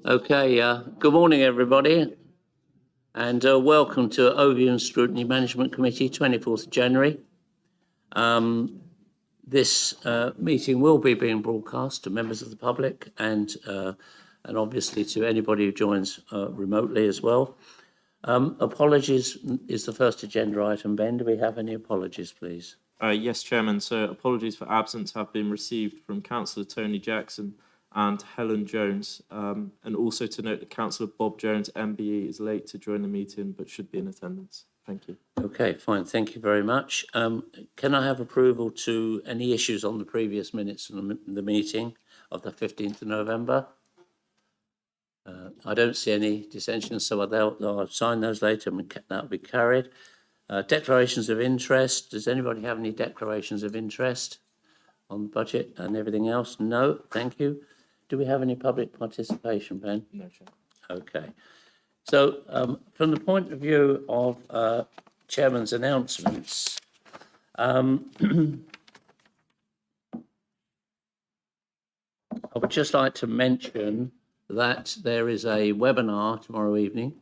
Okay, good morning, everybody, and welcome to Overview and Scrutiny Management Committee, 24th of January. This meeting will be being broadcast to members of the public and obviously to anybody who joins remotely as well. Apologies is the first agenda item. Ben, do we have any apologies, please? Yes, Chairman. So apologies for absence have been received from Councillor Tony Jackson and Helen Jones. And also to note that Councillor Bob Jones, MBE, is late to join the meeting but should be in attendance. Thank you. Okay, fine. Thank you very much. Can I have approval to any issues on the previous minutes of the meeting of the 15th of November? I don't see any dissensions, so I'll sign those later and that will be carried. Declarations of interest. Does anybody have any declarations of interest on the budget and everything else? No, thank you. Do we have any public participation, Ben? No, Chair. Okay. So from the point of view of Chairman's announcements, I would just like to mention that there is a webinar tomorrow evening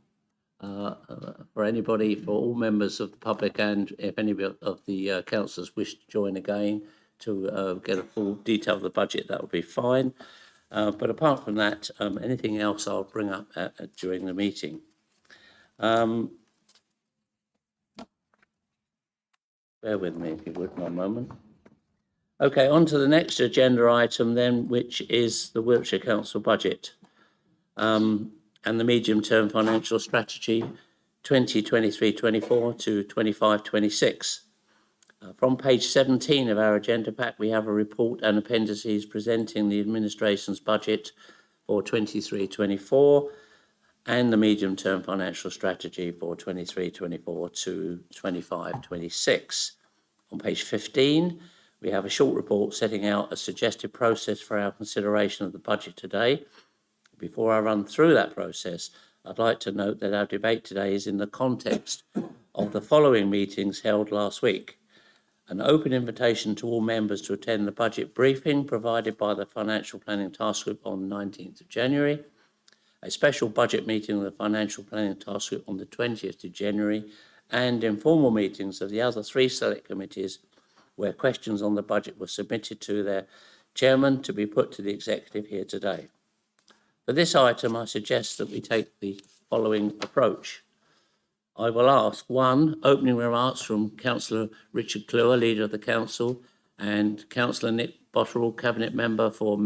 for anybody, for all members of the public, and if any of the councillors wish to join again to get a full detail of the budget, that would be fine. But apart from that, anything else I'll bring up during the meeting. Bear with me if you would, one moment. Okay, on to the next agenda item then, which is the Wiltshire Council budget and the medium-term financial strategy 2023-24 to 25-26. From page 17 of our agenda pack, we have a report and appendices presenting the administration's budget for 23-24 and the medium-term financial strategy for 23-24 to 25-26. On page 15, we have a short report setting out a suggested process for our consideration of the budget today. Before I run through that process, I'd like to note that our debate today is in the context of the following meetings held last week. An open invitation to all members to attend the budget briefing provided by the Financial Planning Task Group on 19th of January, a special budget meeting of the Financial Planning Task Group on the 20th of January, and informal meetings of the other three select committees where questions on the budget were submitted to their chairman to be put to the executive here today. For this item, I suggest that we take the following approach. I will ask, one, opening remarks from Councillor Richard Cluer, Leader of the Council, and Councillor Nick Botterill, Cabinet Member for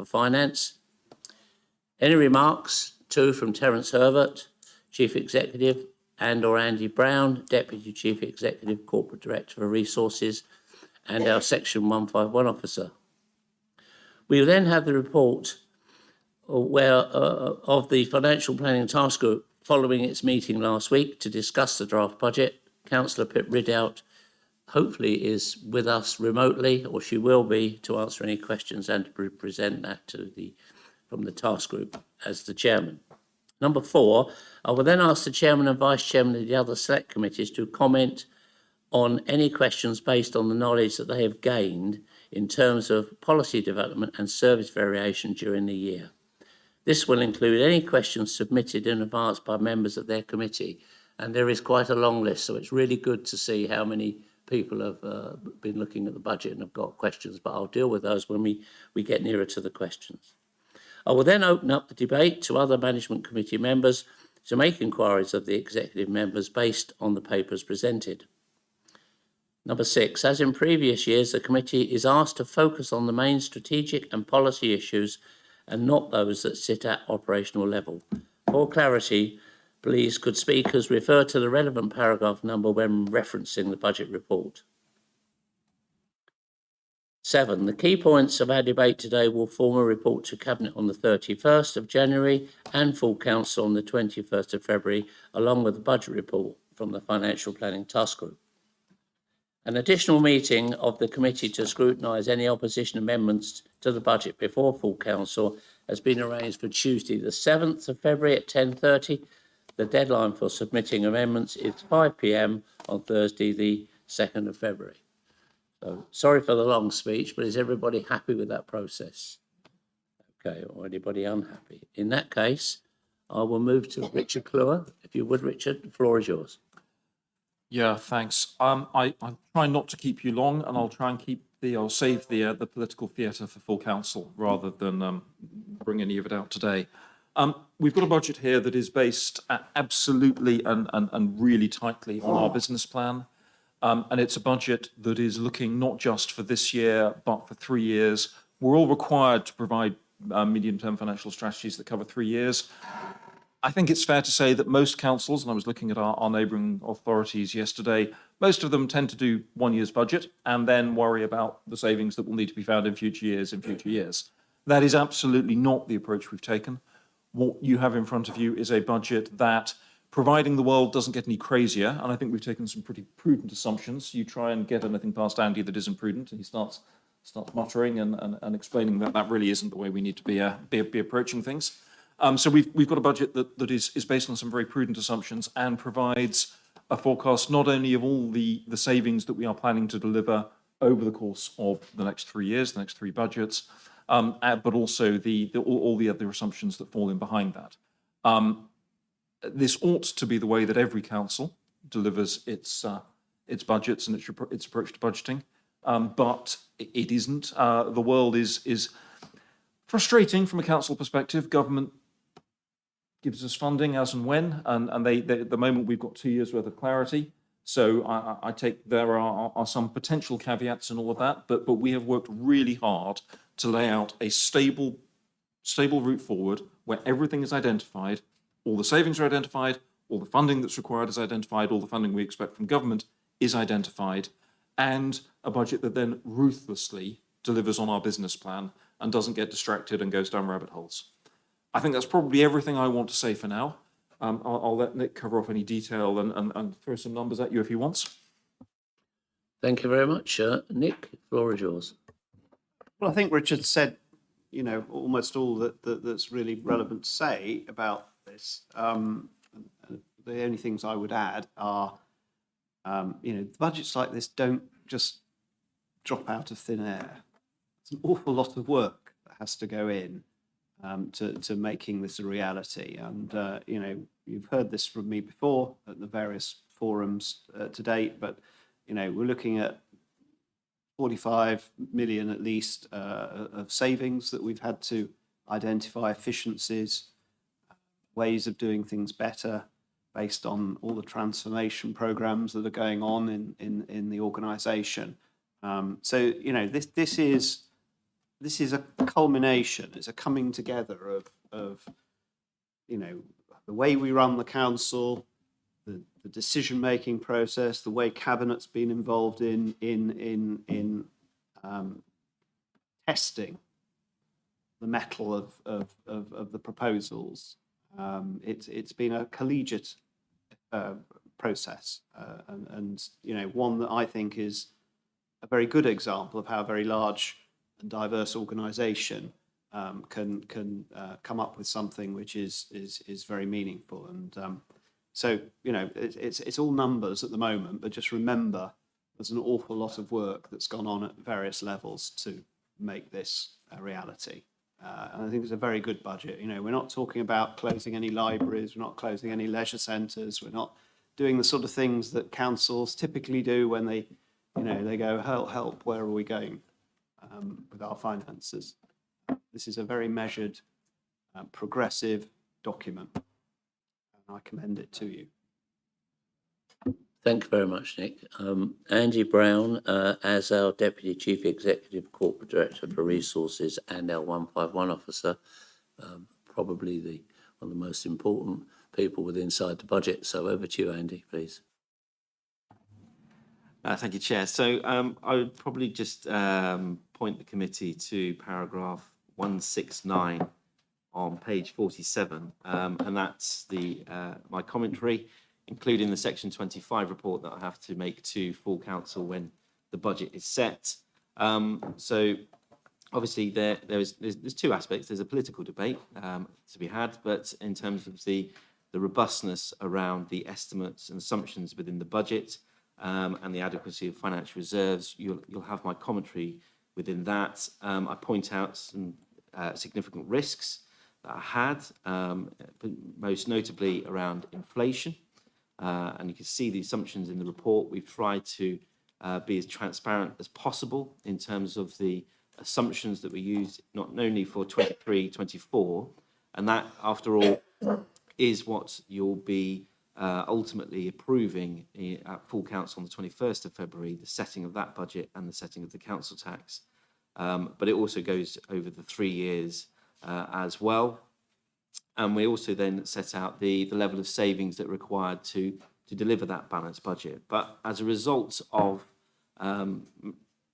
Finance. Any remarks? Two, from Terence Herbert, Chief Executive, and/or Andy Brown, Deputy Chief Executive, Corporate Director for Resources, and our Section 151 Officer. We will then have the report of the Financial Planning Task Group following its meeting last week to discuss the draft budget. Councillor Pip Ridout hopefully is with us remotely, or she will be, to answer any questions and to present that from the task group as the chairman. Number 4, I will then ask the chairman and vice chairman of the other select committees to comment on any questions based on the knowledge that they have gained in terms of policy development and service variation during the year. This will include any questions submitted in advance by members of their committee, and there is quite a long list, so it's really good to see how many people have been looking at the budget and have got questions, but I'll deal with those when we get nearer to the questions. I will then open up the debate to other management committee members to make inquiries of the executive members based on the papers presented. Number 6, as in previous years, the committee is asked to focus on the main strategic and policy issues and not those that sit at operational level. For clarity, please, could speakers refer to the relevant paragraph number when referencing the budget report. 7, the key points of our debate today will form a report to Cabinet on the 31st of January and full Council on the 21st of February, along with the budget report from the Financial Planning Task Group. An additional meeting of the committee to scrutinise any opposition amendments to the budget before full council has been arranged for Tuesday the 7th of February at 10:30. The deadline for submitting amendments is 5 p.m. on Thursday the 2nd of February. So sorry for the long speech, but is everybody happy with that process? Okay, or anybody unhappy? In that case, I will move to Richard Cluer. If you would, Richard, the floor is yours. Yeah, thanks. I'll try not to keep you long, and I'll try and I'll save the political theatre for full council rather than bring any of it out today. We've got a budget here that is based absolutely and really tightly on our business plan. And it's a budget that is looking not just for this year, but for 3 years. We're all required to provide medium-term financial strategies that cover 3 years. I think it's fair to say that most councils, and I was looking at our neighbouring authorities yesterday, most of them tend to do 1 year's budget and then worry about the savings that will need to be found in future years. That is absolutely not the approach we've taken. What you have in front of you is a budget that, providing the world doesn't get any crazier, and I think we've taken some pretty prudent assumptions. You try and get anything past Andy that isn't prudent, and he starts muttering and explaining that that really isn't the way we need to be approaching things. So we've got a budget that is based on some very prudent assumptions and provides a forecast not only of all the savings that we are planning to deliver over the course of the next 3 years, the next 3 budgets, but also all the other assumptions that fall in behind that. This ought to be the way that every council delivers its budgets and its approach to budgeting, but it isn't. The world is frustrating from a council perspective. Government gives us funding as and when, and they at the moment we've got 2 years worth of clarity. So I take there are some potential caveats and all of that, but we have worked really hard to lay out a stable route forward where everything is identified, all the savings are identified, all the funding that's required is identified, all the funding we expect from government is identified, and a budget that then ruthlessly delivers on our business plan and doesn't get distracted and goes down rabbit holes. I think that's probably everything I want to say for now. I'll let Nick cover off any detail and throw some numbers at you if he wants. Thank you very much, Nick. The floor is yours. Well, I think Richard said, almost all that's really relevant to say about this. The only things I would add are, budgets like this don't just drop out of thin air. It's an awful lot of work that has to go in to making this a reality. And, you've heard this from me before at the various forums to date, but, we're looking at 45 million at least of savings that we've had to identify, efficiencies, ways of doing things better based on all the transformation programs that are going on in the organisation. So this is a culmination. It's a coming together of the way we run the council, the decision-making process, the way cabinet's been involved in testing the mettle of the proposals. It's been a collegiate process, and one that I think is a very good example of how a very large and diverse organisation can come up with something which is very meaningful. And so it's all numbers at the moment, but just remember there's an awful lot of work that's gone on at various levels to make this a reality. And I think it's a very good budget. We're not talking about closing any libraries, we're not closing any leisure centres, we're not doing the sort of things that councils typically do when they go, help, where are we going with our finances? This is a very measured, progressive document, and I commend it to you. Thank you very much, Nick. Andy Brown, as our Deputy Chief Executive Corporate Director for Resources and our 151 officer, probably one of the most important people with inside the budget. So over to you, Andy, please. Thank you, Chair. So I would probably just point the committee to paragraph 169 on page 47, and that's my commentary, including the Section 25 report that I have to make to full council when the budget is set. So obviously there's 2 aspects. There's a political debate to be had, but in terms of the robustness around the estimates and assumptions within the budget, and the adequacy of financial reserves. You'll have my commentary within that. I point out some significant risks that I had, but most notably around inflation. And you can see the assumptions in the report. We've tried to be as transparent as possible in terms of the assumptions that we use, not only for 23, 24, and that, after all, is what you'll be ultimately approving at full council on the 21st of February, the setting of that budget and the setting of the council tax. But it also goes over the 3 years as well. And we also then set out the level of savings that are required to deliver that balanced budget. But as a result of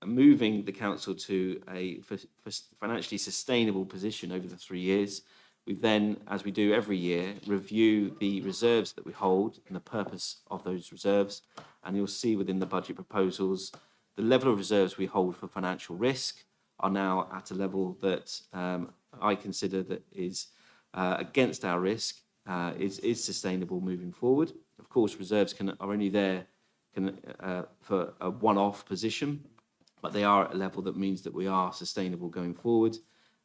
moving the council to a financially sustainable position over the 3 years, we then, as we do every year, review the reserves that we hold and the purpose of those reserves. And you'll see within the budget proposals, the level of reserves we hold for financial risk are now at a level that I consider that is against our risk, is sustainable moving forward. Of course, reserves are only there for a one-off position, but they are at a level that means that we are sustainable going forward.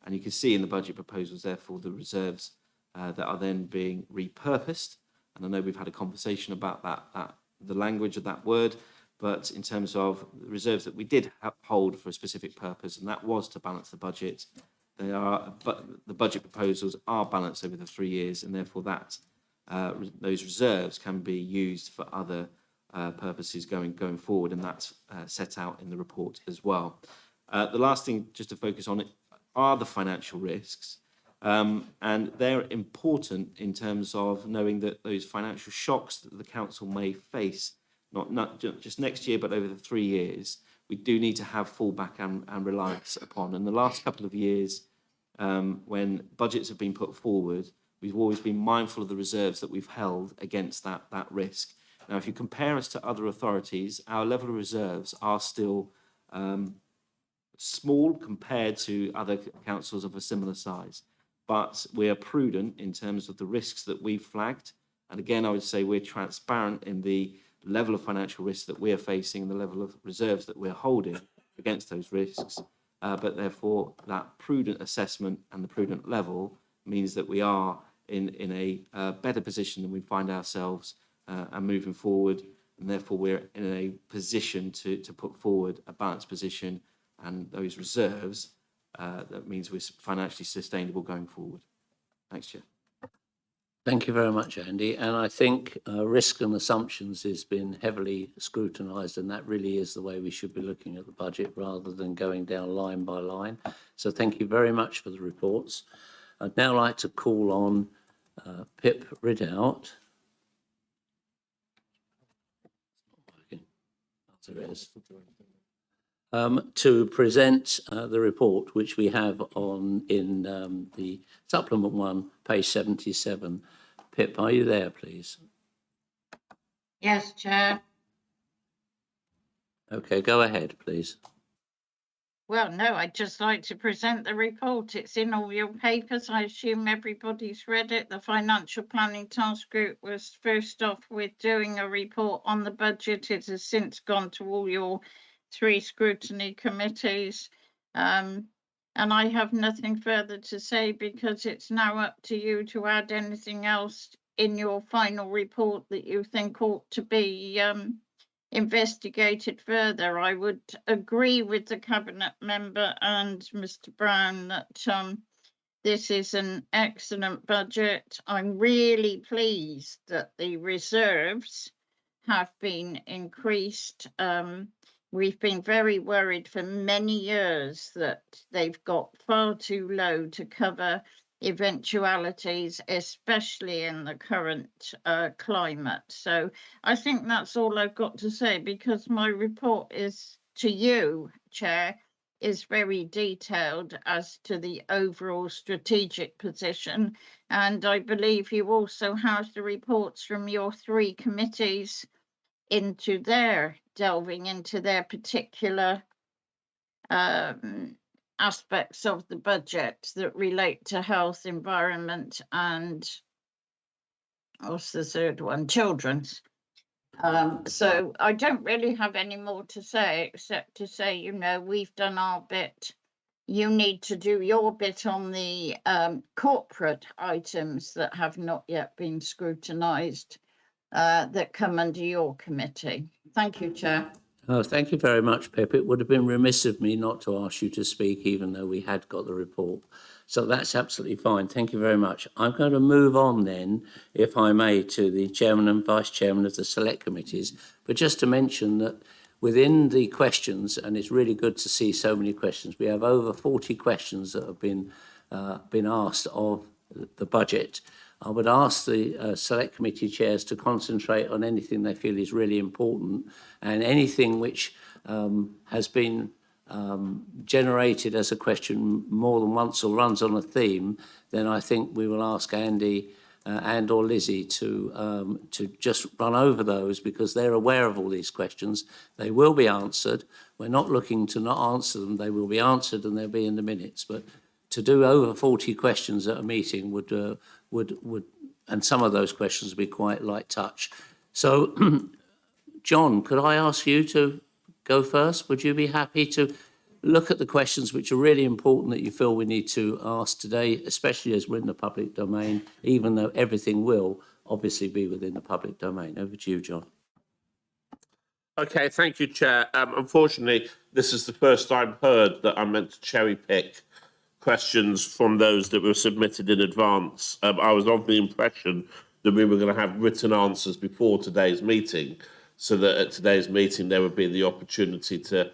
And you can see in the budget proposals, therefore, the reserves that are then being repurposed. And I know we've had a conversation about the language of that word, but in terms of the reserves that we did hold for a specific purpose, and that was to balance the budget, but the budget proposals are balanced over the 3 years, and therefore those reserves can be used for other purposes going forward, and that's set out in the report as well. The last thing just to focus on are the financial risks, and they're important in terms of knowing that those financial shocks that the council may face, not just next year, but over the 3 years, we do need to have fallback and reliance upon. And the last couple of years, when budgets have been put forward, we've always been mindful of the reserves that we've held against that risk. Now, if you compare us to other authorities, our level of reserves are still small compared to other councils of a similar size. But we are prudent in terms of the risks that we've flagged. And again, I would say we're transparent in the level of financial risk that we're facing and the level of reserves that we're holding against those risks. But therefore, that prudent assessment and the prudent level means that we are in a better position than we find ourselves and moving forward. And therefore, we're in a position to put forward a balanced position and those reserves. That means we're financially sustainable going forward. Thanks, Chair. Thank you very much, Andy. And I think risk and assumptions has been heavily scrutinised, and that really is the way we should be looking at the budget rather than going down line by line. So thank you very much for the reports. I'd now like to call on Pip Ridout. There it is. To present the report, which we have in the supplement 1, page 77. Pip, are you there, please? Yes, Chair. Okay, go ahead, please. Well, no, I'd just like to present the report. It's in all your papers. I assume everybody's read it. The Financial Planning Task Group was first off with doing a report on the budget. It has since gone to all your 3 scrutiny committees. And I have nothing further to say because it's now up to you to add anything else in your final report that you think ought to be investigated further. I would agree with the Cabinet member and Mr. Brown that this is an excellent budget. I'm really pleased that the reserves have been increased. We've been very worried for many years that they've got far too low to cover eventualities, especially in the current climate. So I think that's all I've got to say, because my report is to you, Chair, is very detailed as to the overall strategic position. And I believe you also have the reports from your 3 committees into their delving into their particular aspects of the budget that relate to health, environment, and what's the third one? Children's. So I don't really have any more to say, except to say, you know, we've done our bit. You need to do your bit on the corporate items that have not yet been scrutinised, that come under your committee. Thank you, Chair. Oh, thank you very much, Pip. It would have been remiss of me not to ask you to speak, even though we had got the report. So that's absolutely fine. Thank you very much. I'm going to move on then, if I may, to the chairman and vice chairman of the select committees. But just to mention that within the questions, and it's really good to see so many questions, we have over 40 questions that have been asked of the budget. I would ask the select committee chairs to concentrate on anything they feel is really important, and anything which has been generated as a question more than once or runs on a theme, then I think we will ask Andy and or Lizzie to just run over those, because they're aware of all these questions. They will be answered. We're not looking to not answer them. They will be answered and they'll be in the minutes. But to do over 40 questions at a meeting would, and some of those questions would be quite light touch. So, John, could I ask you to go first? Would you be happy to look at the questions which are really important that you feel we need to ask today, especially as we're in the public domain, even though everything will obviously be within the public domain? Over to you, John. Okay, thank you, Chair. Unfortunately, this is the first I've heard that I'm meant to cherry pick questions from those that were submitted in advance. I was of the impression that we were going to have written answers before today's meeting, so that at today's meeting there would be the opportunity to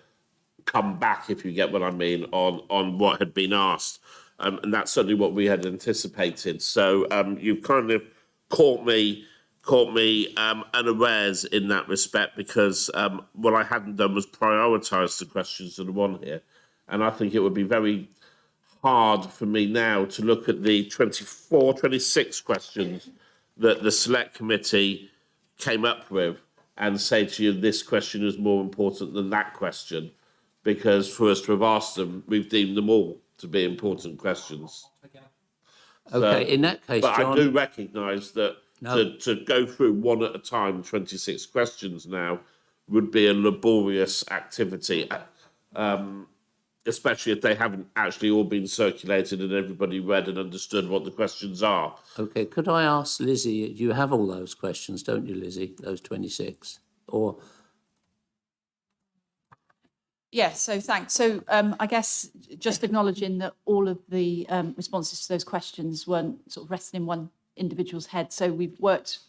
come back, if you get what I mean, on what had been asked. And that's certainly what we had anticipated. So you've kind of caught me unawares in that respect, because what I hadn't done was prioritise the questions that are on here. And I think it would be very hard for me now to look at the 26 questions that the select committee came up with and say to you, this question is more important than that question, because for us to have asked them, we've deemed them all to be important questions. Okay, in that case, but John, I do recognise that No. to go through one at a time, 26 questions now, would be a laborious activity, especially if they haven't actually all been circulated and everybody read and understood what the questions are. Okay, could I ask Lizzie, you have all those questions, don't you, Lizzie, those 26? Or Yes, so thanks. So I guess just acknowledging that all of the responses to those questions weren't sort of resting in one individual's head. So we've worked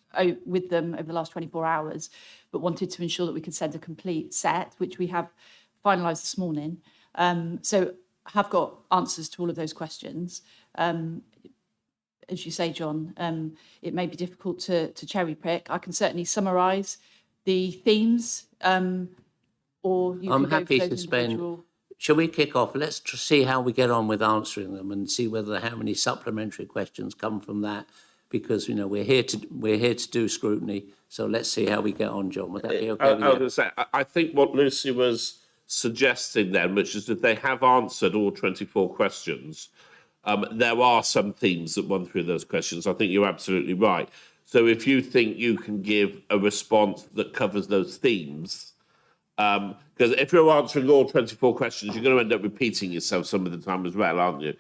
with them over the last 24 hours, but wanted to ensure that we could send a complete set, which we have finalised this morning. So I have got answers to all of those questions. As you say, John, it may be difficult to cherry pick. I can certainly summarise the themes, or you I'm can go happy for to those spend. Shall we kick off? Let's see how we get on with answering them and see whether how many supplementary questions come from that, because you know we're here to do scrutiny. So let's see how we get on, John. Would that be okay? I was going to say, I think what Lucy was suggesting then, which is that they have answered all 24 questions. There are some themes that run through those questions. I think you're absolutely right. So if you think you can give a response that covers those themes, because if you're answering all 24 questions, you're going to end up repeating yourself some of the time as well, aren't you?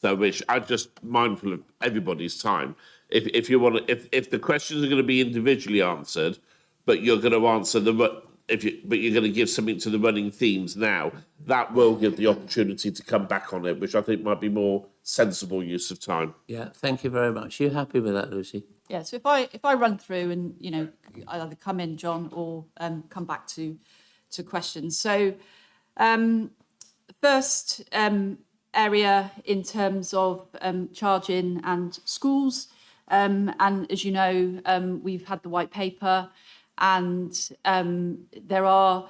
So, which I'm just mindful of everybody's time. If you want to, if the questions are going to be individually answered, but you're going to answer them, but you're going to give something to the running themes now, that will give the opportunity to come back on it, which I think might be more sensible use of time. Yeah, thank you very much. You happy with that, Lucy? Yeah, so if I run through and, you know, I either come in, John, or come back to questions. So first area in terms of charging and schools. And as you know, we've had the white paper, and there are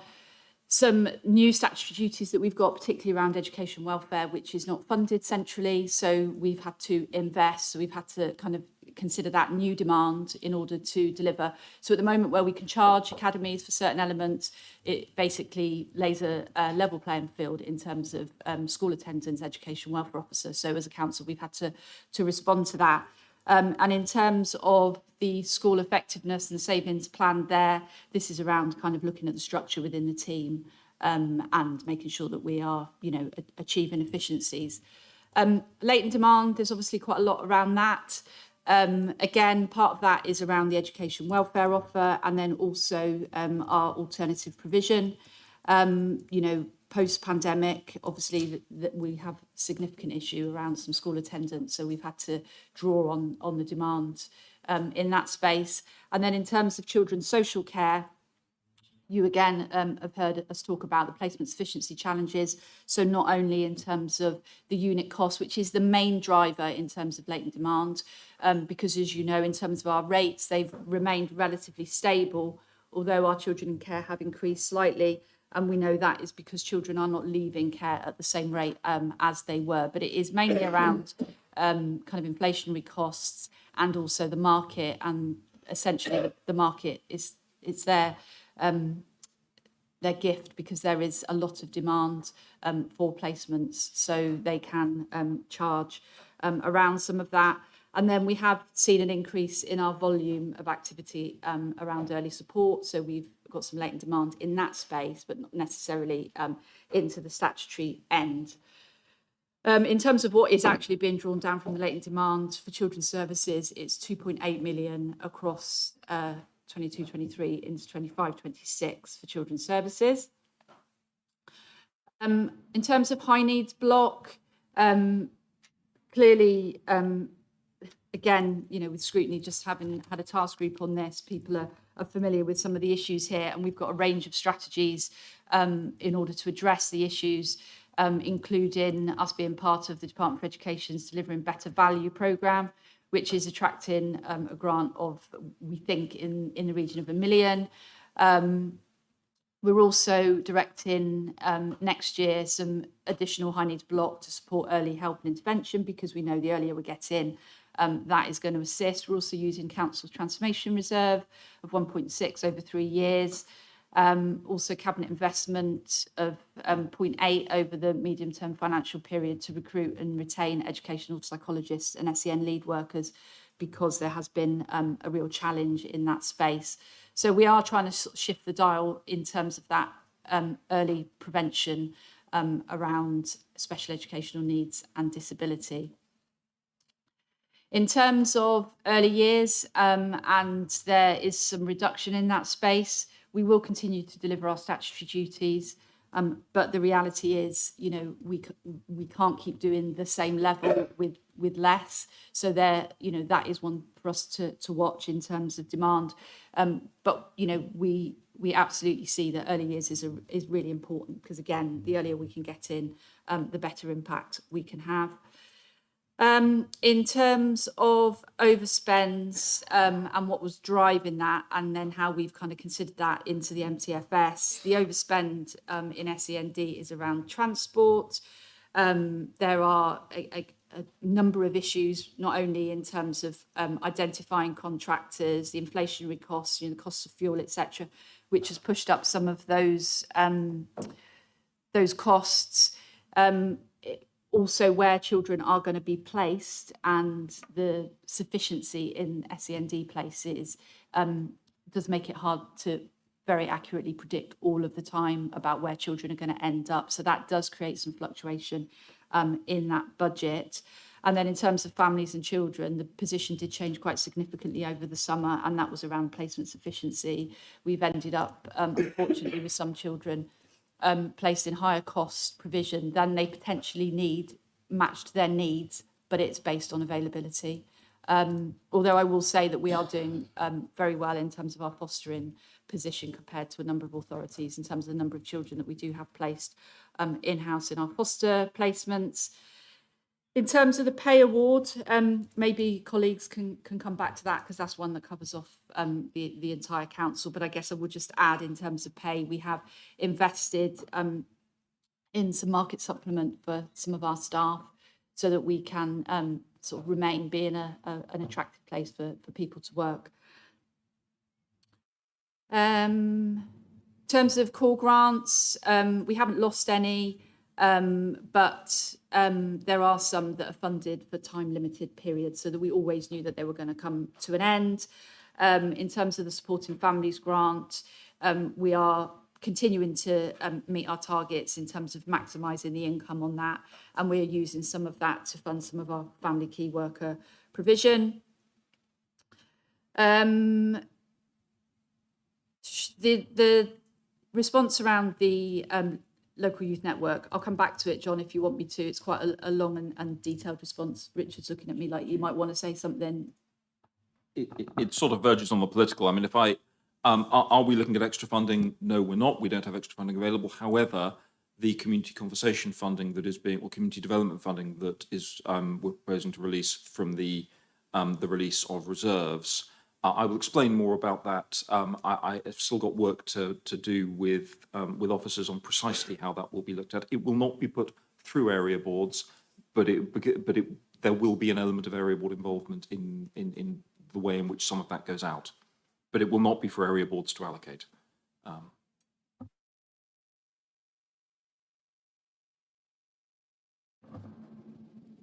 some new statutory duties that we've got, particularly around education welfare, which is not funded centrally. So we've had to invest. So we've had to kind of consider that new demand in order to deliver. So at the moment, where we can charge academies for certain elements, it basically lays a level playing field in terms of school attendance, education welfare officers. So as a council, we've had to respond to that. And in terms of the school effectiveness and savings plan there, this is around kind of looking at the structure within the team and making sure that we are, achieving efficiencies. Latent demand, there's obviously quite a lot around that. Again, part of that is around the education welfare offer and then also our alternative provision. Post-pandemic, obviously that we have a significant issue around some school attendance, so we've had to draw on the demand in that space. And then in terms of children's social care, you again have heard us talk about the placement sufficiency challenges. So not only in terms of the unit cost, which is the main driver in terms of latent demand, because as you know, in terms of our rates, they've remained relatively stable, although our children in care have increased slightly. And we know that is because children are not leaving care at the same rate as they were. But it is mainly around kind of inflationary costs and also the market. And essentially the market it's their gift because there is a lot of demand for placements. So they can charge around some of that. And then we have seen an increase in our volume of activity around early support. So we've got some latent demand in that space, but not necessarily into the statutory end. In terms of what is actually being drawn down from the latent demand for children's services, it's 2.8 million across 22-23 into 25-26 for children's services. In terms of high needs block, clearly, again, with Scrutiny just having had a task group on this, people are familiar with some of the issues here, and we've got a range of strategies in order to address the issues, including us being part of the Department for Education's Delivering Better Value programme, which is attracting a grant of, we think, in the region of £1 million. We're also directing next year some additional high needs block to support early help and intervention, because we know the earlier we get in, that is going to assist. We're also using Council's Transformation Reserve of 1.6 over 3 years. Also cabinet investment of 0.8 over the medium-term financial period to recruit and retain educational psychologists and SEN lead workers, because there has been a real challenge in that space. So we are trying to shift the dial in terms of that early prevention around special educational needs and disability. In terms of early years, and there is some reduction in that space, we will continue to deliver our statutory duties, but the reality is, we can't keep doing the same level with less. So that is one for us to watch in terms of demand. But we absolutely see that early years is really important, because again, the earlier we can get in, the better impact we can have. In terms of overspends and what was driving that, and then how we've kind of considered that into the MTFS, the overspend in SEND is around transport. There are a number of issues, not only in terms of identifying contractors, the inflationary costs, the costs of fuel, etc., which has pushed up some of those costs. Also where children are going to be placed and the sufficiency in SEND places does make it hard to very accurately predict all of the time about where children are going to end up. So that does create some fluctuation in that budget. And then in terms of families and children, the position did change quite significantly over the summer, and that was around placement sufficiency. We've ended up, unfortunately, with some children placed in higher cost provision than they potentially need, matched their needs, but it's based on availability. Although I will say that we are doing very well in terms of our fostering position compared to a number of authorities in terms of the number of children that we do have placed in-house in our foster placements. In terms of the pay award, maybe colleagues can come back to that, because that's one that covers off the entire council. But I guess I would just add, in terms of pay, we have invested in some market supplement for some of our staff, so that we can sort of remain being an attractive place for people to work. In terms of core grants, we haven't lost any. But there are some that are funded for time-limited periods, so that we always knew that they were going to come to an end. In terms of the Supporting Families grant, we are continuing to meet our targets in terms of maximising the income on that, and we're using some of that to fund some of our family key worker provision. The response around the local youth network, I'll come back to it, John, if you want me to. It's quite a long and detailed response. Richard's looking at me like you might want to say something. It sort of verges on the political. I mean, if I, are we looking at extra funding? No, we're not. We don't have extra funding available. However, the community conversation funding that is being, or community development funding that is, we're proposing to release from the release of reserves. I will explain more about that. I've still got work to do with officers on precisely how that will be looked at. It will not be put through area boards, but there will be an element of area board involvement in the way in which some of that goes out. But it will not be for area boards to allocate.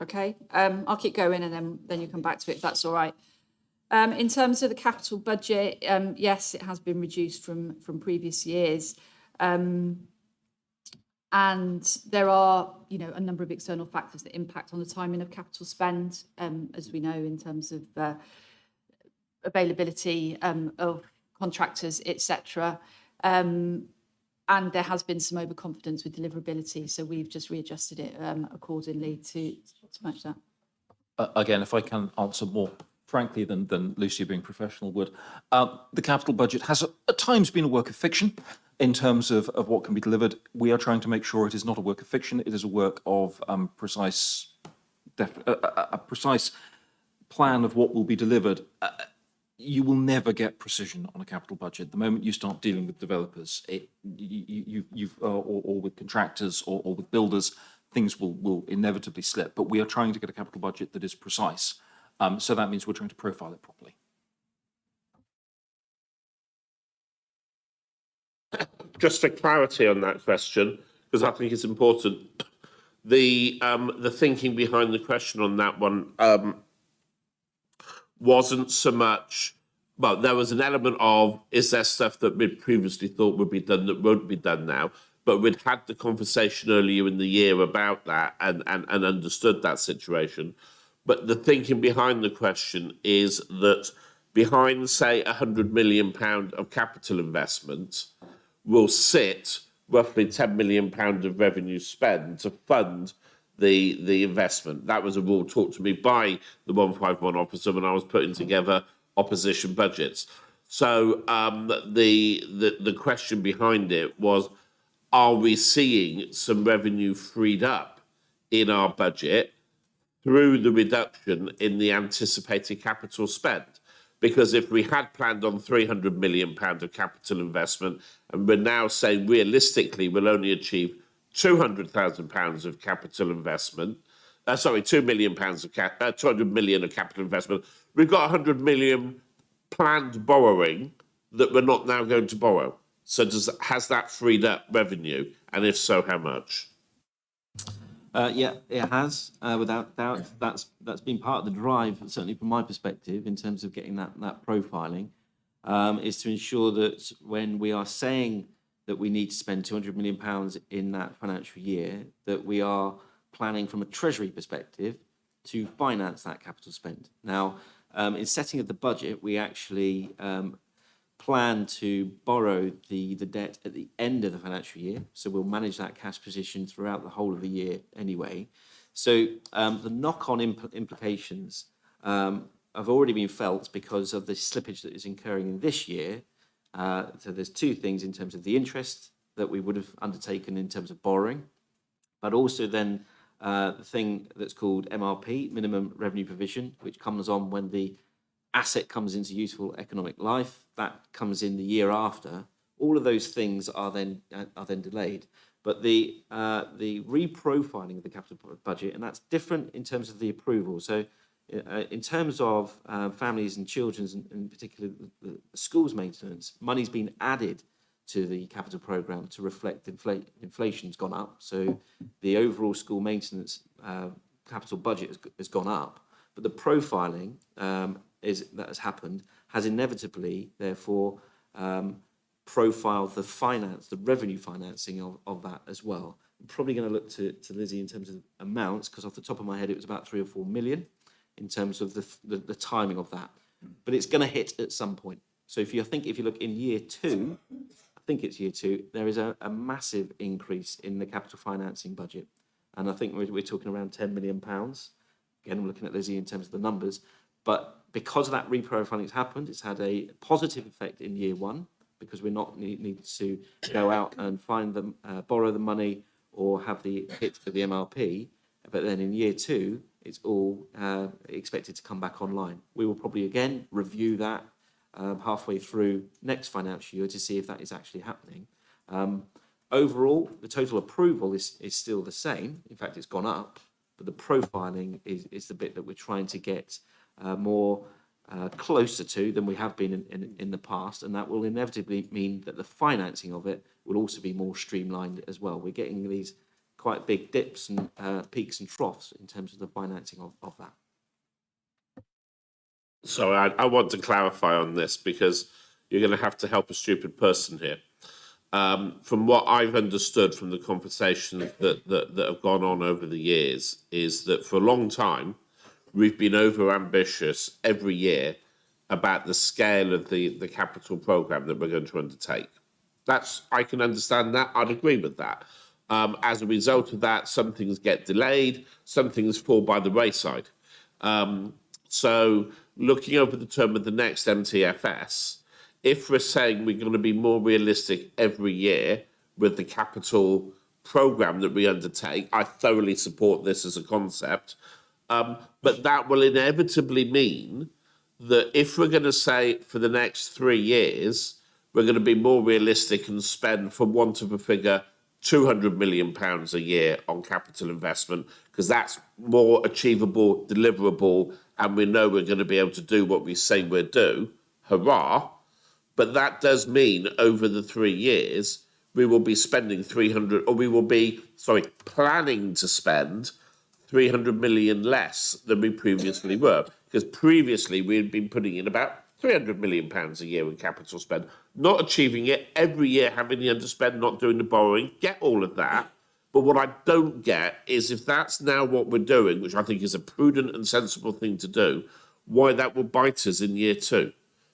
Okay, I'll keep going and then you come back to it if that's all right. In terms of the capital budget, yes, it has been reduced from previous years. And there are, a number of external factors that impact on the timing of capital spend, as we know, in terms of availability of contractors, etc. And there has been some overconfidence with deliverability, so we've just readjusted it accordingly to match that. Again, if I can answer more frankly than Lucy being professional would, the capital budget has at times been a work of fiction in terms of what can be delivered. We are trying to make sure it is not a work of fiction, it is a work of a precise plan of what will be delivered. You will never get precision on a capital budget. The moment you start dealing with developers, or with contractors or with builders, things will inevitably slip. But we are trying to get a capital budget that is precise. So that means we're trying to profile it properly. Just for clarity on that question, because I think it's important, the thinking behind the question on that one wasn't so much, well, there was an element of, is there stuff that we'd previously thought would be done that won't be done now? But we'd had the conversation earlier in the year about that and understood that situation. But the thinking behind the question is that behind, say, £100 million of capital investment will sit roughly £10 million of revenue spend to fund the investment. That was a rule taught to me by the 151 officer when I was putting together opposition budgets. So the question behind it was, are we seeing some revenue freed up in our budget through the reduction in the anticipated capital spend? Because if we had planned on £300 million of capital investment, and we're now saying realistically we'll only achieve £200,000 of capital investment, £2 million of 200 million of capital investment, we've got 100 million planned borrowing that we're not now going to borrow. So has that freed up revenue? And if so, how much? Yeah, it has, without doubt. That's been part of the drive, certainly from my perspective, in terms of getting that profiling, is to ensure that when we are saying that we need to spend £200 million in that financial year, that we are planning from a Treasury perspective to finance that capital spend. Now, in setting of the budget, we actually plan to borrow the debt at the end of the financial year. So we'll manage that cash position throughout the whole of the year anyway. So the knock-on implications have already been felt because of the slippage that is incurring in this year. So there's two things in terms of the interest that we would have undertaken in terms of borrowing, but also then the thing that's called MRP, minimum revenue provision, which comes on when the asset comes into useful economic life. That comes in the year after. All of those things are then delayed. But the reprofiling of the capital budget, and that's different in terms of the approval. So in terms of families and children's, and in particular the schools maintenance, money's been added to the capital programme to reflect inflation's gone up. So the overall school maintenance capital budget has gone up, but the profiling that has happened has inevitably, therefore, profiled the revenue financing of that as well. I'm probably going to look to Lizzie in terms of amounts, because off the top of my head, it was about 3 or 4 million in terms of the timing of that. But it's going to hit at some point. So if you look in year 2, I think it's year 2, there is a massive increase in the capital financing budget. And I think we're talking around £10 million. Again, I'm looking at Lizzie in terms of the numbers. But because that reprofiling has happened, it's had a positive effect in year 1, because we're not need to go out and find them, borrow the money or have the hit for the MRP. But then in year 2, it's all expected to come back online. We will probably again review that halfway through next financial year to see if that is actually happening. Overall, the total approval is still the same. In fact, it's gone up, but the profiling is the bit that we're trying to get more closer to than we have been in the past, and that will inevitably mean that the financing of it will also be more streamlined as well. We're getting these quite big dips and peaks and troughs in terms of the financing of that. So I want to clarify on this, because you're going to have to help a stupid person here. From what I've understood from the conversations that have gone on over the years, is that for a long time, we've been over-ambitious every year about the scale of the capital programme that we're going to undertake. I can understand that, I'd agree with that. As a result of that, some things get delayed, some things fall by the wayside. So looking over the term of the next MTFS, if we're saying we're going to be more realistic every year with the capital programme that we undertake, I thoroughly support this as a concept. But that will inevitably mean that if we're going to say for the next 3 years, we're going to be more realistic and spend, for want of a figure, £200 million a year on capital investment, because that's more achievable, deliverable, and we know we're going to be able to do what we say we'll do. Hurrah. But that does mean over the 3 years, we will be spending planning to spend 300 million less than we previously were, because previously we had been putting in about £300 million a year in capital spend, not achieving it, every year having the underspend, not doing the borrowing, get all of that. But what I don't get is, if that's now what we're doing, which I think is a prudent and sensible thing to do, why that will bite us in year 2.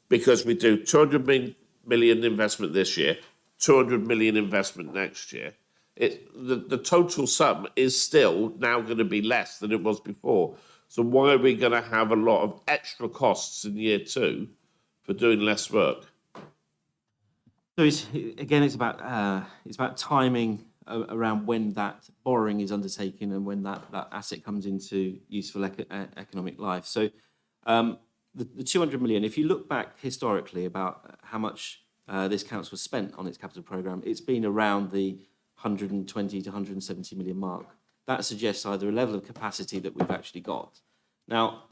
Because we do 200 million investment this year, 200 million investment next year. The total sum is still now going to be less than it was before. So why are we going to have a lot of extra costs in year 2 for doing less work? So it's about timing around when that borrowing is undertaken and when that asset comes into useful economic life. So the 200 million, if you look back historically about how much this council has spent on its capital programme, it's been around the 120 to 170 million mark. That suggests either a level of capacity that we've actually got. Now,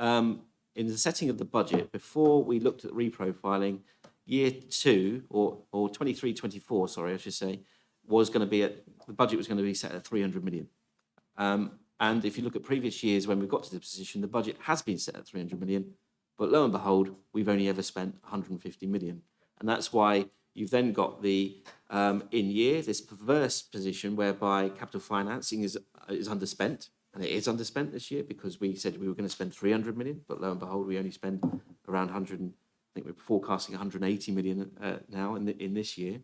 in the setting of the budget, before we looked at reprofiling, year 2, or 23-24, sorry, I should say, the budget was going to be set at 300 million. And if you look at previous years when we got to this position, the budget has been set at 300 million, but lo and behold, we've only ever spent 150 million. And that's why you've then got this perverse position whereby capital financing is underspent, and it is underspent this year because we said we were going to spend 300 million, but lo and behold, we only spend around 100. I think we're forecasting 180 million now in this year.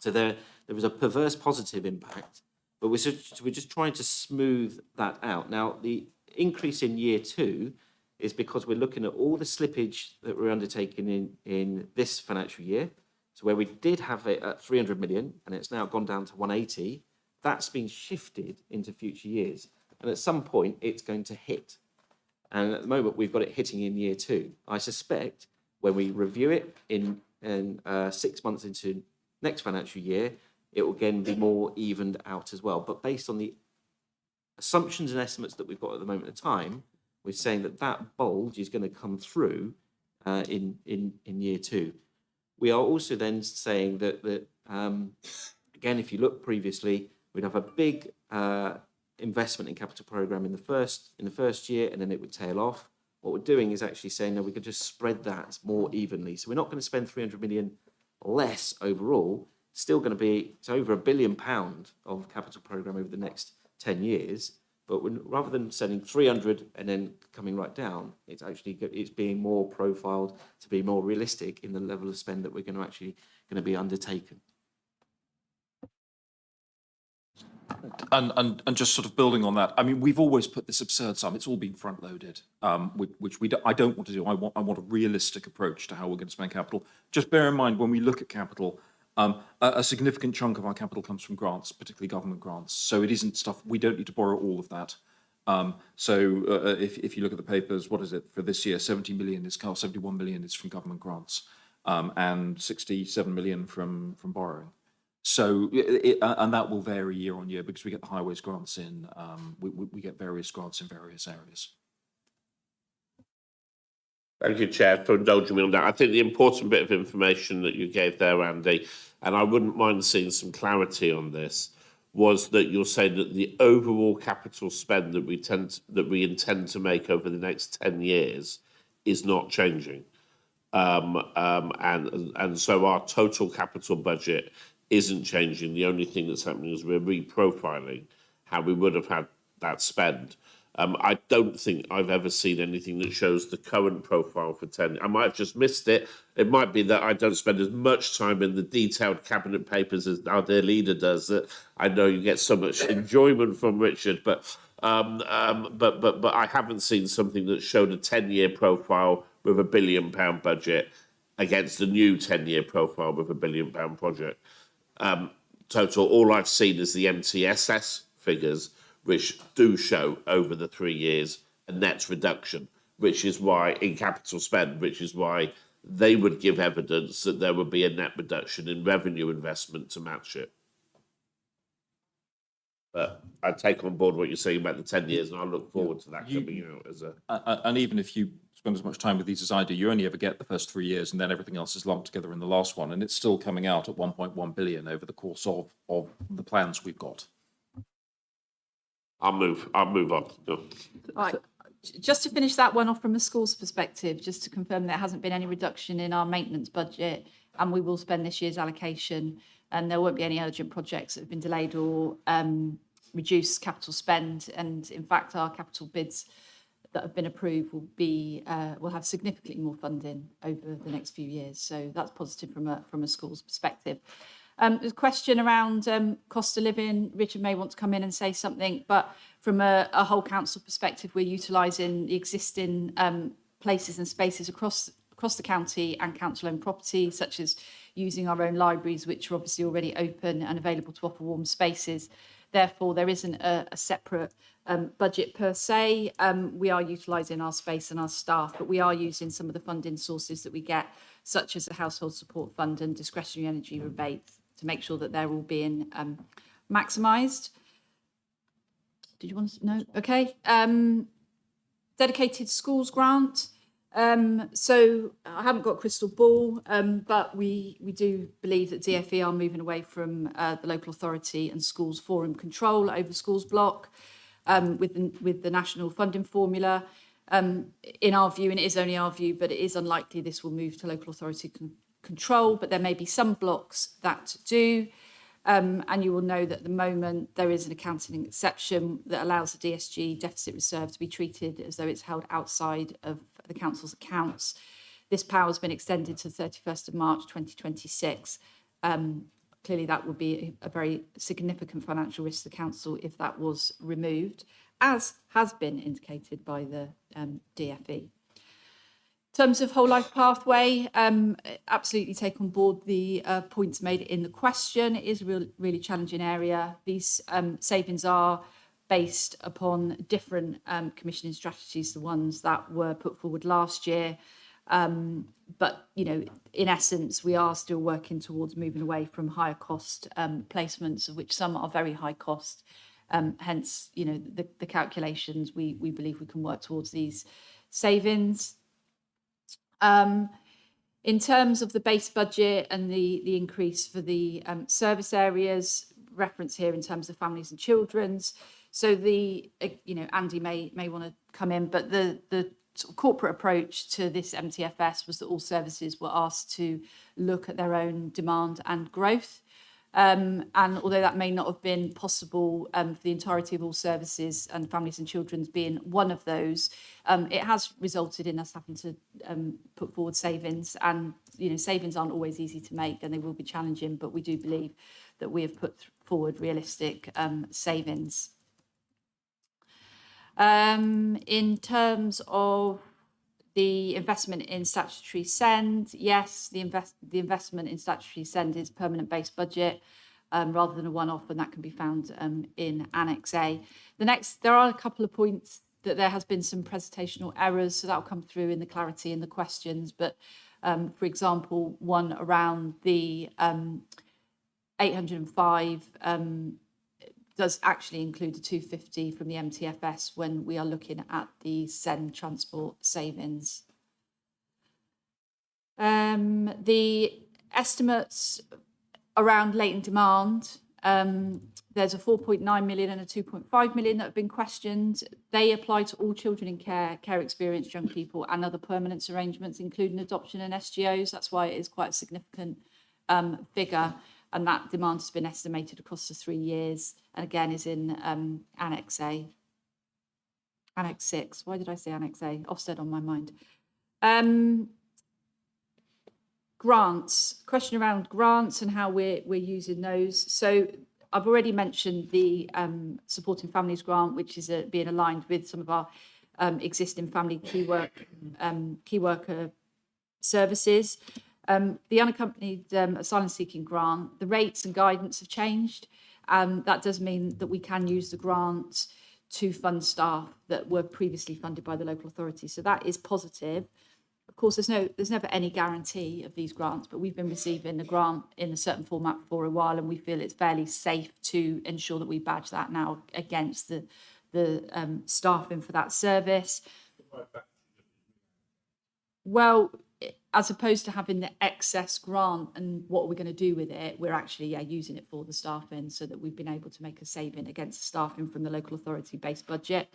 So there was a perverse positive impact, but we're just trying to smooth that out. Now, the increase in year 2 is because we're looking at all the slippage that we're undertaking in this financial year. So where we did have it at 300 million and it's now gone down to 180, that's been shifted into future years. And at some point, it's going to hit. And at the moment, we've got it hitting in year 2. I suspect when we review it in 6 months into next financial year, it will again be more evened out as well. But based on the assumptions and estimates that we've got at the moment in time, we're saying that bulge is going to come through in year 2. We are also then saying that again, if you look previously, we'd have a big investment in capital program in the first year, and then it would tail off. What we're doing is actually saying that we could just spread that more evenly. So we're not going to spend 300 million less overall. Still going to be, it's over £1 billion of capital program over the next 10 years. But rather than sending 300 and then coming right down, it's being more profiled to be more realistic in the level of spend that we're going to be undertaken. And just sort of building on that, I mean, we've always put this absurd sum. It's all been front loaded, which I don't want to do. I want a realistic approach to how we're going to spend capital. Just bear in mind when we look at capital, a significant chunk of our capital comes from grants, particularly government grants. So it isn't stuff, we don't need to borrow all of that. If you look at the papers, what is it for this year? 71 million is from government grants, and 67 million from borrowing. So, and that will vary year on year because we get the highways grants in, we get various grants in various areas. Thank you, Chair, for indulging me on that. I think the important bit of information that you gave there, Andy, and I wouldn't mind seeing some clarity on this, was that you're saying that the overall capital spend that we intend to make over the next 10 years is not changing. And so our total capital budget isn't changing. The only thing that's happening is we're reprofiling how we would have had that spend. I don't think I've ever seen anything that shows the current profile for 10. I might have just missed it. It might be that I don't spend as much time in the detailed cabinet papers as our dear leader does, that I know you get so much enjoyment from, Richard. But I haven't seen something that showed a 10-year profile with £1 billion budget against a new 10-year profile with £1 billion project. Total, all I've seen is the MTSS figures, which do show over the 3 years a net reduction, which is why, in capital spend, which is why they would give evidence that there would be a net reduction in revenue investment to match it. But I take on board what you're saying about the 10 years, and I look forward to that coming out as a... And even if you spend as much time with these as I do, you only ever get the first 3 years, and then everything else is lumped together in the last one, and it's still coming out at 1.1 billion over the course of the plans we've got. I'll move on. No. Right. Just to finish that one off from the school's perspective, just to confirm there hasn't been any reduction in our maintenance budget, and we will spend this year's allocation, and there won't be any urgent projects that have been delayed or reduced capital spend. And in fact, our capital bids that have been approved will have significantly more funding over the next few years. So that's positive from a school's perspective. There's a question around cost of living. Richard may want to come in and say something, but from a whole council perspective, we're utilising the existing places and spaces across the county and council-owned property, such as using our own libraries, which are obviously already open and available to offer warm spaces. Therefore, there isn't a separate budget per se. We are utilising our space and our staff, but we are using some of the funding sources that we get, such as the Household Support Fund and discretionary energy rebates, to make sure that they're all being maximised. Did you want to know? Okay. Dedicated schools grant. So I haven't got a crystal ball, but we do believe that DfE are moving away from the local authority and schools forum control over schools block with the national funding formula. In our view, and it is only our view, but it is unlikely this will move to local authority control, but there may be some blocks that do. And you will know that at the moment there is an accounting exception that allows the DSG deficit reserve to be treated as though it's held outside of the council's accounts. This power has been extended to the 31st of March 2026. Clearly that would be a very significant financial risk to the council if that was removed, as has been indicated by the DfE. In terms of whole life pathway, absolutely take on board the points made in the question. It is a really challenging area. These savings are based upon different commissioning strategies, the ones that were put forward last year. But, you know, in essence, we are still working towards moving away from higher cost placements, of which some are very high cost. Hence, you know, the calculations, we believe we can work towards these savings. In terms of the base budget and the increase for the service areas, reference here in terms of families and children's. So Andy may want to come in, but the sort of corporate approach to this MTFS was that all services were asked to look at their own demand and growth. And although that may not have been possible for the entirety of all services and families and children's being one of those, it has resulted in us having to put forward savings. And, savings aren't always easy to make and they will be challenging, but we do believe that we have put forward realistic savings. In terms of the investment in statutory send, yes, the investment in statutory send is permanent base budget rather than a one-off, and that can be found in Annex A. There are a couple of points that there has been some presentational errors, so that will come through in the clarity in the questions. But for example, one around the 805 does actually include the 250 from the MTFS when we are looking at the send transport savings. The estimates around latent demand, there's a 4.9 million and a 2.5 million that have been questioned. They apply to all children in care experienced young people and other permanence arrangements, including adoption and SGOs. That's why it is quite a significant figure. And that demand has been estimated across the 3 years, and again is in Annex A. Annex 6. Why did I say Annex A? Ofsted on my mind. Grants. Question around grants and how we're using those. So I've already mentioned the Supporting Families grant, which is being aligned with some of our existing family key worker services. The unaccompanied asylum-seeking grant, the rates and guidance have changed. That does mean that we can use the grant to fund staff that were previously funded by the local authority. So that is positive. Of course, there's never any guarantee of these grants, but we've been receiving the grant in a certain format for a while, and we feel it's fairly safe to ensure that we badge that now against the staffing for that service. Well, as opposed to having the excess grant and what are we going to do with it, we're actually using it for the staffing so that we've been able to make a saving against the staffing from the local authority based budget.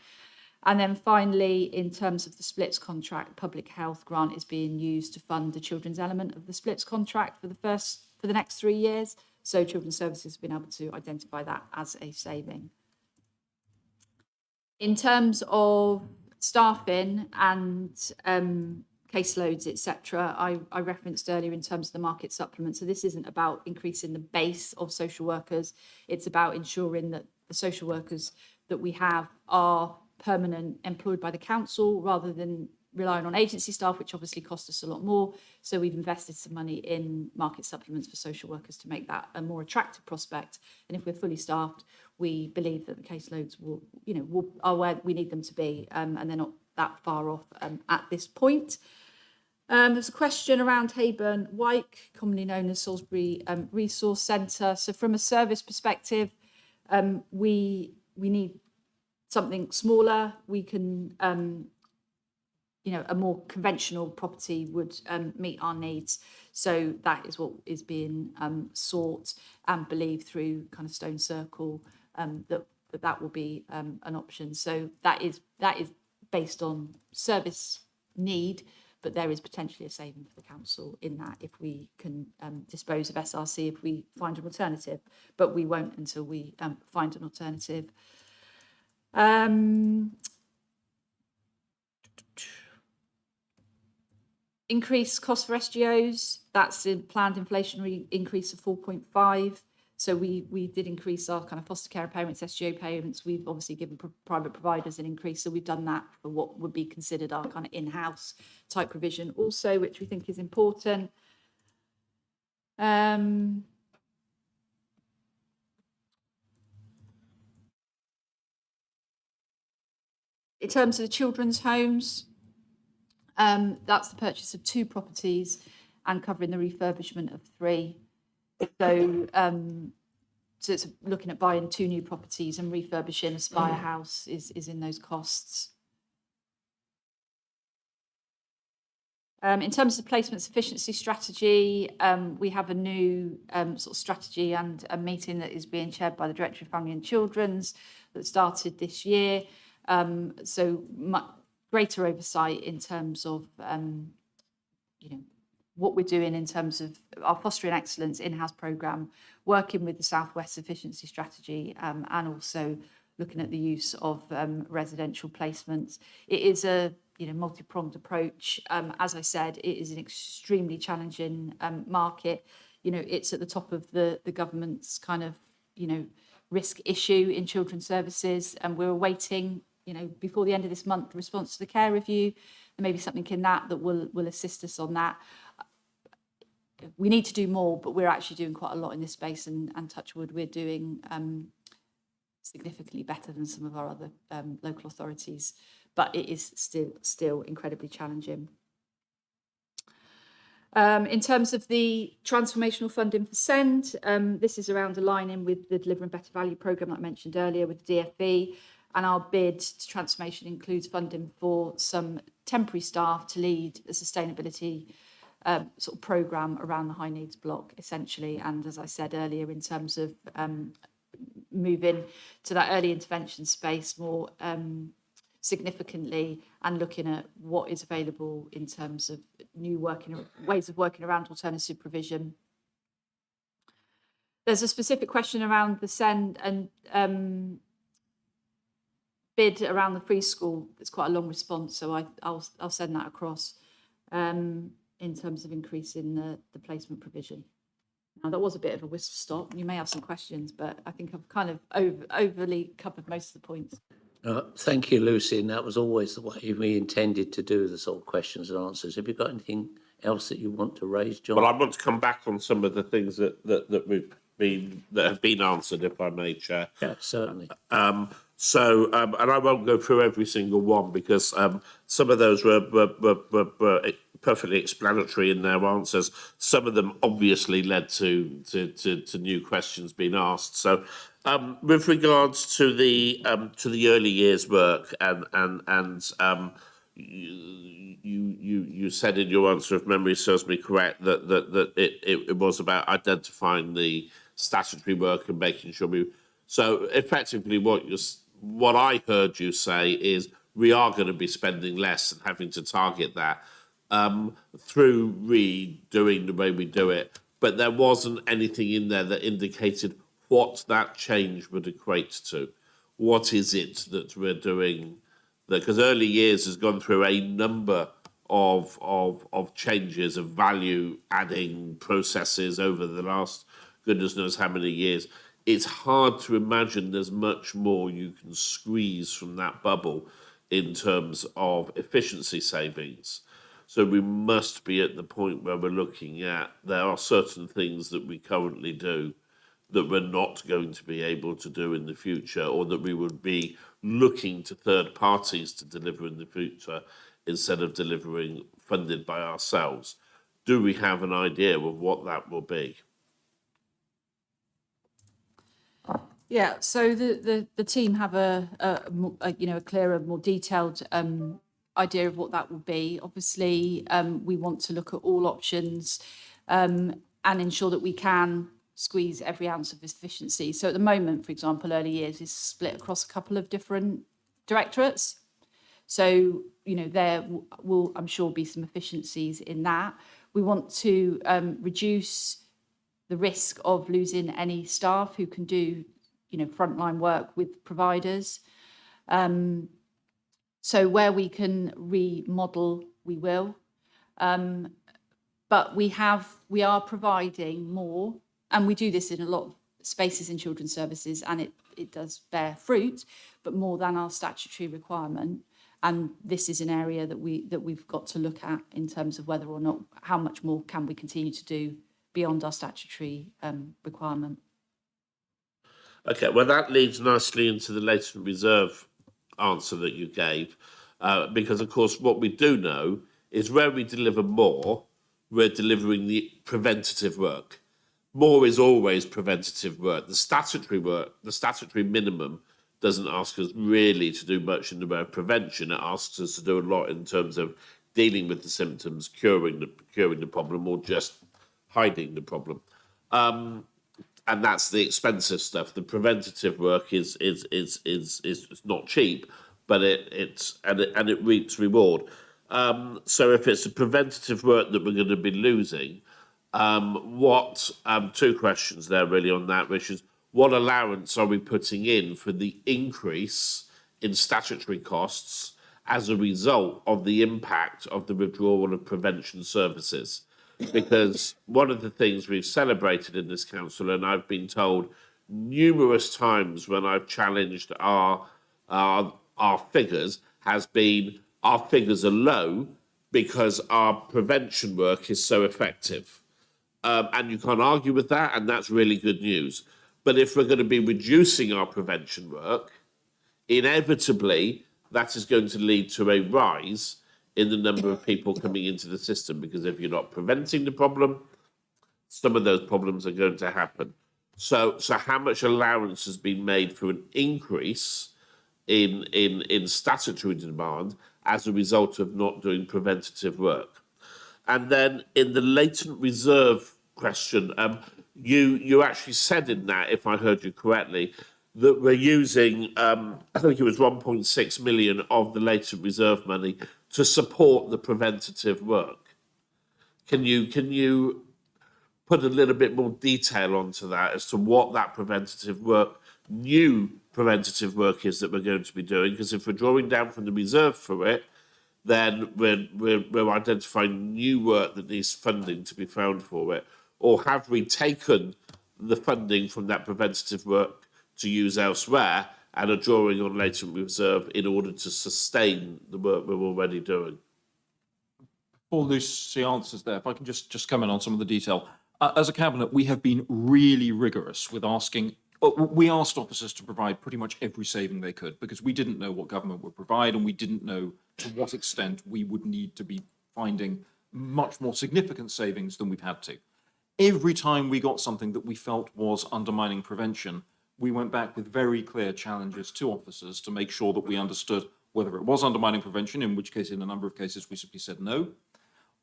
And then finally, in terms of the splits contract, public health grant is being used to fund the children's element of the splits contract for the next 3 years. So Children's Services have been able to identify that as a saving. In terms of staffing and caseloads, etc., I referenced earlier in terms of the market supplement. So this isn't about increasing the base of social workers. It's about ensuring that the social workers that we have are permanent, employed by the council, rather than relying on agency staff, which obviously cost us a lot more. So we've invested some money in market supplements for social workers to make that a more attractive prospect. And if we're fully staffed, we believe that the caseloads are where we need them to be, and they're not that far off at this point. There's a question around Hayburn Wyke, commonly known as Salisbury Resource Centre. So from a service perspective, we need something smaller. We can, a more conventional property would meet our needs. So that is what is being sought and believed through kind of Stone Circle, that will be an option. So that is based on service need, but there is potentially a saving for the council in that if we can dispose of SRC if we find an alternative, but we won't until we find an alternative. Increased cost for SGOs, that's a planned inflationary increase of 4.5. So we did increase our kind of foster care payments, SGO payments. We've obviously given private providers an increase. So we've done that for what would be considered our kind of in-house type provision also, which we think is important. In terms of the children's homes, that's the purchase of 2 properties and covering the refurbishment of 3. So it's looking at buying 2 new properties and refurbishing Aspire House is in those costs. In terms of placement efficiency strategy, we have a new sort of strategy and a meeting that is being chaired by the Director of Family and Children's that started this year. Greater oversight in terms of what we're doing in terms of our Fostering Excellence in-house programme, working with the South West Efficiency Strategy, and also looking at the use of residential placements. It is a multi-pronged approach. As I said, it is an extremely challenging market. It's at the top of the government's kind of risk issue in children's services, and we're awaiting before the end of this month the response to the care review. There may be something in that will assist us on that. We need to do more, but we're actually doing quite a lot in this space, and touch wood, we're doing significantly better than some of our other local authorities, but it is still incredibly challenging. In terms of the transformational funding for SEND, this is around aligning with the Delivering Better Value programme that I mentioned earlier with DFE, and our bid to transformation includes funding for some temporary staff to lead a sustainability sort of programme around the high needs block, essentially. And as I said earlier, in terms of moving to that early intervention space more significantly, and looking at what is available in terms of new ways of working around alternative provision. There's a specific question around the SEND and bid around the free school. It's quite a long response, so I'll send that across in terms of increasing the placement provision. Now, that was a bit of a whistle stop. You may have some questions, but I think I've kind of overly covered most of the points. Thank you, Lucy. And that was always the way we intended to do the sort of questions and answers. Have you got anything else that you want to raise, John? Well, I want to come back on some of the things that have been answered, if I may, Chair. Yeah, certainly. And I won't go through every single one, because some of those were perfectly explanatory in their answers. Some of them obviously led to new questions being asked. So, with regards to the early years work, and you said in your answer, if memory serves me correct, that it was about identifying the statutory work and making sure So effectively, what I heard you say is we are going to be spending less and having to target that through redoing the way we do it. But there wasn't anything in there that indicated what that change would equate to. What is it that we're doing? Because early years has gone through a number of changes, of value adding processes over the last goodness knows how many years. It's hard to imagine there's much more you can squeeze from that bubble in terms of efficiency savings. So we must be at the point where we're looking at, there are certain things that we currently do that we're not going to be able to do in the future, or that we would be looking to third parties to deliver in the future instead of delivering funded by ourselves. Do we have an idea of what that will be? Yeah, so the team have a clearer, more detailed idea of what that will be. Obviously, we want to look at all options and ensure that we can squeeze every ounce of efficiency. So at the moment, for example, early years is split across a couple of different directorates. So, there will, I'm sure, be some efficiencies in that. We want to reduce the risk of losing any staff who can do frontline work with providers. So where we can remodel, we will. But we are providing more, and we do this in a lot of spaces in children's services, and it does bear fruit, but more than our statutory requirement. And this is an area that we've got to look at in terms of whether or not, how much more can we continue to do beyond our statutory requirement. Okay, well, that leads nicely into the latent reserve answer that you gave, because, of course, what we do know is where we deliver more, we're delivering the preventative work. More is always preventative work. The statutory minimum doesn't ask us really to do much in the way of prevention. It asks us to do a lot in terms of dealing with the symptoms, curing the problem, or just hiding the problem. And that's the expensive stuff. The preventative work is not cheap, but it reaps reward. So if it's the preventative work that we're going to be losing, two questions there really on that, which is what allowance are we putting in for the increase in statutory costs as a result of the impact of the withdrawal of prevention services? Because one of the things we've celebrated in this council, and I've been told numerous times when I've challenged our figures, has been our figures are low because our prevention work is so effective. And you can't argue with that, and that's really good news. But if we're going to be reducing our prevention work, inevitably that is going to lead to a rise in the number of people coming into the system, because if you're not preventing the problem, some of those problems are going to happen. So how much allowance has been made for an increase in statutory demand as a result of not doing preventative work? And then in the latent reserve question, you actually said in that, if I heard you correctly, that we're using, I think it was 1.6 million of the latent reserve money to support the preventative work. Can you put a little bit more detail onto that as to what that preventative work, new preventative work is that we're going to be doing? Because if we're drawing down from the reserve for it, then we're identifying new work that needs funding to be found for it. Or have we taken the funding from that preventative work to use elsewhere and are drawing on latent reserve in order to sustain the work we're already doing? Before Lucy answers there, if I can just come in on some of the detail. As a cabinet, we have been really rigorous with asking. We asked officers to provide pretty much every saving they could, because we didn't know what government would provide, and we didn't know to what extent we would need to be finding much more significant savings than we've had to. Every time we got something that we felt was undermining prevention, we went back with very clear challenges to officers to make sure that we understood whether it was undermining prevention, in which case, in a number of cases, we simply said no,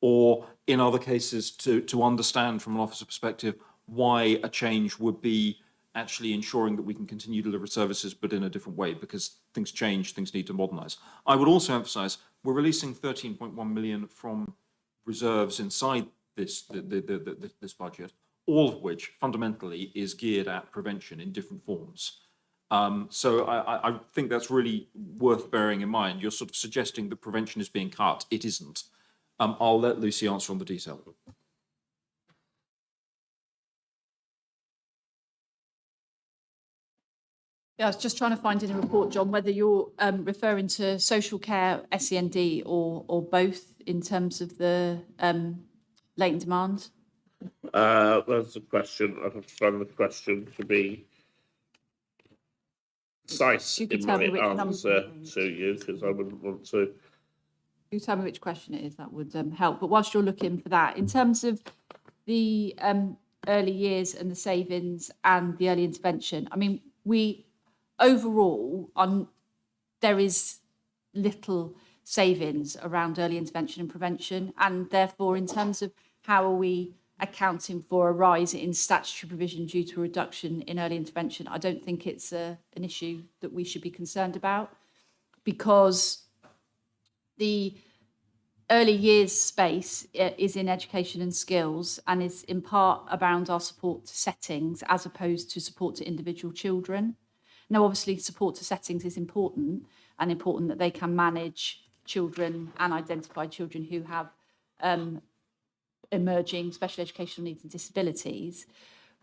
or in other cases, to understand from an officer perspective why a change would be actually ensuring that we can continue to deliver services, but in a different way, because things change, things need to modernise. I would also emphasise we're releasing 13.1 million from reserves inside this budget, all of which fundamentally is geared at prevention in different forms. So I think that's really worth bearing in mind. You're sort of suggesting that prevention is being cut. It isn't. I'll let Lucy answer on the detail. Yeah, I was just trying to find in the report, John, whether you're referring to social care, SEND, or both in terms of the latent demand. That's a question. I have to find the question to be precise in my answer to you, because I wouldn't want to. You tell me which question it is, that would help. But whilst you're looking for that, in terms of the early years and the savings and the early intervention, I mean, we overall, there is little savings around early intervention and prevention, and therefore, in terms of how are we accounting for a rise in statutory provision due to a reduction in early intervention, I don't think it's an issue that we should be concerned about, because the early years space is in education and skills and is in part around our support to settings as opposed to support to individual children. Now, obviously, support to settings is important, and important that they can manage children and identify children who have emerging special educational needs and disabilities.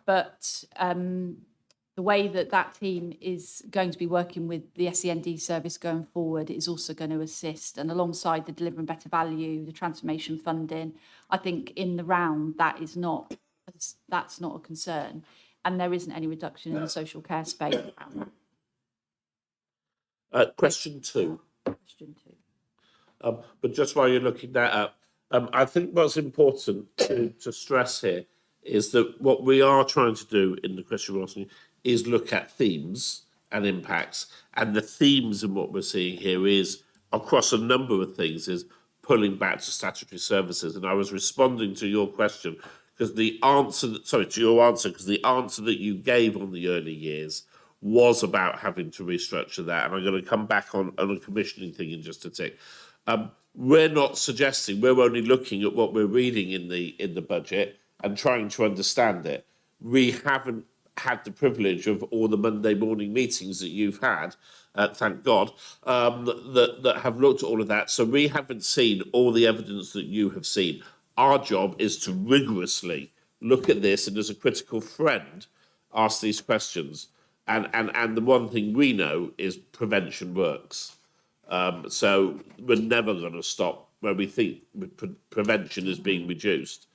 But the way that team is going to be working with the SEND service going forward is also going to assist, and alongside the delivering better value, the transformation funding, I think in the round that's not a concern, and there isn't any reduction in the social care space. Question two. Question two. But just while you're looking that up, I think what's important to stress here is that what we are trying to do in the question we're asking is look at themes and impacts. And the themes in what we're seeing here is, across a number of things, is pulling back to statutory services. And I was responding to your question because the answer that you gave on the early years was about having to restructure that. And I'm going to come back on a commissioning thing in just a tick. We're not suggesting, we're only looking at what we're reading in the budget and trying to understand it. We haven't had the privilege of all the Monday morning meetings that you've had, thank God, that have looked at all of that. So we haven't seen all the evidence that you have seen. Our job is to rigorously look at this and, as a critical friend, ask these questions. And the one thing we know is prevention works. So we're never going to stop where we think prevention is being reduced,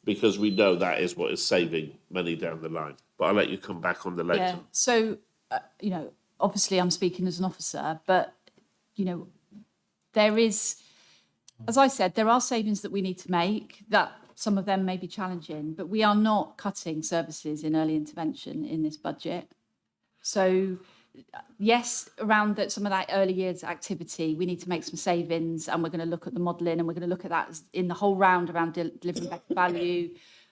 because we know that is what is saving money down the line. But I'll let you come back on the later. Yeah, so, obviously I'm speaking as an officer, but, there is, as I said, there are savings that we need to make, that some of them may be challenging, but we are not cutting services in early intervention in this budget. So, yes, around some of that early years activity, we need to make some savings, and we're going to look at the modelling, and we're going to look at that in the whole round around delivering better value,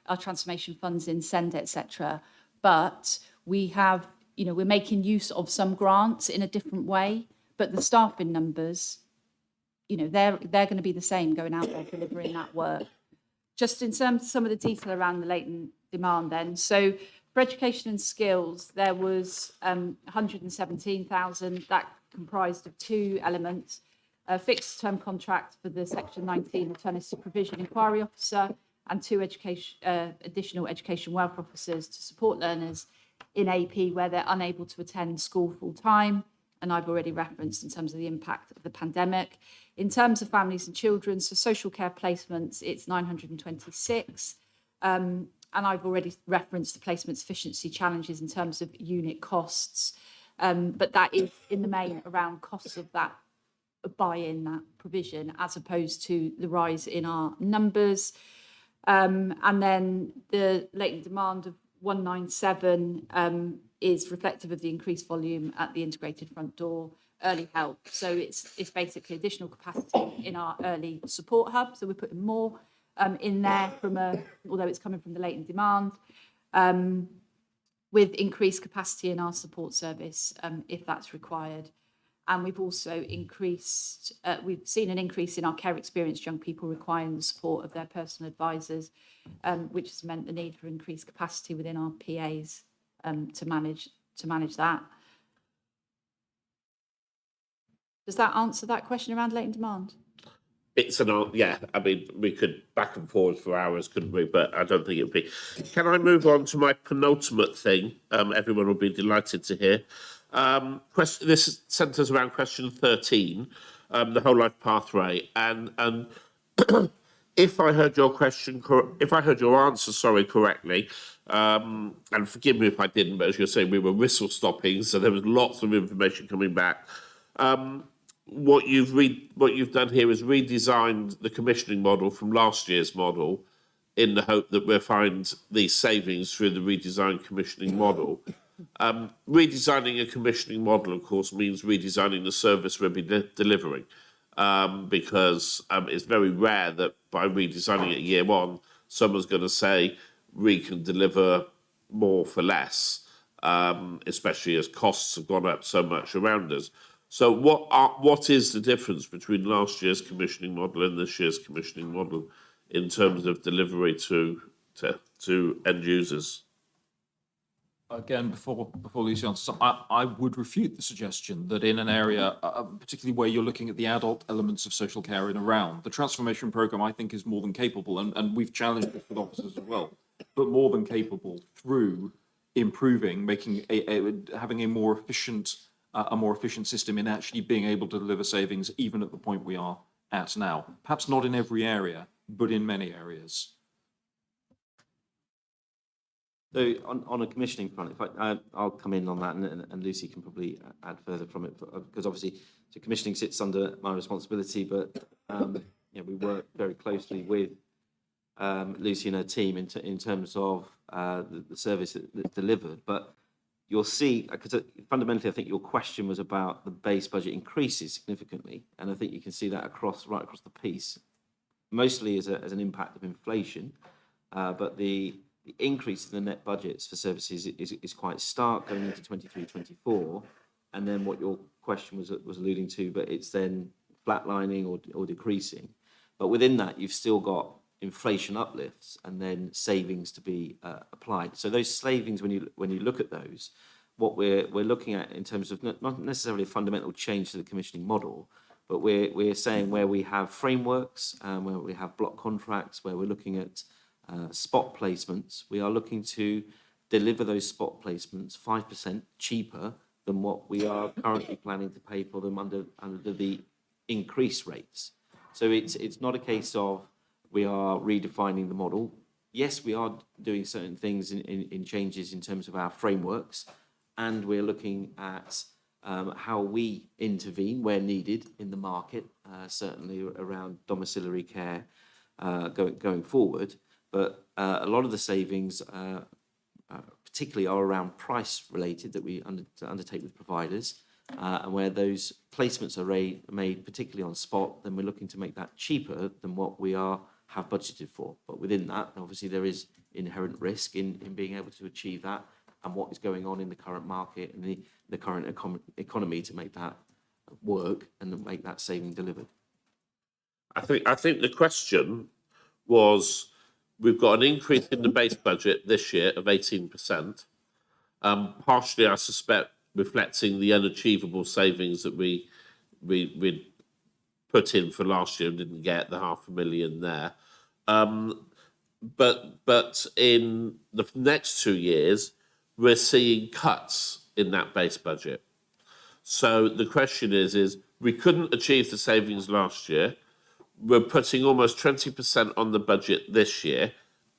our transformation funds in SEND, etc. But we have, we're making use of some grants in a different way, but the staffing numbers, they're going to be the same going out there delivering that work. Just in terms of some of the detail around the latent demand then. So for education and skills, there was 117,000 that comprised of two elements: a fixed term contract for the Section 19 Alternative Provision Inquiry Officer and two additional education welfare officers to support learners in AP where they're unable to attend school full time. And I've already referenced in terms of the impact of the pandemic. In terms of families and children, so social care placements, it's 926. And I've already referenced the placement efficiency challenges in terms of unit costs. But that is in the main around costs of that buy-in, that provision, as opposed to the rise in our numbers. And then the latent demand of 197 is reflective of the increased volume at the integrated front door early help. So it's basically additional capacity in our early support hub. So we're putting more in there although it's coming from the latent demand, with increased capacity in our support service if that's required. And we've also we've seen an increase in our care experienced young people requiring the support of their personal advisors, which has meant the need for increased capacity within our PAs to manage that. Does that answer that question around latent demand? It's yeah. I mean, we could back and forth for hours, couldn't we? But I don't think it'd be. Can I move on to my penultimate thing? Everyone will be delighted to hear. This centres around question 13, the whole life pathway, and if I heard your answer, correctly, and forgive me if I didn't, but as you're saying, we were whistle stopping, so there was lots of information coming back. What you've done here is redesigned the commissioning model from last year's model, in the hope that we'll find these savings through the redesigned commissioning model. Redesigning a commissioning model, of course, means redesigning the service we'll be delivering, because it's very rare that by redesigning it year one, someone's going to say we can deliver more for less, especially as costs have gone up so much around us. So what is the difference between last year's commissioning model and this year's commissioning model in terms of delivery to end users? Again, before Lucy answers, I would refute the suggestion that in an area, particularly where you're looking at the adult elements of social care and around, the transformation programme, I think, is more than capable, and we've challenged it with officers as well, but more than capable through improving, having a more efficient system in actually being able to deliver savings, even at the point we are at now. Perhaps not in every area, but in many areas. So on a commissioning front, I'll come in on that, and Lucy can probably add further from it, because obviously so commissioning sits under my responsibility, but we work very closely with Lucy and her team in terms of the service that's delivered. But you'll see, because fundamentally I think your question was about the base budget increases significantly, and I think you can see that right across the piece. mostly as an impact of inflation, but the increase in the net budgets for services is quite stark going into 23-24, and then what your question was alluding to, but it's then flatlining or decreasing. But within that, you've still got inflation uplifts and then savings to be applied. So those savings, when you look at those, what we're looking at in terms of not necessarily a fundamental change to the commissioning model, but we're saying where we have frameworks, where we have block contracts, where we're looking at spot placements, we are looking to deliver those spot placements 5% cheaper than what we are currently planning to pay for them under the increased rates. So it's not a case of we are redefining the model. Yes, we are doing certain things in changes in terms of our frameworks, and we're looking at how we intervene where needed in the market, certainly around domiciliary care going forward. But a lot of the savings, particularly, are around price related that we undertake with providers, and where those placements are made particularly on spot, then we're looking to make that cheaper than what we have budgeted for. But within that, obviously, there is inherent risk in being able to achieve that, and what is going on in the current market and the current economy to make that work and make that saving delivered. I think the question was, we've got an increase in the base budget this year of 18%, partially, I suspect, reflecting the unachievable savings that we put in for last year and didn't get the $500,000 there. But in the next 2 years, we're seeing cuts in that base budget. So the question is we couldn't achieve the savings last year. We're putting almost 20% on the budget this year,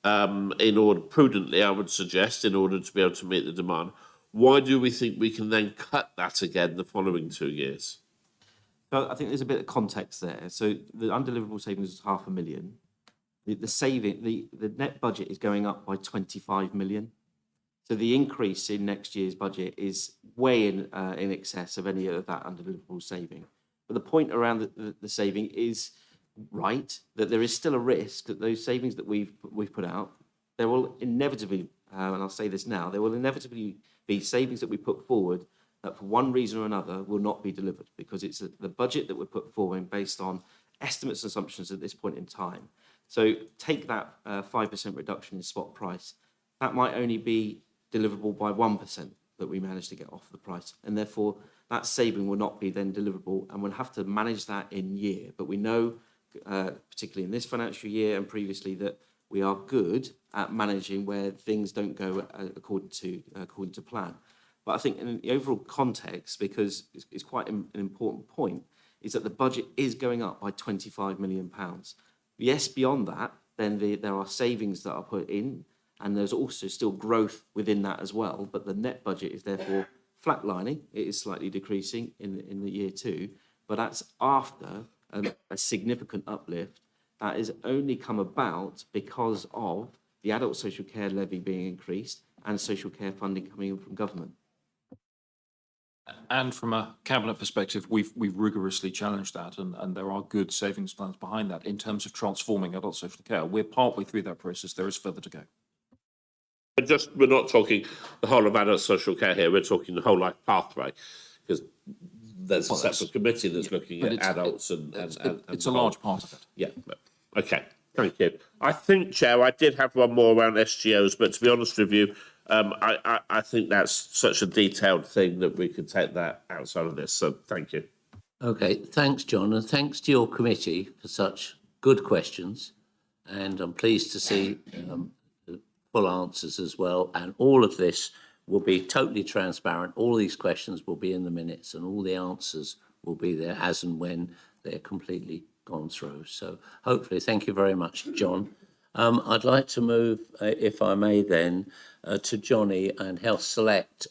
in order, prudently, I would suggest, in order to be able to meet the demand. Why do we think we can then cut that again the following 2 years? So I think there's a bit of context there. So the undeliverable savings was $500,000. The net budget is going up by 25 million. So the increase in next year's budget is way in excess of any of that undeliverable saving. But the point around the saving is right, that there is still a risk that those savings that we've put out, there will inevitably, and I'll say this now, there will inevitably be savings that we put forward that for one reason or another will not be delivered, because it's the budget that we're put forward based on estimates and assumptions at this point in time. So take that 5% reduction in spot price. That might only be deliverable by 1% that we manage to get off the price. And therefore, that saving will not be then deliverable, and we'll have to manage that in year. But we know, particularly in this financial year and previously, that we are good at managing where things don't go according to plan. But I think in the overall context, because it's quite an important point, is that the budget is going up by £25 million. Yes, beyond that, then there are savings that are put in, and there's also still growth within that as well. But the net budget is therefore flatlining. It is slightly decreasing in the year 2, but that's after a significant uplift that has only come about because of the adult social care levy being increased and social care funding coming in from government. And from a cabinet perspective, we've rigorously challenged that, and there are good savings plans behind that in terms of transforming adult social care. We're partway through that process. There is further to go. We're not talking the whole of adult social care here. We're talking the whole life pathway, because there's a separate committee that's looking at adults and it's a large part of it. Yeah. Okay. Thank you. I think, Chair, I did have one more around SGOs, but to be honest with you, I think that's such a detailed thing that we could take that outside of this. So thank you. Okay, thanks, John, and thanks to your committee for such good questions. And I'm pleased to see full answers as well. And all of this will be totally transparent. All these questions will be in the minutes, and all the answers will be there as and when they're completely gone through. So hopefully, thank you very much, John. I'd like to move, if I may then, to Johnny and Health Select.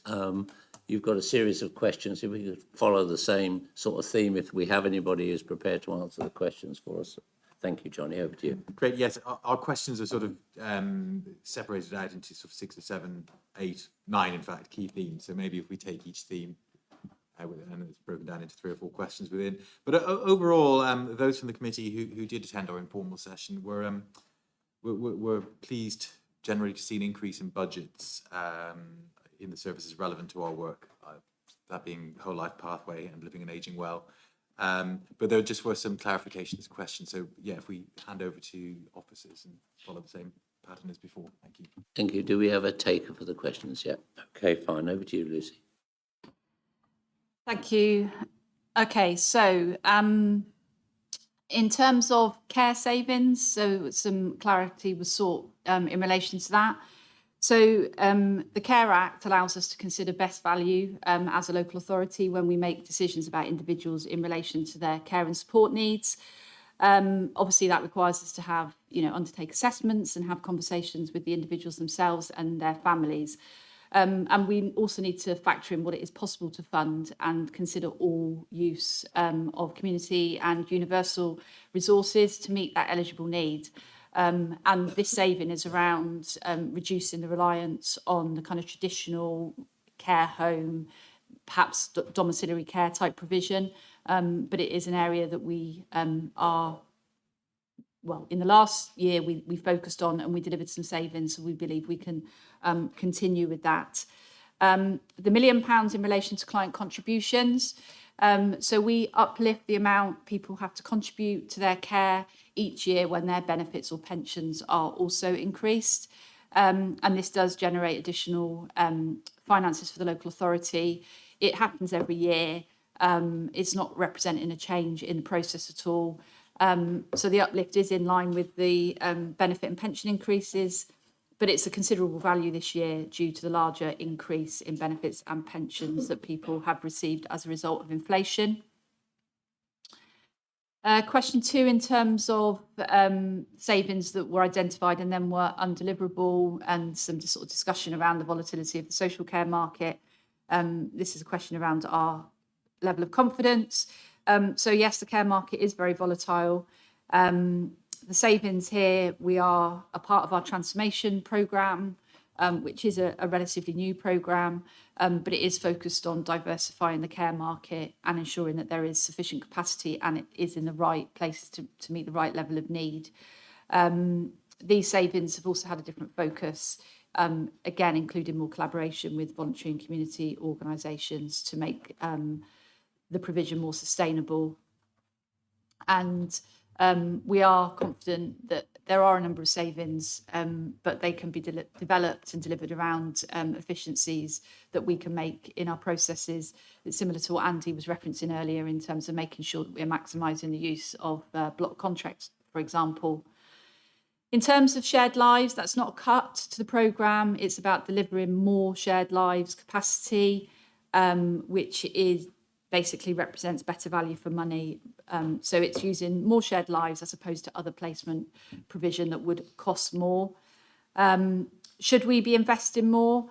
You've got a series of questions. If we could follow the same sort of theme, if we have anybody who's prepared to answer the questions for us. Thank you, Johnny. Over to you. Great. Yes, our questions are sort of separated out into sort of 6 or 7, 8, 9, in fact, key themes. So maybe if we take each theme and it's broken down into 3 or 4 questions within. But overall, those from the committee who did attend our informal session were pleased generally to see an increase in budgets in the services relevant to our work, that being whole life pathway and living and aging well. But there just were some clarifications and questions. So yeah, if we hand over to officers and follow the same pattern as before. Thank you. Thank you. Do we have a taker for the questions yet? Okay, fine. Over to you, Lucy. Thank you. Okay, so in terms of care savings, so some clarity was sought in relation to that. So the Care Act allows us to consider best value as a local authority when we make decisions about individuals in relation to their care and support needs. Obviously, that requires us to have, undertake assessments and have conversations with the individuals themselves and their families. And we also need to factor in what it is possible to fund and consider all use of community and universal resources to meet that eligible need. And this saving is around reducing the reliance on the kind of traditional care home, perhaps domiciliary care type provision. But it is an area that we in the last year we focused on and we delivered some savings, so we believe we can continue with that. The £1 million in relation to client contributions. So we uplift the amount people have to contribute to their care each year when their benefits or pensions are also increased. And this does generate additional finances for the local authority. It happens every year. It's not representing a change in the process at all. So the uplift is in line with the benefit and pension increases, but it's a considerable value this year due to the larger increase in benefits and pensions that people have received as a result of inflation. Question 2, in terms of savings that were identified and then were undeliverable, and some sort of discussion around the volatility of the social care market. This is a question around our level of confidence. So yes, the care market is very volatile. The savings here, we are a part of our transformation programme, which is a relatively new programme, but it is focused on diversifying the care market and ensuring that there is sufficient capacity and it is in the right places to meet the right level of need. These savings have also had a different focus, again, including more collaboration with voluntary and community organisations to make the provision more sustainable. And we are confident that there are a number of savings, but they can be developed and delivered around efficiencies that we can make in our processes. It's similar to what Andy was referencing earlier in terms of making sure that we're maximising the use of block contracts, for example. In terms of shared lives, that's not a cut to the programme. It's about delivering more shared lives capacity, which is basically represents better value for money. So it's using more shared lives as opposed to other placement provision that would cost more. Should we be investing more?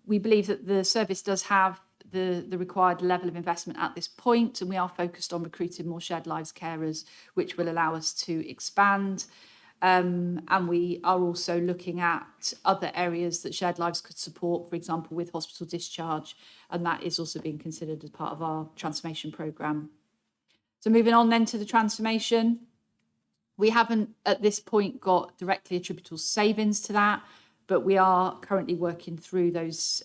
We believe that the service does have the required level of investment at this point, and we are focused on recruiting more shared lives carers, which will allow us to expand. And we are also looking at other areas that shared lives could support, for example, with hospital discharge, and that is also being considered as part of our transformation programme. So moving on then to the transformation, we haven't at this point got directly attributable savings to that, but we are currently working through those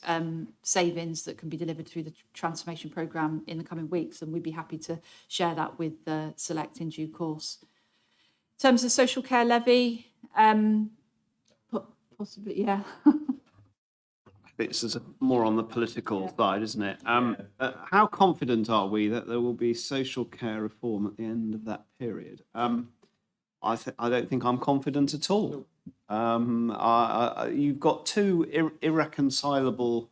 savings that can be delivered through the transformation programme in the coming weeks, and we'd be happy to share that with Select in due course. In terms of social care levy, possibly, yeah. This is more on the political side, isn't it? How confident are we that there will be social care reform at the end of that period? I don't think I'm confident at all. You've got two irreconcilable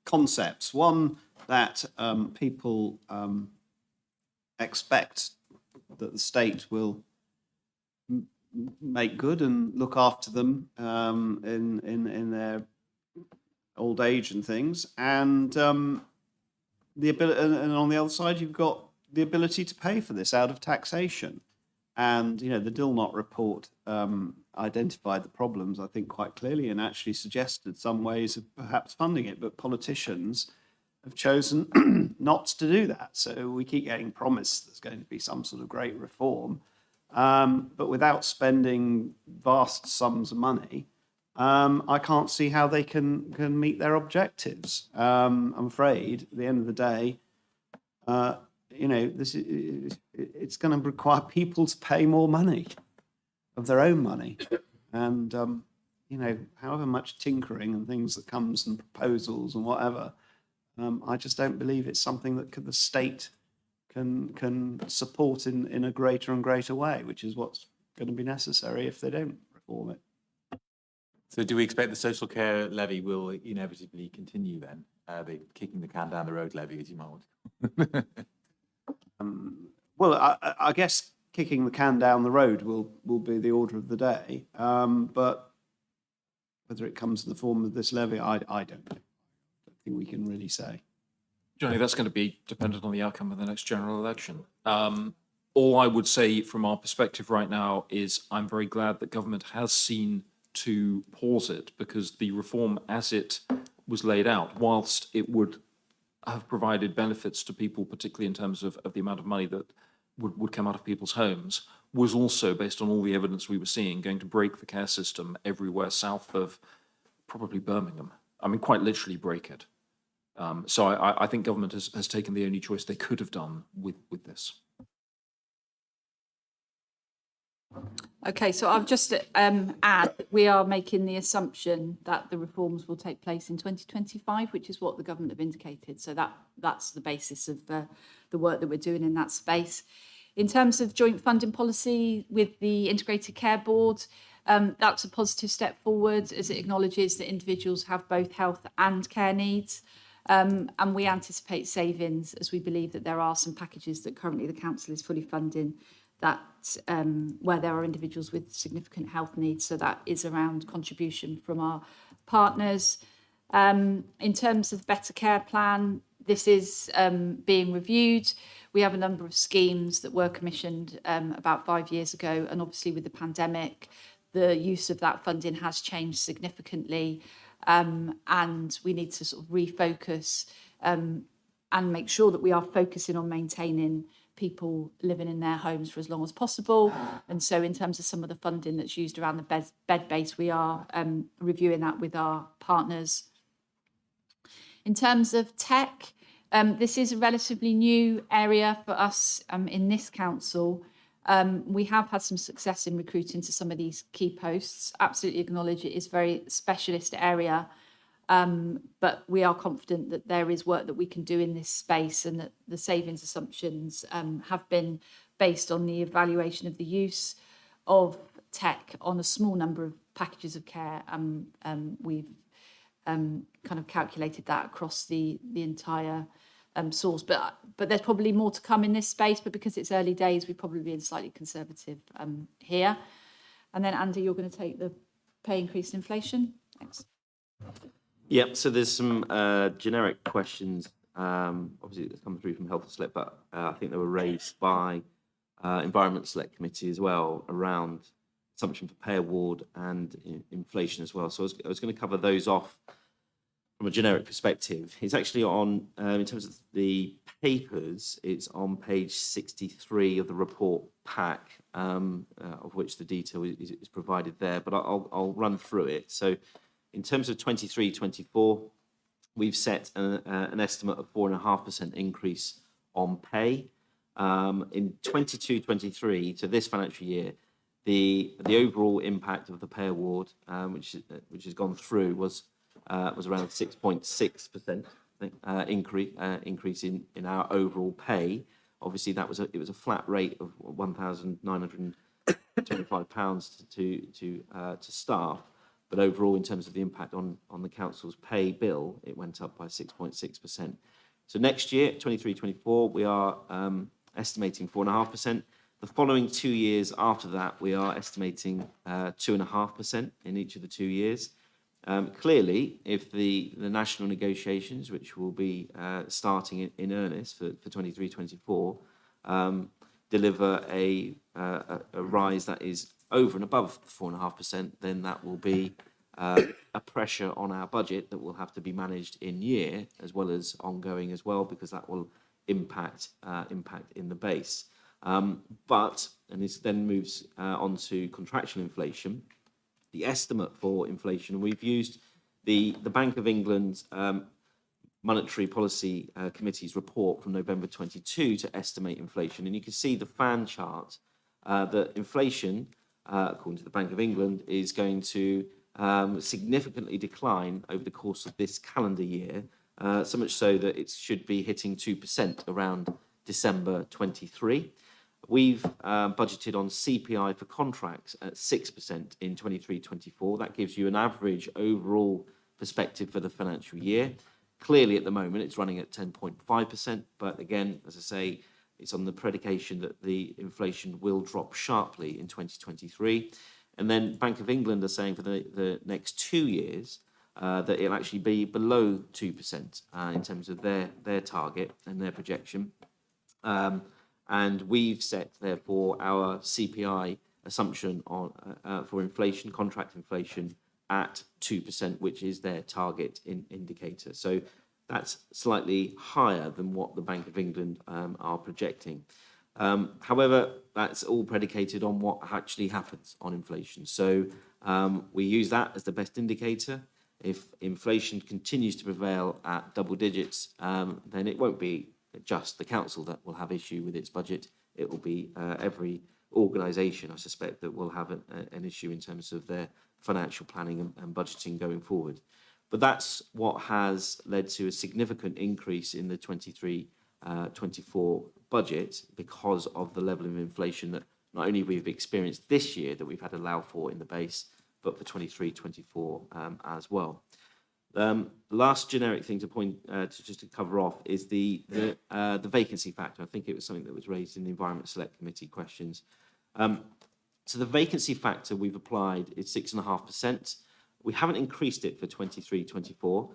concepts. One, that people expect that the state will make good and look after them in their old age and things, and the ability, and on the other side, you've got the ability to pay for this out of taxation. And, the Dilnot report identified the problems, I think, quite clearly and actually suggested some ways of perhaps funding it. But politicians have chosen not to do that. So we keep getting promised there's going to be some sort of great reform. But without spending vast sums of money, I can't see how they can meet their objectives. I'm afraid at the end of the day, it's going to require people to pay more money of their own money. And, however much tinkering and things that comes and proposals and whatever, I just don't believe it's something that the state can support in a greater and greater way, which is what's going to be necessary if they don't reform it. So do we expect the social care levy will inevitably continue then? The kicking the can down the road levy, as you might want. Well, I guess kicking the can down the road will be the order of the day. But whether it comes in the form of this levy, I don't know. I don't think we can really say. Johnny, that's going to be dependent on the outcome of the next general election. All I would say from our perspective right now is I'm very glad that government has seen to pause it, because the reform as it was laid out, whilst it would have provided benefits to people, particularly in terms of the amount of money that would come out of people's homes, was also, based on all the evidence we were seeing, going to break the care system everywhere south of probably Birmingham. I mean, quite literally break it. So I think government has taken the only choice they could have done with this. Okay, so I'll just add that we are making the assumption that the reforms will take place in 2025, which is what the government have indicated. So that's the basis of the work that we're doing in that space. In terms of joint funding policy with the Integrated Care Board, that's a positive step forward, as it acknowledges that individuals have both health and care needs. And we anticipate savings, as we believe that there are some packages that currently the council is fully funding that where there are individuals with significant health needs. So that is around contribution from our partners. In terms of Better Care Plan, this is being reviewed. We have a number of schemes that were commissioned about 5 years ago. And obviously with the pandemic, the use of that funding has changed significantly. And we need to sort of refocus and make sure that we are focusing on maintaining people living in their homes for as long as possible. And so in terms of some of the funding that's used around the bed base, we are reviewing that with our partners. In terms of tech, this is a relatively new area for us in this council. We have had some success in recruiting to some of these key posts. Absolutely acknowledge it is a very specialist area. But we are confident that there is work that we can do in this space, and that the savings assumptions have been based on the evaluation of the use of tech on a small number of packages of care. We've kind of calculated that across the entire source. But there's probably more to come in this space, but because it's early days, we've probably been slightly conservative here. And then, Andy, you're going to take the pay increase and inflation. Thanks. Yep, so there's some generic questions, obviously that come through from Health and Select, but I think they were raised by Environment Select Committee as well, around assumption for pay award and inflation as well. So I was going to cover those off from a generic perspective. It's actually on, in terms of the papers, it's on page 63 of the report pack, of which the detail is provided there, but I'll run through it. So in terms of 23-24, we've set an estimate of 4.5% increase on pay. In 22-23, to this financial year, the overall impact of the pay award, which has gone through, was around 6.6% increase in our overall pay. Obviously, it was a flat rate of £1,925 to staff. But overall, in terms of the impact on the council's pay bill, it went up by 6.6%. So next year, 23-24, we are estimating 4.5%. The following 2 years after that, we are estimating 2.5% in each of the 2 years. Clearly, if the national negotiations, which will be starting in earnest for 23-24, deliver a rise that is over and above 4.5%, then that will be a pressure on our budget that will have to be managed in year as well as ongoing as well, because that will impact in the base. But, and this then moves on to contractual inflation, the estimate for inflation, we've used the Bank of England Monetary Policy Committee's report from November 22 to estimate inflation. And you can see the fan chart that inflation, according to the Bank of England, is going to significantly decline over the course of this calendar year, so much so that it should be hitting 2% around December 23. We've budgeted on CPI for contracts at 6% in 23-24. That gives you an average overall perspective for the financial year. Clearly, at the moment, it's running at 10.5%, but again, as I say, it's on the predication that the inflation will drop sharply in 2023. And then Bank of England are saying for the next 2 years that it'll actually be below 2% in terms of their target and their projection. And we've set, therefore, our CPI assumption on for inflation, contract inflation, at 2%, which is their target indicator. So that's slightly higher than what the Bank of England are projecting. However, that's all predicated on what actually happens on inflation. So we use that as the best indicator. If inflation continues to prevail at double digits, then it won't be just the council that will have issue with its budget. It will be every organisation, I suspect, that will have an issue in terms of their financial planning and budgeting going forward. But that's what has led to a significant increase in the 23-24 budget, because of the level of inflation that not only we've experienced this year, that we've had to allow for in the base, but for 23-24 as well. The last generic thing to point to cover off is the vacancy factor. I think it was something that was raised in the Environment Select Committee questions. So the vacancy factor we've applied is 6.5%. We haven't increased it for 23-24,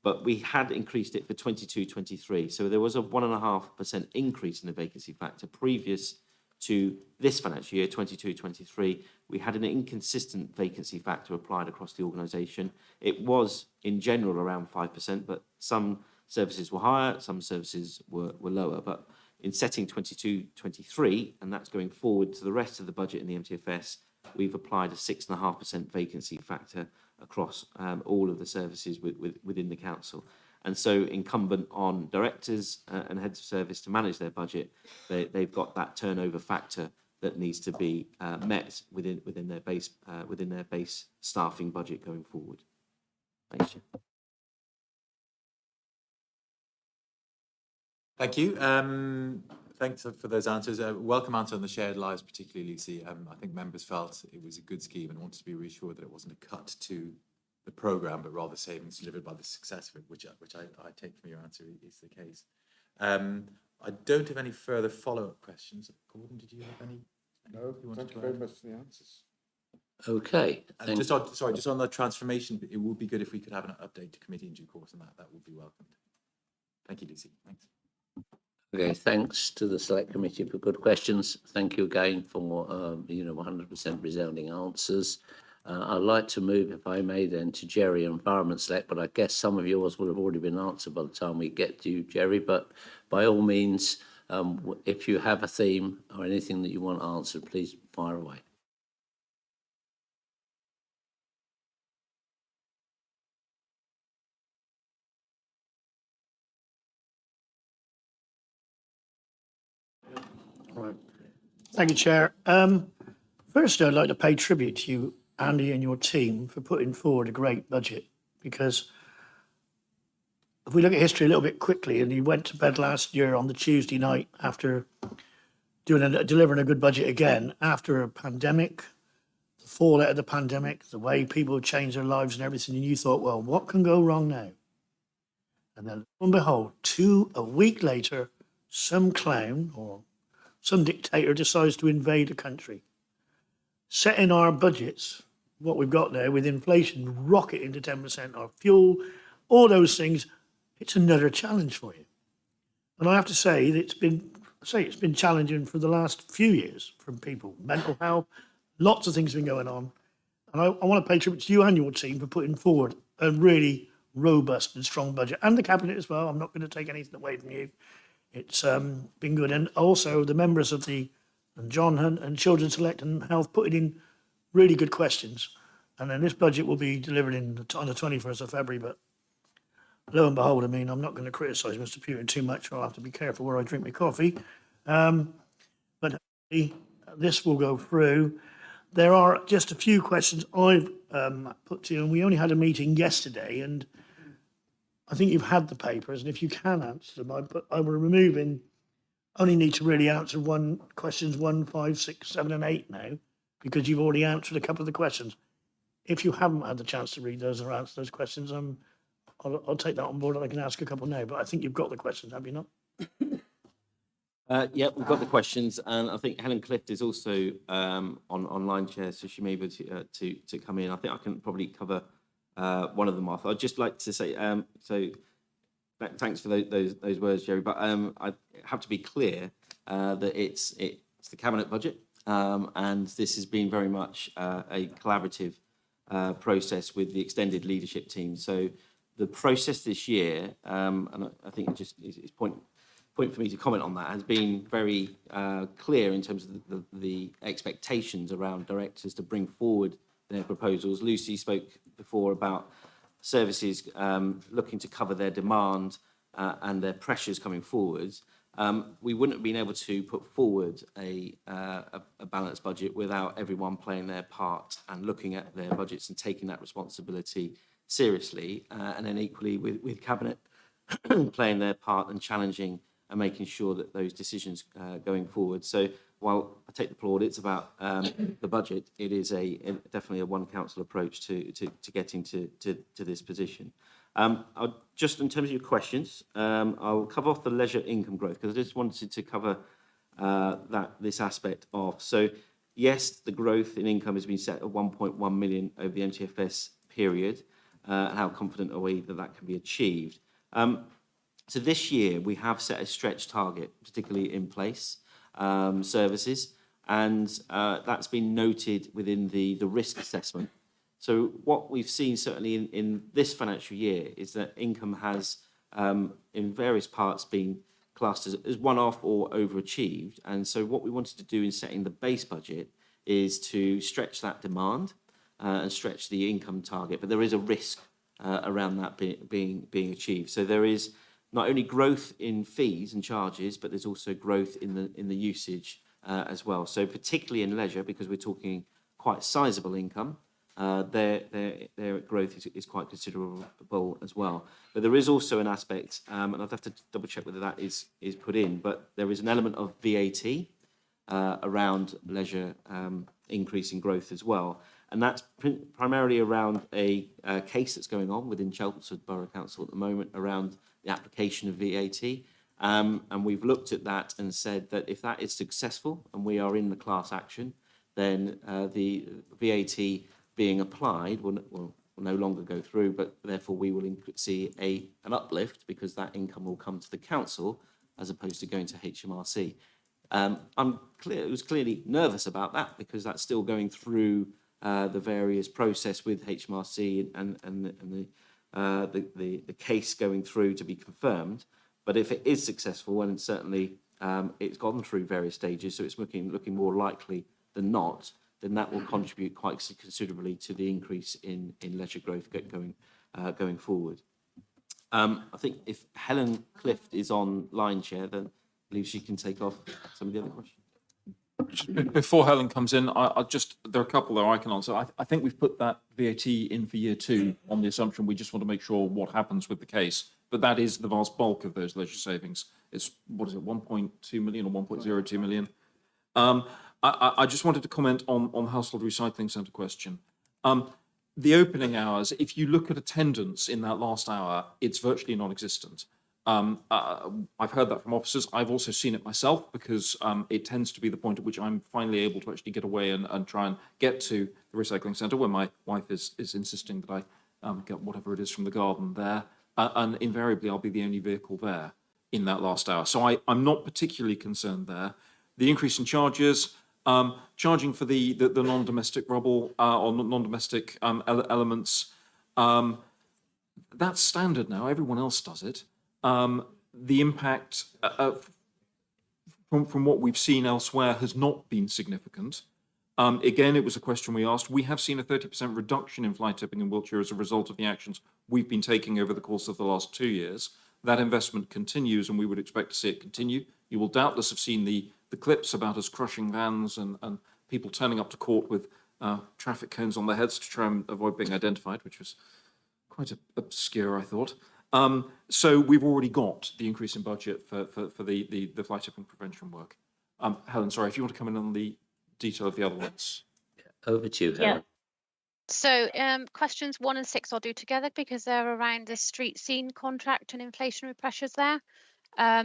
but we had increased it for 22-23. So there was a 1.5% increase in the vacancy factor previous to this financial year, 22-23. We had an inconsistent vacancy factor applied across the organisation. It was, in general, around 5%, but some services were higher, some services were lower. But in setting 22-23, and that's going forward to the rest of the budget in the MTFS, we've applied a 6.5% vacancy factor across all of the services within the council. And so incumbent on directors and heads of service to manage their budget, they've got that turnover factor that needs to be met within their base staffing budget going forward. Thanks, Chair. Thank you. Thanks for those answers. Welcome answer on the shared lives, particularly, Lucy. I think members felt it was a good scheme and wanted to be reassured that it wasn't a cut to the programme, but rather savings delivered by the success of it, which I take from your answer is the case. I don't have any further follow-up questions. Gordon, did you have any? No, thank you very much for the answers. Okay. Just on the transformation, it would be good if we could have an update to committee in due course, and that would be welcomed. Thank you, Lucy. Thanks. Okay, thanks to the Select Committee for good questions. Thank you again for 100% resounding answers. I'd like to move, if I may, then to Jerry, Environment Select, but I guess some of yours will have already been answered by the time we get to you, Jerry. But by all means, if you have a theme or anything that you want answered, please fire away. Right. Thank you, Chair. First, I'd like to pay tribute to you, Andy, and your team for putting forward a great budget, because if we look at history a little bit quickly, and you went to bed last year on the Tuesday night after delivering a good budget again, after a pandemic, the fallout of the pandemic, the way people changed their lives and everything, and you thought, well, what can go wrong now? And then, lo and behold, a week later, some clown or some dictator decides to invade a country, setting our budgets, what we've got there with inflation rocketing to 10%, our fuel, all those things. It's another challenge for you. And I have to say that it's been say it's been challenging for the last few years from people. Mental health, lots of things have been going on. And I want to pay tribute to you and your team for putting forward a really robust and strong budget, and the cabinet as well. I'm not going to take anything away from you. It's been good. And also the members of and John and Children Select and Health putting in really good questions. And then this budget will be delivered on the 21st of February. But lo and behold, I mean, I'm not going to criticise Mr. Pewin too much. I'll have to be careful where I drink my coffee. But this will go through. There are just a few questions I've put to you, and we only had a meeting yesterday, and I think you've had the papers, and if you can answer them, I will remove only need to really answer questions 1, 5, 6, 7, and 8 now, because you've already answered a couple of the questions. If you haven't had the chance to read those or answer those questions, I'll take that on board and I can ask a couple now, but I think you've got the questions, have you not? Yeah, we've got the questions, and I think Helen Clift is also online, Chair, so she may be able to come in. I think I can probably cover one of them off. I'd just like to say, thanks for those words, Jerry, but I have to be clear that it's the cabinet budget, and this has been very much a collaborative process with the extended leadership team. So the process this year, and I think it just is point for me to comment on that, has been very clear in terms of the expectations around directors to bring forward their proposals. Lucy spoke before about services looking to cover their demand and their pressures coming forwards. We wouldn't have been able to put forward a balanced budget without everyone playing their part and looking at their budgets and taking that responsibility seriously, and then equally with Cabinet playing their part and challenging and making sure that those decisions going forward. So while I take the plaudits about the budget, it is definitely a one council approach to getting to this position. I'll just in terms of your questions, I'll cover off the leisure income growth because I just wanted to cover this aspect off. So yes, the growth in income has been set at 1.1 million over the MTFS period. And how confident are we that that can be achieved? So this year we have set a stretch target, particularly in place services, and that's been noted within the risk assessment. So what we've seen certainly in this financial year is that income has in various parts been classed as one-off or overachieved. And so what we wanted to do in setting the base budget is to stretch that demand and stretch the income target, but there is a risk around that being achieved. So there is not only growth in fees and charges, but there's also growth in the usage as well. So particularly in leisure, because we're talking quite sizable income, their growth is quite considerable as well. But there is also an aspect, and I'd have to double check whether that is put in, but there is an element of VAT around leisure increase in growth as well. And that's primarily around a case that's going on within Chelmsford Borough Council at the moment around the application of VAT. And we've looked at that and said that if that is successful and we are in the class action, then the VAT being applied will no longer go through, but therefore we will see an uplift because that income will come to the council as opposed to going to HMRC. I was clearly nervous about that because that's still going through the various process with HMRC and the case going through to be confirmed. But if it is successful, and certainly it's gone through various stages, so it's looking more likely than not, then that will contribute quite considerably to the increase in leisure growth going forward. I think if Helen Clift is online, Chair, then I believe she can take off some of the other questions. Before Helen comes in, there are a couple that I can answer. I think we've put that VAT in for year 2 on the assumption we just want to make sure what happens with the case. But that is the vast bulk of those leisure savings. It's, 1.2 million or 1.02 million? I just wanted to comment on the household recycling centre question. The opening hours, if you look at attendance in that last hour, it's virtually non-existent. I've heard that from officers. I've also seen it myself because it tends to be the point at which I'm finally able to actually get away and try and get to the recycling centre when my wife is insisting that I get whatever it is from the garden there. And invariably, I'll be the only vehicle there. in that last hour. So I'm not particularly concerned there. The increase in charges, charging for the non-domestic rubble or non-domestic elements, that's standard now. Everyone else does it. The impact from what we've seen elsewhere has not been significant. Again, it was a question we asked. We have seen a 30% reduction in fly tipping in Wiltshire as a result of the actions we've been taking over the course of the last 2 years. That investment continues, and we would expect to see it continue. You will doubtless have seen the clips about us crushing vans and people turning up to court with traffic cones on their heads to try and avoid being identified, which was quite obscure, I thought. So we've already got the increase in budget for the fly tipping prevention work. Helen, sorry, if you want to come in on the detail of the other ones. Over to you, Helen. So questions 1 and 6 I'll do together because they're around the street scene contract and inflationary pressures there.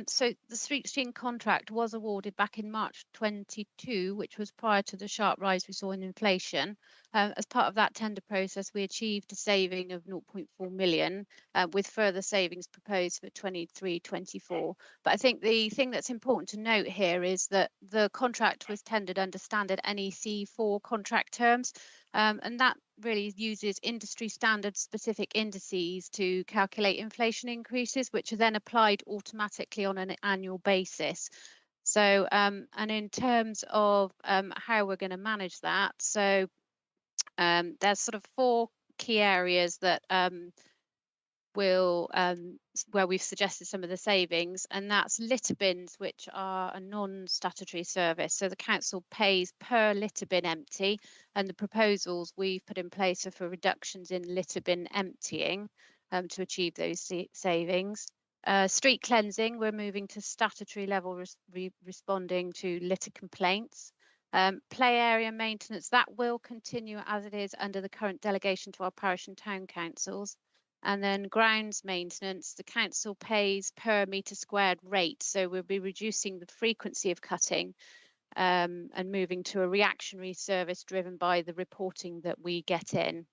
So the street scene contract was awarded back in March 22, which was prior to the sharp rise we saw in inflation. As part of that tender process, we achieved a saving of 0.4 million, with further savings proposed for 23-24. But I think the thing that's important to note here is that the contract was tendered under standard NEC 4 contract terms, and that really uses industry standard specific indices to calculate inflation increases, which are then applied automatically on an annual basis. So, and in terms of how we're going to manage that, so there's sort of 4 key areas that where we've suggested some of the savings, and that's litter bins, which are a non-statutory service. So the council pays per litter bin empty, and the proposals we've put in place are for reductions in litter bin emptying to achieve those savings. Street cleansing, we're moving to statutory level responding to litter complaints. Play area maintenance, that will continue as it is under the current delegation to our parish and town councils. And then grounds maintenance, the council pays per metre squared rate. So we'll be reducing the frequency of cutting and moving to a reactionary service driven by the reporting that we get in.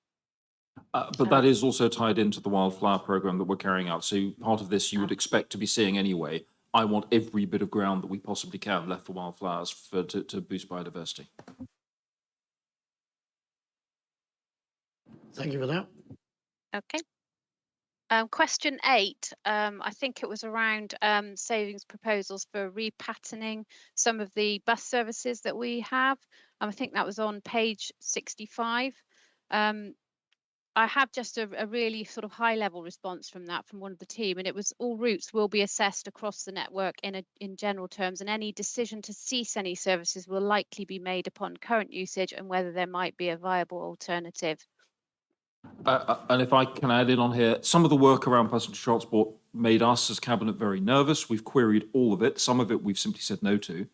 But that is also tied into the wildflower programme that we're carrying out. So part of this you would expect to be seeing anyway. I want every bit of ground that we possibly can left for wildflowers to boost biodiversity. Thank you for that. Okay. Question 8, I think it was around savings proposals for repatterning some of the bus services that we have. I think that was on page 65. I have just a really sort of high level response from that from one of the team, and it was all routes will be assessed across the network in general terms, and any decision to cease any services will likely be made upon current usage and whether there might be a viable alternative. And if I can add in on here, some of the work around passenger transport made us as Cabinet very nervous. We've queried all of it. Some of it we've simply said no to.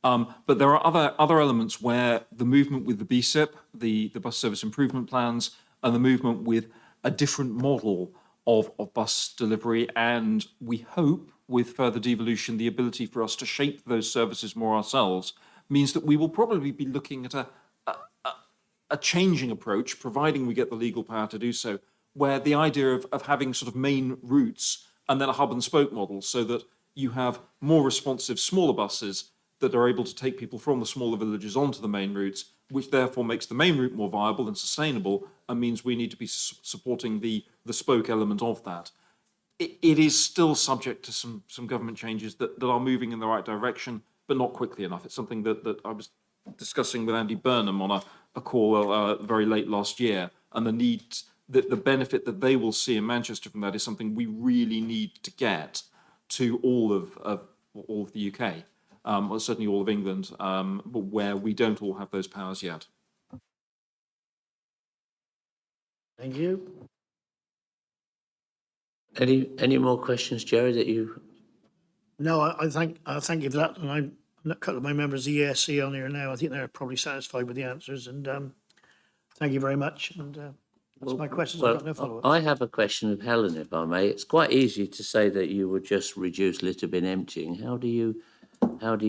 But there are other elements where the movement with the BSIP, the bus service improvement plans, and the movement with a different model of bus delivery, and we hope with further devolution, the ability for us to shape those services more ourselves, means that we will probably be looking at a changing approach, providing we get the legal power to do so, where the idea of having sort of main routes and then a hub and spoke model, so that you have more responsive smaller buses that are able to take people from the smaller villages onto the main routes, which therefore makes the main route more viable and sustainable, and means we need to be supporting the spoke element of that. It is still subject to some government changes that are moving in the right direction, but not quickly enough. It's something that I was discussing with Andy Burnham on a call very late last year, and the benefit that they will see in Manchester from that is something we really need to get to all of the UK, or certainly all of England, but where we don't all have those powers yet. Thank you. Any more questions, Jerry, that you? No, I thank you for that, and I'm a couple of my members of the ESC on here now. I think they're probably satisfied with the answers, and thank you very much. And that's my questions. I've got no follow-ups. I have a question of Helen, if I may. It's quite easy to say that you would just reduce litter bin emptying. How do you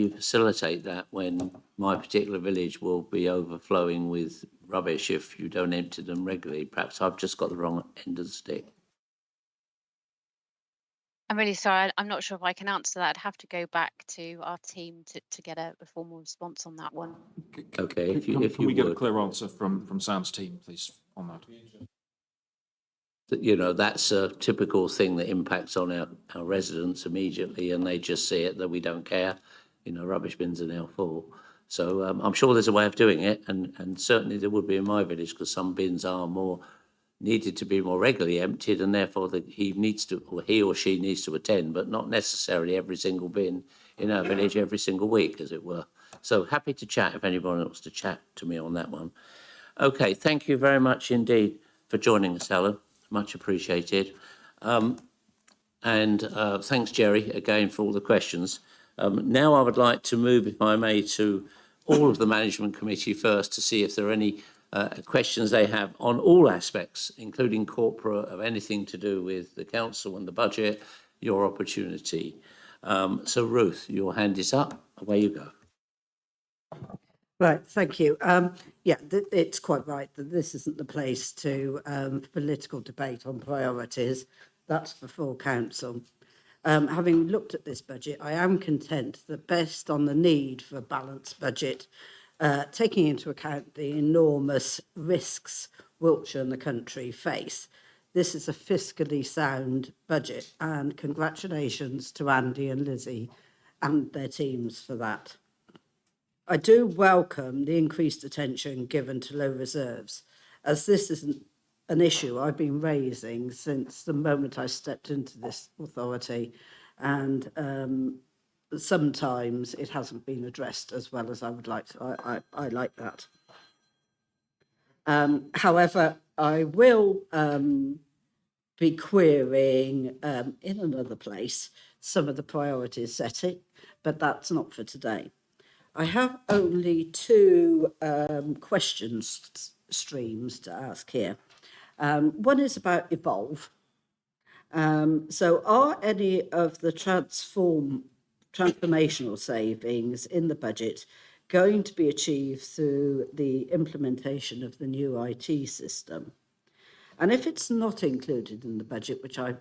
facilitate that when my particular village will be overflowing with rubbish if you don't empty them regularly? Perhaps I've just got the wrong end of the stick. I'm really sorry. I'm not sure if I can answer that. I'd have to go back to our team to get a formal response on that one. Okay, if you Can we get a would. clear answer from Sam's team, please, on that? You know, that's a typical thing that impacts on our residents immediately, and they just see it that we don't care. You know, rubbish bins are now full. So I'm sure there's a way of doing it, and certainly there would be in my village, because some bins are more needed to be more regularly emptied, and therefore he or she needs to attend, but not necessarily every single bin in our village every single week, as it were. So happy to chat if anyone wants to chat to me on that one. Okay, thank you very much indeed for joining us, Helen. Much appreciated. And thanks, Jerry, again for all the questions. Now I would like to move, if I may, to all of the management committee first to see if there are any questions they have on all aspects, including corporate, of anything to do with the council and the budget, your opportunity. So Ruth, your hand is up. Away you go. Right, thank you. Yeah, it's quite right that this isn't the place to political debate on priorities. That's for full council. Having looked at this budget, I am content that based on the need for a balanced budget, taking into account the enormous risks Wiltshire and the country face, this is a fiscally sound budget, and congratulations to Andy and Lizzie and their teams for that. I do welcome the increased attention given to low reserves, as this isn't an issue I've been raising since the moment I stepped into this authority, and sometimes it hasn't been addressed as well as I would like to. I like that. However, I will be querying in another place some of the priorities setting, but that's not for today. I have only two question streams to ask here. One is about Evolve. So are any of the transformational savings in the budget going to be achieved through the implementation of the new IT system? And if it's not included in the budget, which I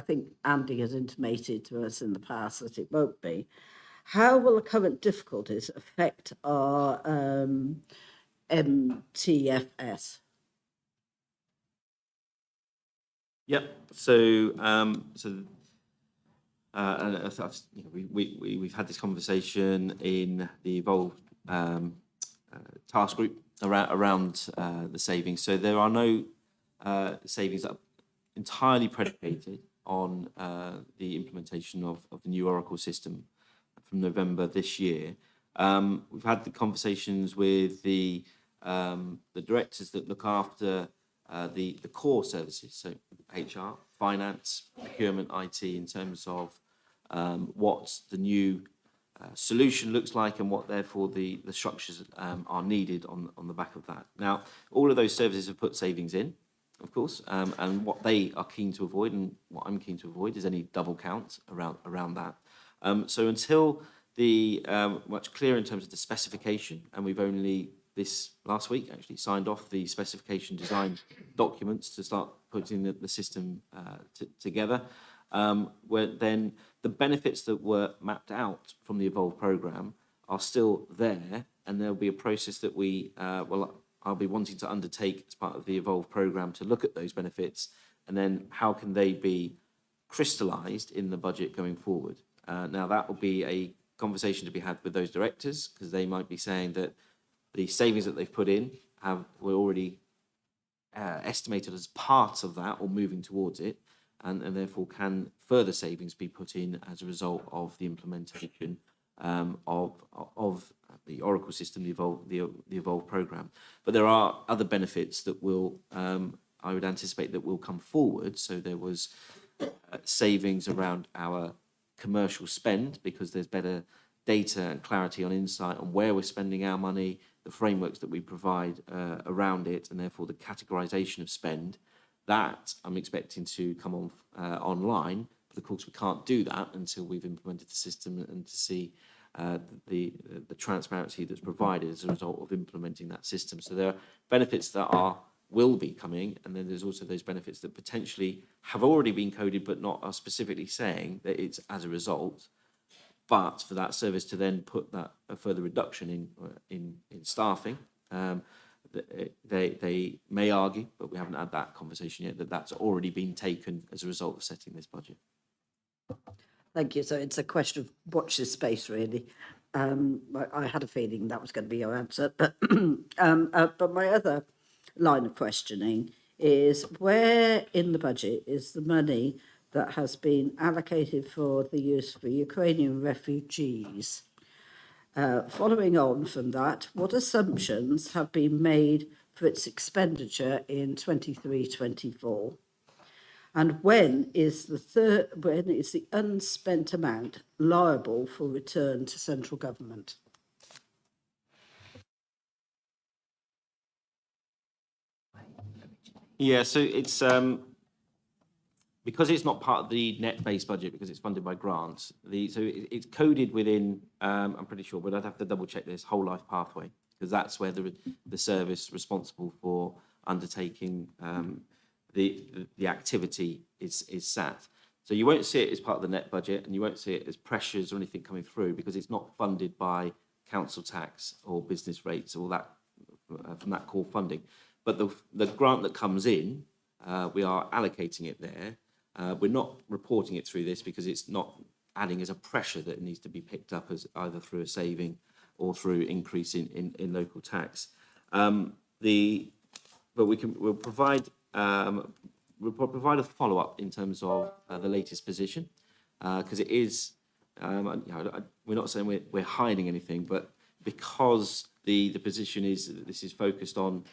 think Andy has intimated to us in the past that it won't be, how will the current difficulties affect our MTFS? Yep. So, we've had this conversation in the Evolve task group around the savings. So there are no savings that are entirely predicated on the implementation of the new Oracle system from November this year. We've had the conversations with the directors that look after the core services, so HR, finance, procurement, IT, in terms of what the new solution looks like and what therefore the structures are needed on the back of that. Now, all of those services have put savings in, of course, and what they are keen to avoid, and what I'm keen to avoid, is any double count around that. So until the much clearer in terms of the specification, and we've only this last week actually signed off the specification design documents to start putting the system together, where then the benefits that were mapped out from the Evolve programme are still there, and there'll be a process that I'll be wanting to undertake as part of the Evolve programme to look at those benefits, and then how can they be crystallised in the budget going forward. Now, that will be a conversation to be had with those directors, because they might be saying that the savings that they've put in were already estimated as part of that or moving towards it, and therefore can further savings be put in as a result of the implementation of the Oracle system, the Evolve programme. But there are other benefits that will, I would anticipate, that will come forward. So there was savings around our commercial spend, because there's better data and clarity on insight on where we're spending our money, the frameworks that we provide around it, and therefore the categorisation of spend. That I'm expecting to come on online, but of course we can't do that until we've implemented the system and to see the transparency that's provided as a result of implementing that system. So there are benefits that are will be coming, and then there's also those benefits that potentially have already been coded but not are specifically saying that it's as a result. But for that service to then put that a further reduction in staffing, they may argue, but we haven't had that conversation yet, that that's already been taken as a result of setting this budget. Thank you. So it's a question of watch this space, really. I had a feeling that was going to be your answer, but my other line of questioning is, where in the budget is the money that has been allocated for the use for Ukrainian refugees? Following on from that, what assumptions have been made for its expenditure in 23-24? And when is the unspent amount liable for return to central government? Yeah, so it's because it's not part of the net-based budget because it's funded by grants. It's coded within. I'm pretty sure, but I'd have to double check this whole life pathway because that's where the service responsible for undertaking the activity is sat. So you won't see it as part of the net budget, and you won't see it as pressures or anything coming through because it's not funded by council tax or business rates or that from that core funding. But the grant that comes in, we are allocating it there. We're not reporting it through this because it's not adding as a pressure that it needs to be picked up as either through a saving or through increase in local tax. But we'll provide a follow-up in terms of the latest position because it is. We're not saying we're hiding anything, but because the position is that this is focused on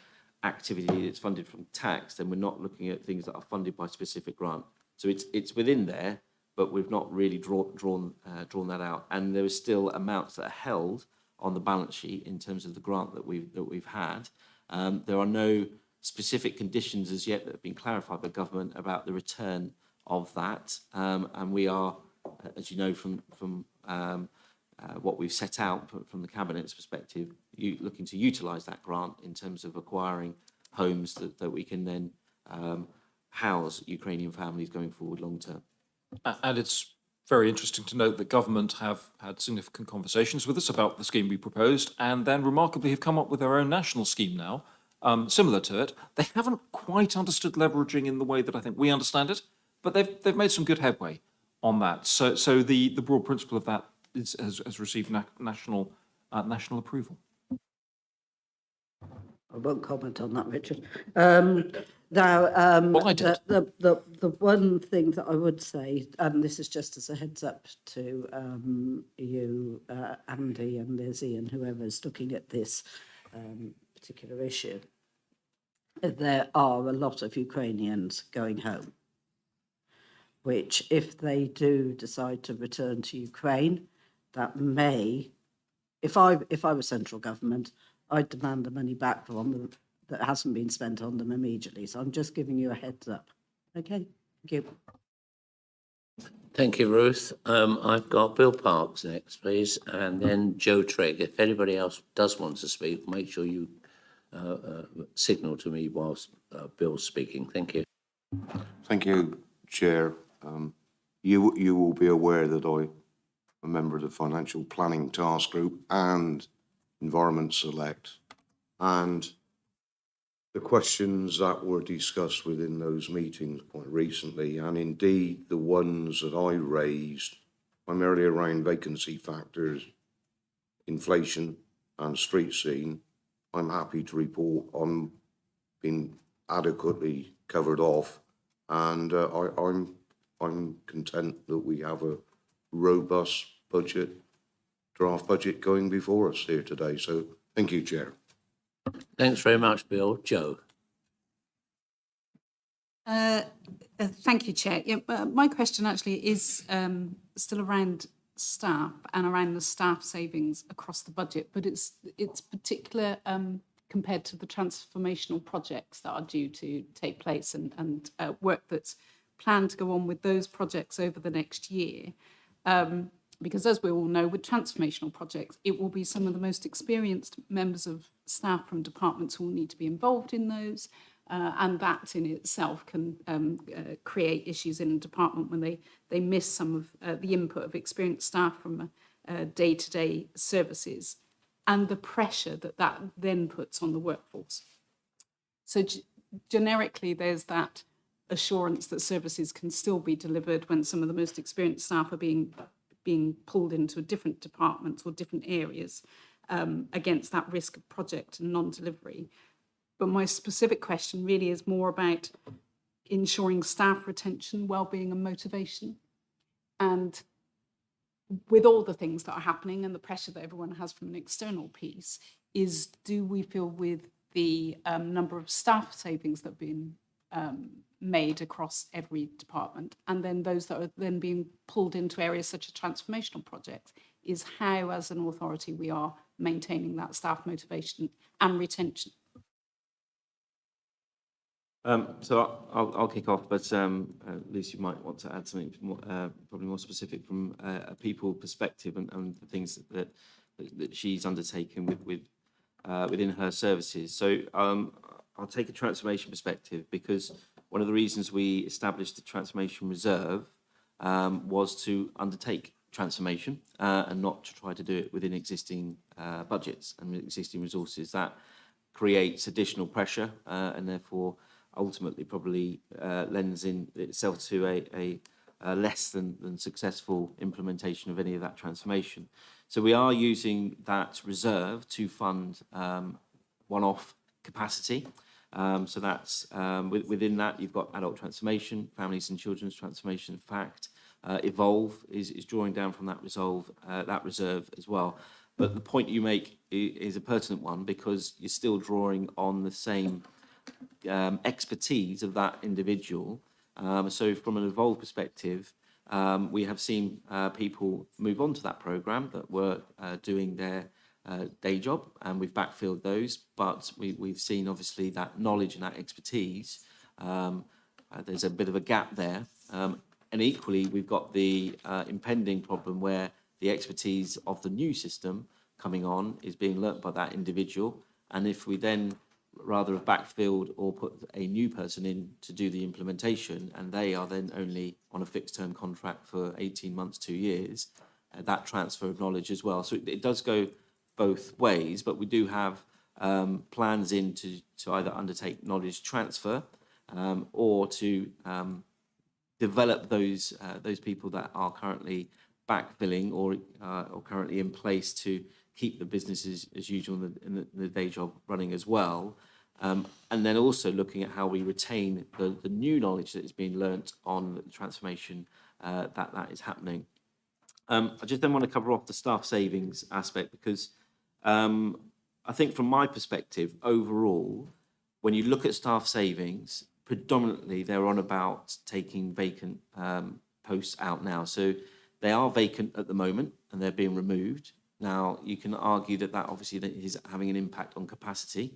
activity that's funded from tax, then we're not looking at things that are funded by specific grant. So it's within there, but we've not really drawn that out. And there are still amounts that are held on the balance sheet in terms of the grant that we've had. There are no specific conditions as yet that have been clarified by government about the return of that. And we are, as you know, from what we've set out from the Cabinet's perspective, looking to utilise that grant in terms of acquiring homes that we can then house Ukrainian families going forward long term. And it's very interesting to note that government have had significant conversations with us about the scheme we proposed, and then remarkably have come up with their own national scheme now, similar to it. They haven't quite understood leveraging in the way that I think we understand it, but they've made some good headway on that. So the broad principle of that has received national approval. I won't comment on that, Richard. Well, I did. The one thing that I would say, and this is just as a heads up to you, Andy and Lizzie and whoever's looking at this particular issue, there are a lot of Ukrainians going home, which if they do decide to return to Ukraine, that may, if I was central government, I'd demand the money back from them that hasn't been spent on them immediately. So I'm just giving you a heads up. Okay, thank you. Thank you, Ruth. I've got Bill Parks next, please, and then Joe Trigg. If anybody else does want to speak, make sure you signal to me whilst Bill's speaking. Thank you. Thank you, Chair. You will be aware that I'm a member of the Financial Planning Task Group and Environment Select, and the questions that were discussed within those meetings quite recently, and indeed the ones that I raised, primarily around vacancy factors, inflation and street scene, I'm happy to report on being adequately covered off, and I'm content that we have a robust draft budget going before us here today. So thank you, Chair. Thanks very much, Bill. Joe. Thank you, Chair. Yeah, my question actually is still around staff and around the staff savings across the budget, but it's particular compared to the transformational projects that are due to take place and work that's planned to go on with those projects over the next year. Because as we all know, with transformational projects, it will be some of the most experienced members of staff from departments who will need to be involved in those. and that in itself can create issues in a department when they miss some of the input of experienced staff from day-to-day services, and the pressure that then puts on the workforce. So generically, there's that assurance that services can still be delivered when some of the most experienced staff are being pulled into different departments or different areas against that risk of project and non-delivery. But my specific question really is more about ensuring staff retention, well-being and motivation. And with all the things that are happening and the pressure that everyone has from an external piece, is do we feel with the number of staff savings that have been made across every department, and then those that are then being pulled into areas such as transformational projects, is how as an authority we are maintaining that staff motivation and retention? So I'll kick off, but Lucy might want to add something more, probably more specific from a people perspective and the things that she's undertaken within her services. So I'll take a transformation perspective, because one of the reasons we established the transformation reserve was to undertake transformation and not to try to do it within existing budgets and existing resources. That creates additional pressure and therefore ultimately probably lends in itself to a less than successful implementation of any of that transformation. So we are using that reserve to fund one-off capacity. So that's within that you've got adult transformation, families and children's transformation. In fact, Evolve is drawing down from that reserve as well. But the point you make is a pertinent one, because you're still drawing on the same expertise of that individual. So from an Evolve perspective, we have seen people move on to that programme that were doing their day job, and we've backfilled those, but we've seen obviously that knowledge and that expertise. There's a bit of a gap there. And equally, we've got the impending problem where the expertise of the new system coming on is being learnt by that individual. And if we then rather have backfilled or put a new person in to do the implementation, and they are then only on a fixed term contract for 18 months, 2 years, that transfer of knowledge as well. So it does go both ways, but we do have plans in to either undertake knowledge transfer or to develop those people that are currently backfilling or currently in place to keep the business as usual in the day job running as well. And then also looking at how we retain the new knowledge that is being learnt on the transformation that is happening. I just then want to cover off the staff savings aspect, because I think from my perspective, overall, when you look at staff savings, predominantly they're on about taking vacant posts out now. So they are vacant at the moment and they're being removed. Now, you can argue that obviously is having an impact on capacity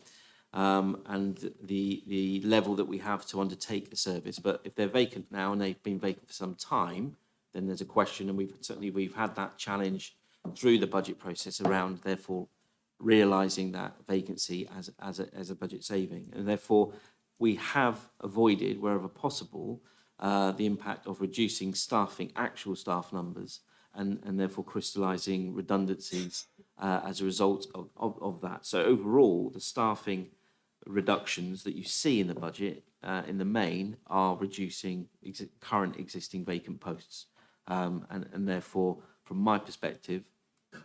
and the level that we have to undertake a service. But if they're vacant now and they've been vacant for some time, then there's a question, and we've had that challenge through the budget process around, therefore, realising that vacancy as a budget saving. And therefore, we have avoided, wherever possible, the impact of reducing actual staff numbers, and therefore crystallising redundancies as a result of that. So overall, the staffing reductions that you see in the budget, in the main, are reducing current existing vacant posts. And therefore, from my perspective,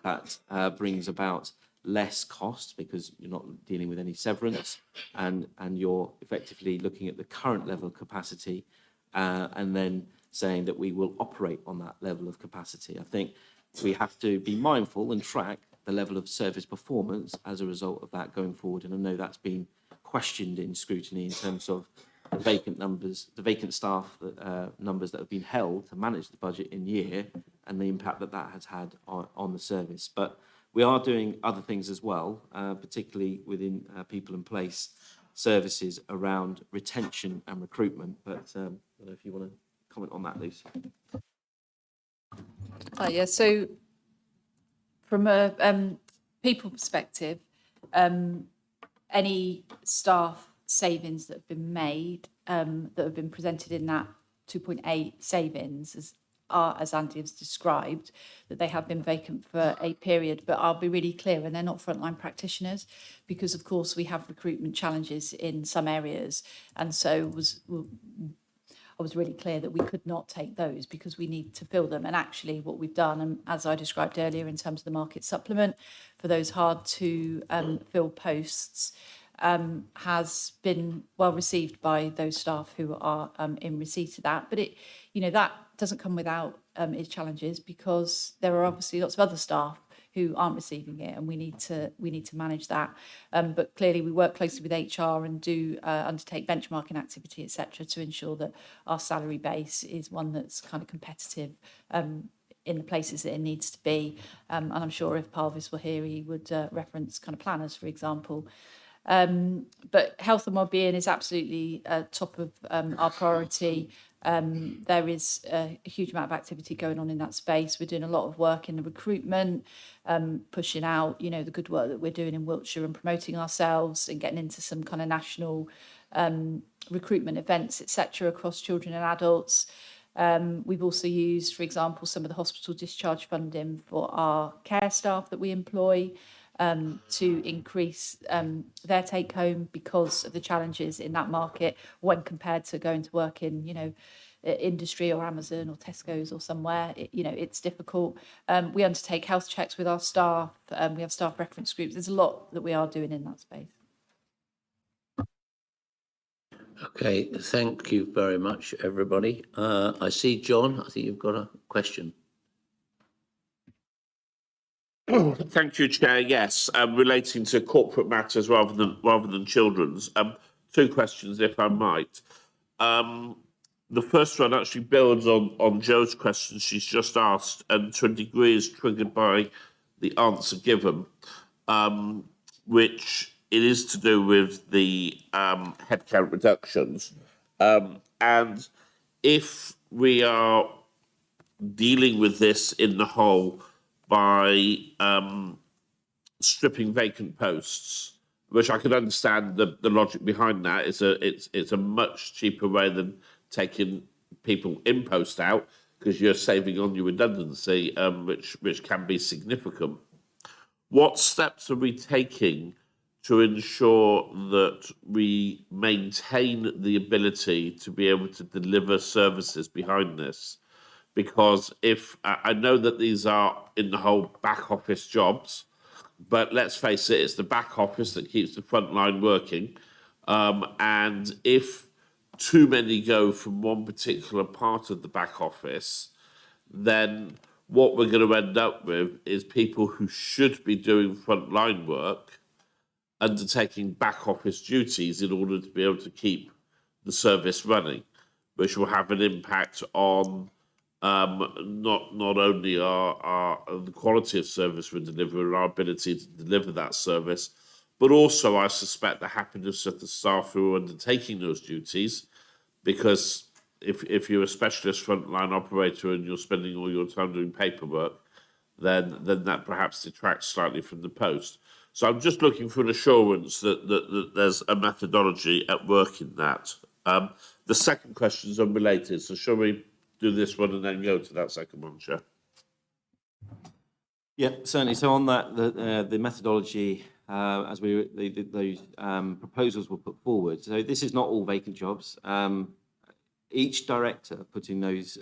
that brings about less cost, because you're not dealing with any severance, and you're effectively looking at the current level of capacity and then saying that we will operate on that level of capacity. I think we have to be mindful and track the level of service performance as a result of that going forward. And I know that's been questioned in scrutiny in terms of the vacant numbers, the vacant staff numbers that have been held to manage the budget in year, and the impact that has had on the service. But we are doing other things as well, particularly within people in place services around retention and recruitment. But I don't know if you want to comment on that, Lucy. Yeah, so from a people perspective, any staff savings that have been made, that have been presented in that 2.8 savings are, as Andy has described, that they have been vacant for a period. But I'll be really clear, and they're not frontline practitioners, because of course we have recruitment challenges in some areas, and so I was really clear that we could not take those because we need to fill them. And actually what we've done, and as I described earlier in terms of the market supplement for those hard to fill posts, has been well received by those staff who are in receipt of that. But that doesn't come without its challenges, because there are obviously lots of other staff who aren't receiving it, and we need to manage that. But clearly we work closely with HR and do undertake benchmarking activity, etc., to ensure that our salary base is one that's kind of competitive in the places that it needs to be. And I'm sure if Parvis were here, he would reference kind of planners, for example. But health and wellbeing is absolutely top of our priority. There is a huge amount of activity going on in that space. We're doing a lot of work in the recruitment, pushing out, the good work that we're doing in Wiltshire and promoting ourselves and getting into some kind of national recruitment events, etc., across children and adults. We've also used, for example, some of the hospital discharge funding for our care staff that we employ, to increase their take home because of the challenges in that market when compared to going to work in, industry or Amazon or Tesco's or somewhere. It's difficult. We undertake health checks with our staff. We have staff reference groups. There's a lot that we are doing in that space. Okay, thank you very much, everybody. I see John, I think you've got a question. Thank you, Chair. Yes, relating to corporate matters rather than children's. Two questions, if I might. The first one actually builds on Jo's question she's just asked, and to a degree is triggered by the answer given, which it is to do with the headcount reductions. And if we are dealing with this in the whole by stripping vacant posts, which I can understand the logic behind that. It's a much cheaper way than taking people in post out, because you're saving on your redundancy, which can be significant. What steps are we taking to ensure that we maintain the ability to be able to deliver services behind this? Because if I know that these are in the whole back office jobs, but let's face it, it's the back office that keeps the front line working. And if too many go from one particular part of the back office, then what we're going to end up with is people who should be doing front line work undertaking back office duties in order to be able to keep the service running, which will have an impact on not only the quality of service we deliver and our ability to deliver that service, but also I suspect the happiness of the staff who are undertaking those duties, because if you're a specialist frontline operator and you're spending all your time doing paperwork, then that perhaps detracts slightly from the post. So I'm just looking for an assurance that there's a methodology at work in that. The second question is unrelated, so shall we do this one and then go to that second one, Chair? Yeah, certainly. So on that, the methodology, as those proposals were put forward. So this is not all vacant jobs. Each director putting those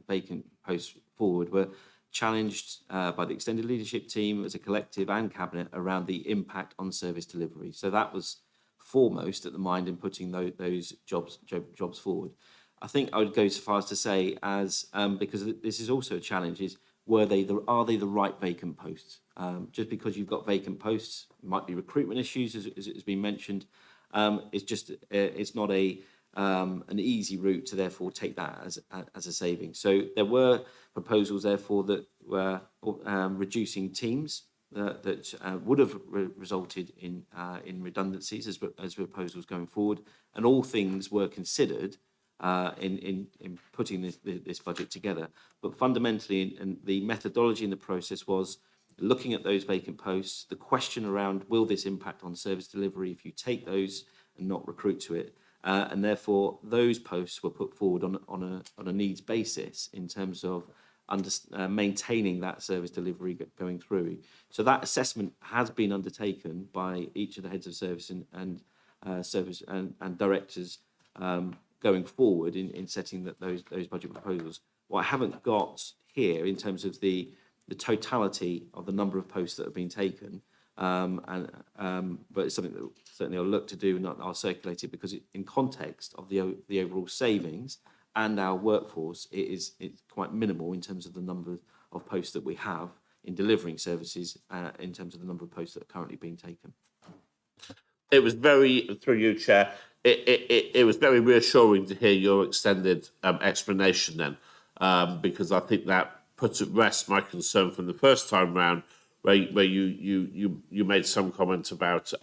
vacant posts forward were challenged by the extended leadership team as a collective and cabinet around the impact on service delivery. So that was foremost at the mind in putting those jobs forward. I think I would go so far as to say, because this is also a challenge, is are they the right vacant posts? Just because you've got vacant posts, it might be recruitment issues, as has been mentioned. It's not an easy route to therefore take that as a saving. So there were proposals therefore that were reducing teams that would have resulted in redundancies as proposals going forward, and all things were considered in putting this budget together. But fundamentally, and the methodology in the process was looking at those vacant posts, the question around will this impact on service delivery if you take those not recruit to it. And therefore, those posts were put forward on a needs basis in terms of maintaining that service delivery going through. So that assessment has been undertaken by each of the heads of service and service and directors going forward in setting those budget proposals. What I haven't got here in terms of the totality of the number of posts that have been taken, but it's something that certainly I'll look to do, and I'll circulate it, because in context of the overall savings and our workforce, it's quite minimal in terms of the number of posts that we have in delivering services, in terms of the number of posts that are currently being taken. It was very, through you, Chair, it was very reassuring to hear your extended explanation then, because I think that puts at rest my concern from the first time round, where you made some comment about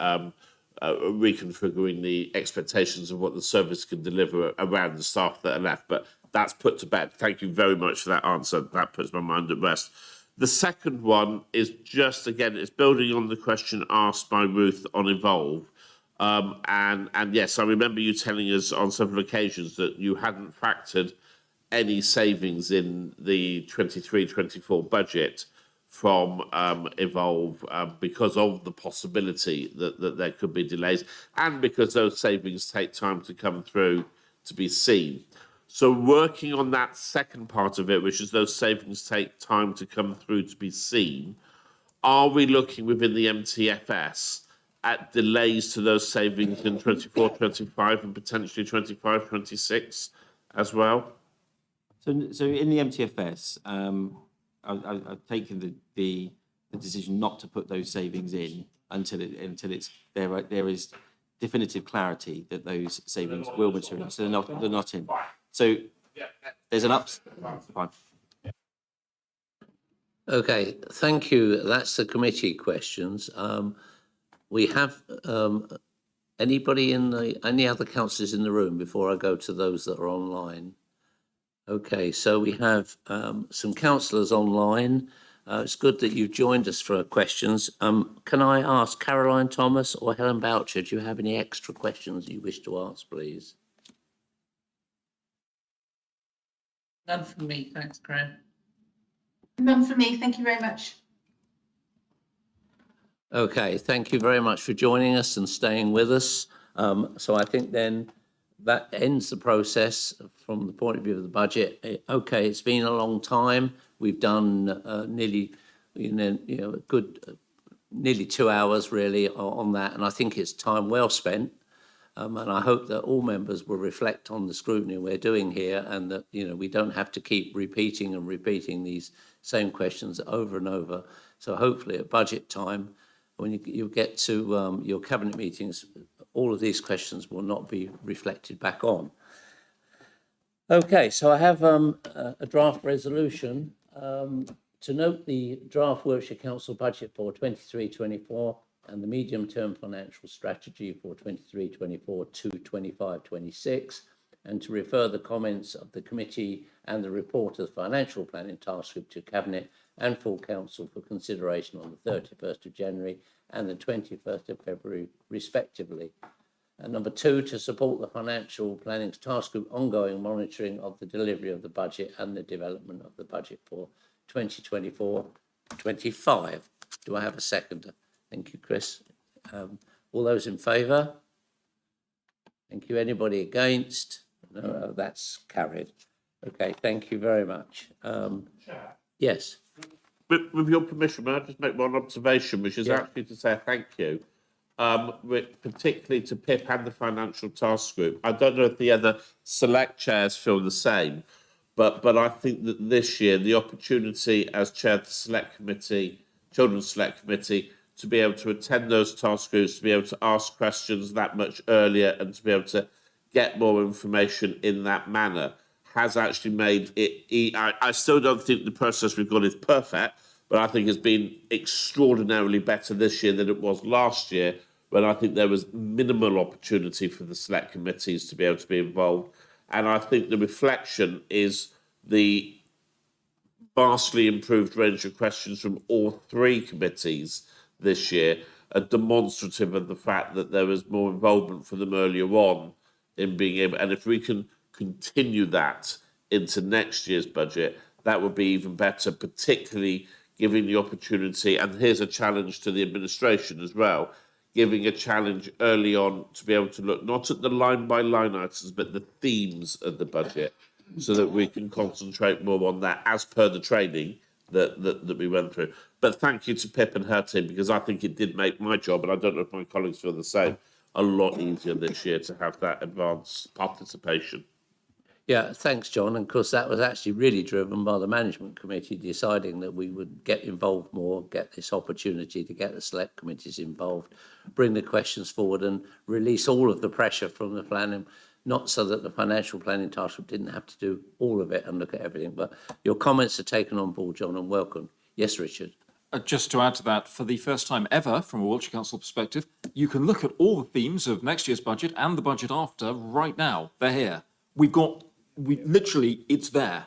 reconfiguring the expectations of what the service can deliver around the staff that are left. But that's put to bed. Thank you very much for that answer. That puts my mind at rest. The second one is just, again, it's building on the question asked by Ruth on Evolve. And yes, I remember you telling us on several occasions that you hadn't factored any savings in the 23-24 budget from Evolve because of the possibility that there could be delays, and because those savings take time to come through to be seen. So working on that second part of it, which is those savings take time to come through to be seen, are we looking within the MTFS at delays to those savings in 24-25 and potentially 25-26 as well? So in the MTFS, I've taken the decision not to put those savings in until there is definitive clarity that those savings will materialise. So they're not in. So there's an fine. Okay, thank you. That's the committee questions. We have any other councillors in the room before I go to those that are online? Okay, so we have some councillors online. It's good that you've joined us for questions. Can I ask Caroline Thomas or Helen Boucher, do you have any extra questions you wish to ask, please? None from me, thanks, Graham. None from me, thank you very much. Okay, thank you very much for joining us and staying with us. So I think then that ends the process from the point of view of the budget. Okay, it's been a long time. We've done nearly 2 hours really on that, and I think it's time well spent. And I hope that all members will reflect on the scrutiny we're doing here, and that we don't have to keep repeating these same questions over and over. So hopefully at budget time, when you get to your cabinet meetings, all of these questions will not be reflected back on. Okay, so I have a draft resolution to note the draft Wiltshire Council budget for 23-24 and the medium-term financial strategy for 23-24 to 25-26, and to refer the comments of the committee and the report of the financial planning task group to Cabinet and full council for consideration on the 31st of January and the 21st of February, respectively. And number 2, to support the financial planning task group ongoing monitoring of the delivery of the budget and the development of the budget for 2024-25. Do I have a seconder? Thank you, Chris. All those in favour? Thank you. Anybody against? No, that's carried. Okay, thank you very much. Yes. With your permission, may I just make one observation, which is actually to say thank you, particularly to Pip and the Financial Task Group. I don't know if the other select chairs feel the same, but I think that this year the opportunity as chair of the Select Committee, Children's Select Committee, to be able to attend those task groups, to be able to ask questions that much earlier, and to be able to get more information in that manner has actually made it. I still don't think the process we've got is perfect, but I think it's been extraordinarily better this year than it was last year, when I think there was minimal opportunity for the select committees to be able to be involved. And I think the reflection is the vastly improved range of questions from all 3 committees this year, a demonstrative of the fact that there was more involvement for them earlier on in being able, and if we can continue that into next year's budget, that would be even better, particularly giving the opportunity, and here's a challenge to the administration as well, giving a challenge early on to be able to look not at the line-by-line items, but the themes of the budget, so that we can concentrate more on that as per the training that we went through. But thank you to Pip and her team, because I think it did make my job, and I don't know if my colleagues feel the same, a lot easier this year to have that advanced participation. Yeah, thanks, John. And of course, that was actually really driven by the management committee deciding that we would get involved more, get this opportunity to get the select committees involved, bring the questions forward and release all of the pressure from the planning, not so that the financial planning task group didn't have to do all of it and look at everything. But your comments are taken on board, John, and welcome. Yes, Richard. Just to add to that, for the first time ever, from a Wiltshire Council perspective, you can look at all the themes of next year's budget and the budget after right now. They're here. Literally, it's there.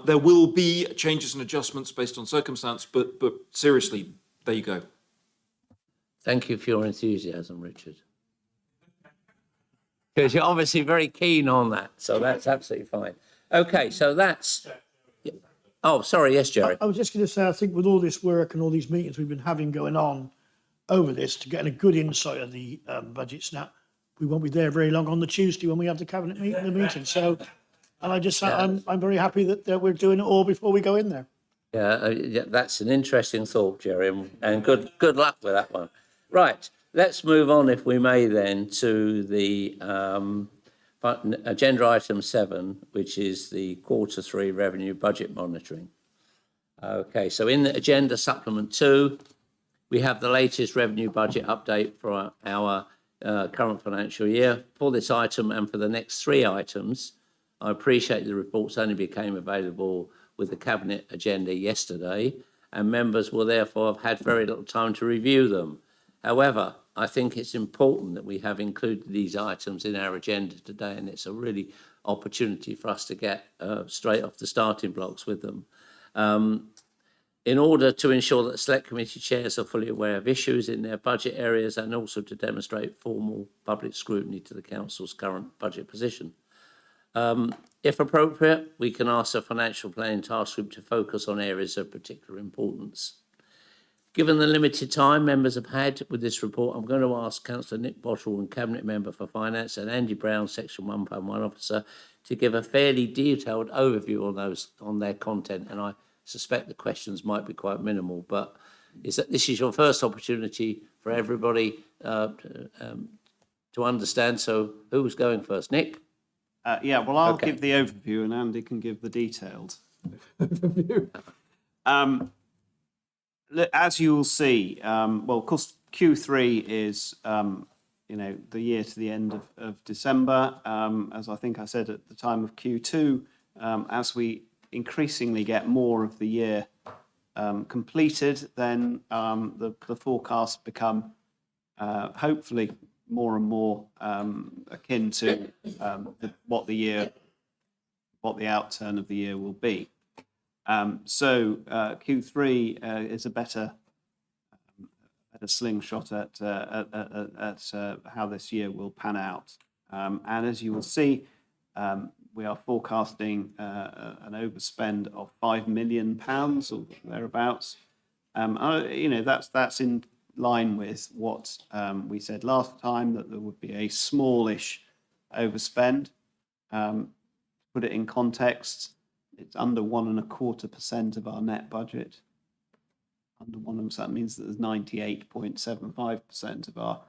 There will be changes and adjustments based on circumstance, but seriously, there you go. Thank you for your enthusiasm, Richard. Because you're obviously very keen on that, so that's absolutely fine. Okay, so that's... Oh, sorry, yes, Jerry. I was just going to say, I think with all this work and all these meetings we've been having going on over this, to get a good insight of the budgets now, we won't be there very long on the Tuesday when we have the cabinet meeting. So, and I just, I'm very happy that we're doing it all before we go in there. Yeah, that's an interesting thought, Jerry, and good luck with that one. Right, let's move on, if we may, then, to the agenda item 7, which is the Q3 revenue budget monitoring. Okay, so in the agenda supplement 2, we have the latest revenue budget update for our current financial year. For this item and for the next 3 items, I appreciate the reports only became available with the cabinet agenda yesterday, and members will therefore have had very little time to review them. However, I think it's important that we have included these items in our agenda today, and it's a really opportunity for us to get straight off the starting blocks with them. In order to ensure that select committee chairs are fully aware of issues in their budget areas, and also to demonstrate formal public scrutiny to the council's current budget position. If appropriate, we can ask the financial planning task group to focus on areas of particular importance. Given the limited time members have had with this report, I'm going to ask Councillor Nick Bottle and Cabinet Member for Finance and Andy Brown, Section 1.1 Officer, to give a fairly detailed overview on their content, and I suspect the questions might be quite minimal, but this is your first opportunity for everybody to understand. So who's going first? Nick? Yeah, well, I'll give the overview and Andy can give the detailed overview. As you will see, well, of course, Q3 is, the year to the end of December. As I think I said at the time of Q2, as we increasingly get more of the year completed, then the forecasts become hopefully more and more akin to what the outturn of the year will be. So Q3 is a better slingshot at how this year will pan out. And as you will see, we are forecasting an overspend of £5 million or thereabouts. That's in line with what we said last time, that there would be a smallish overspend. Put it in context, it's under 1.25% of our net budget. Under 1%, that means that there's 98.75% of our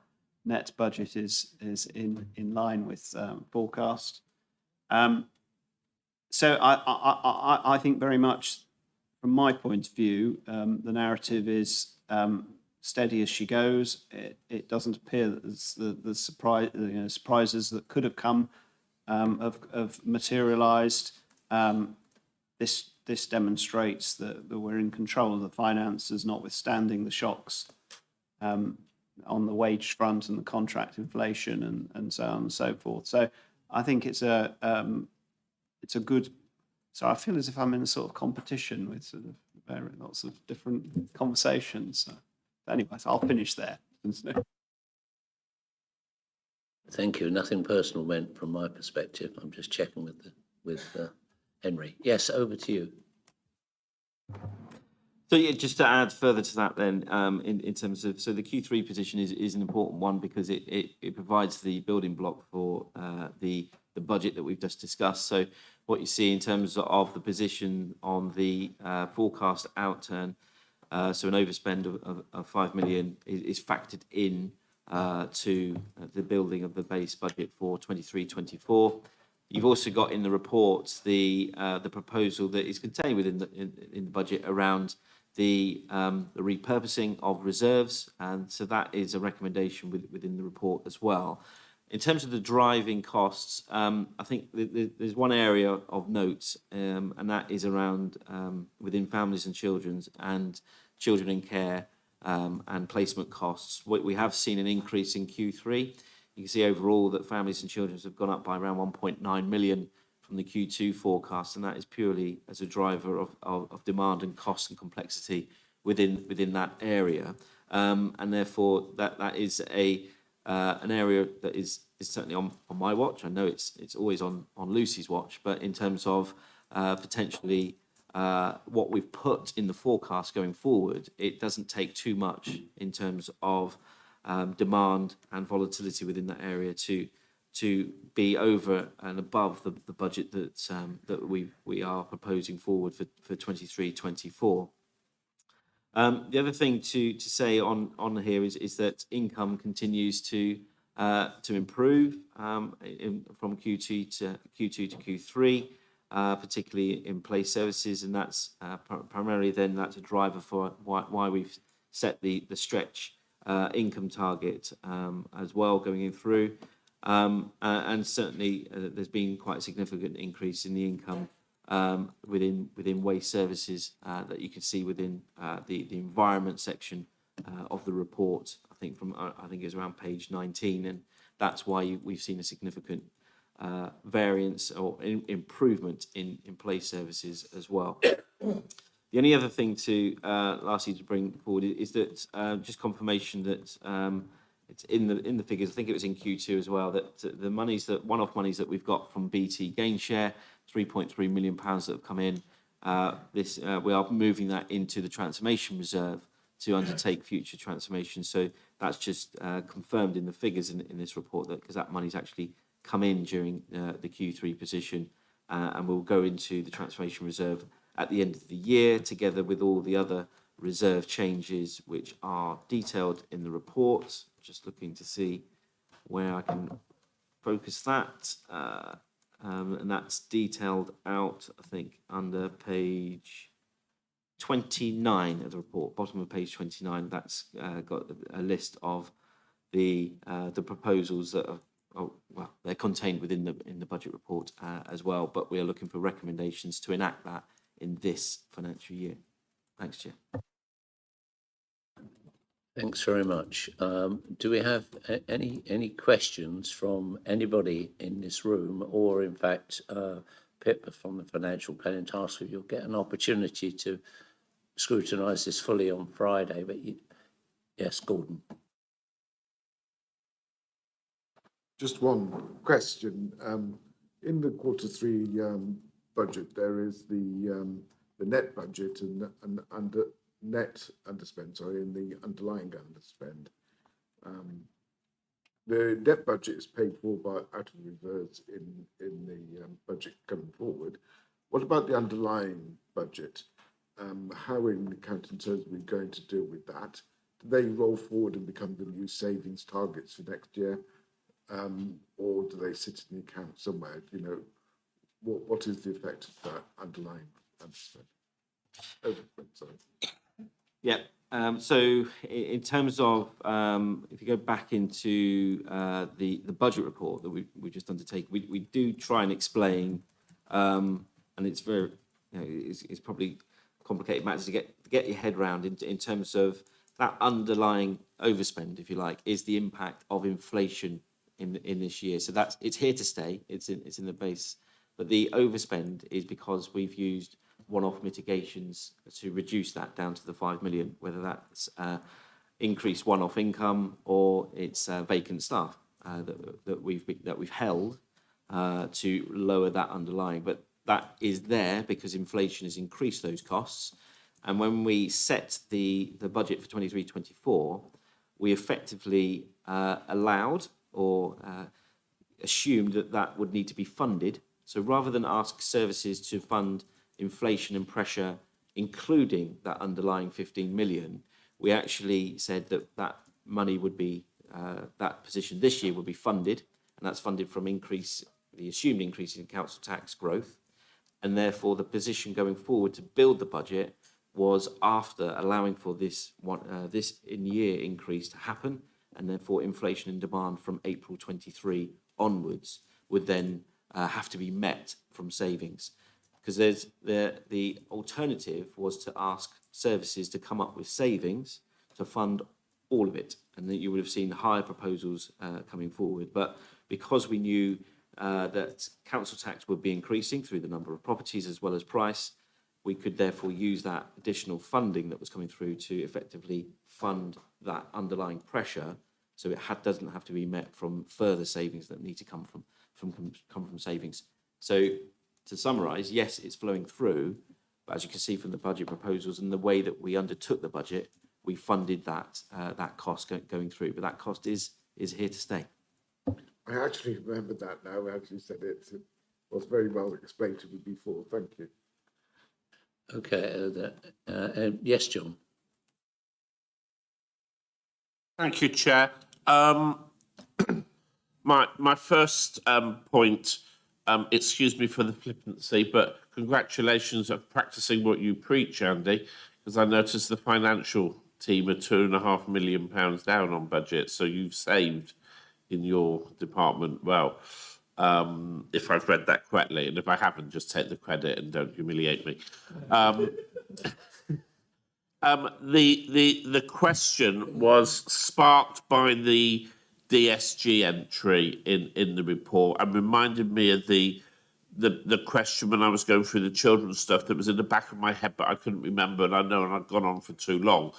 net budget is in line with forecast. So I think very much, from my point of view, the narrative is steady as she goes. It doesn't appear that the surprises that could have come have materialised. This demonstrates that we're in control of the finances, notwithstanding the shocks on the wage front and the contract inflation and so on and so forth. So I think it's a good. So I feel as if I'm in a sort of competition with sort of lots of different conversations. So Anyway, so I'll finish there. Thank you. Nothing personal meant from my perspective. I'm just checking with Henry. Yes, over to you. So yeah, just to add further to that then, in terms of, so the Q3 position is an important one because it provides the building block for the budget that we've just discussed. So what you see in terms of the position on the forecast outturn, so an overspend of 5 million is factored in to the building of the base budget for 23-24. You've also got in the report the proposal that is contained within the budget around the repurposing of reserves, and so that is a recommendation within the report as well. In terms of the driving costs, I think there's one area of note, and that is around within families and children in care and placement costs. We have seen an increase in Q3. You can see overall that families and children have gone up by around 1.9 million from the Q2 forecast, and that is purely as a driver of demand and cost and complexity within that area. And therefore, that is an area that is certainly on my watch. I know it's always on Lucy's watch, but in terms of potentially what we've put in the forecast going forward, it doesn't take too much in terms of demand and volatility within that area to be over and above the budget that we are proposing forward for 23-24. The other thing to say on here is that income continues to improve from Q2 to Q3, particularly in place services, and that's primarily then that's a driver for why we've set the stretch income target as well going in through. And certainly there's been quite a significant increase in the income within waste services that you can see within the environment section of the report. I think it was around page 19, and that's why we've seen a significant variance or improvement in place services as well. The only other thing lastly to bring forward is that just confirmation that it's in the figures. I think it was in Q2 as well, that the one-off monies that we've got from BT Gain Share, £3.3 million that have come in. We are moving that into the transformation reserve to undertake future transformation. So that's just confirmed in the figures in this report, that because that money's actually come in during the Q3 position, and will go into the transformation reserve at the end of the year, together with all the other reserve changes which are detailed in the report. Just looking to see where I can focus that, and that's detailed out, I think, under page 29 of the report, bottom of page 29. That's got a list of the proposals that are, well, they're contained within the budget report as well, but we are looking for recommendations to enact that in this financial year. Thanks, Chair. Thanks very much. Do we have any questions from anybody in this room, or in fact, Pip from the Financial Planning Task Group? You'll get an opportunity to scrutinise this fully on Friday. But yes, Gordon. Just one question. In the Q3 budget, there is the net budget and net underspend, sorry, in the underlying underspend. The debt budget is paid for out of reserves in the budget coming forward. What about the underlying budget? How in accounting terms are we going to deal with that? Do they roll forward and become the new savings targets for next year? Or do they sit in the account somewhere? You know, what is the effect of that underlying underspend? Sorry. Yeah. So in terms of, if you go back into the budget report that we just undertake, we do try and explain, and it's very, it's probably complicated matters to get your head around in terms of that underlying overspend, if you like, is the impact of inflation in this year. So it's here to stay. It's in the base, but the overspend is because we've used one-off mitigations to reduce that down to the 5 million, whether that's increased one-off income or it's vacant staff that we've held to lower that underlying. But that is there because inflation has increased those costs. And when we set the budget for 23-24, we effectively allowed or assumed that would need to be funded. So rather than ask services to fund inflation and pressure, including that underlying 15 million, we actually said that money would be, that position this year would be funded, and that's funded from the assumed increase in council tax growth. And therefore, the position going forward to build the budget was after allowing for this in-year increase to happen, and therefore inflation and demand from April 23 onwards would then have to be met from savings. Because there's the alternative was to ask services to come up with savings to fund all of it, and that you would have seen higher proposals coming forward. But because we knew that council tax would be increasing through the number of properties as well as price, we could therefore use that additional funding that was coming through to effectively fund that underlying pressure, so it doesn't have to be met from further savings that need to come from savings. So to summarise, yes, it's flowing through, but as you can see from the budget proposals and the way that we undertook the budget, we funded that cost going through. But that cost is here to stay. I actually remember that now. As you said it was very well explained to me before. Thank you. Okay, yes, John. Thank you, Chair. My first point, excuse me for the flippancy, but congratulations on practicing what you preach, Andy, because I noticed the financial team are £2.5 million down on budget, so you've saved in your department well, if I've read that correctly, and if I haven't, just take the credit and don't humiliate me. The question was sparked by the DSG entry in the report and reminded me of the question when I was going through the children's stuff that was in the back of my head, but I couldn't remember, and I know and I've gone on for too long.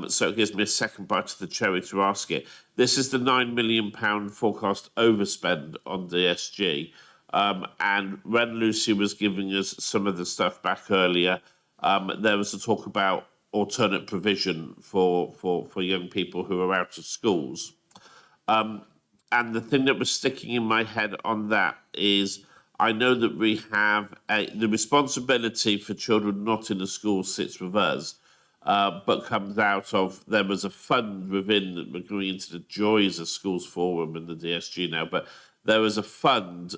So it gives me a second bite of the cherry to ask it. This is the £9 million forecast overspend on DSG. And when Lucy was giving us some of the stuff back earlier, there was a talk about alternate provision for young people who are out of schools. And the thing that was sticking in my head on that is I know that we have the responsibility for children not in the school sits with us, but comes out of, there was a fund within, we're going into the joys of Schools Forum and the DSG now, but there was a fund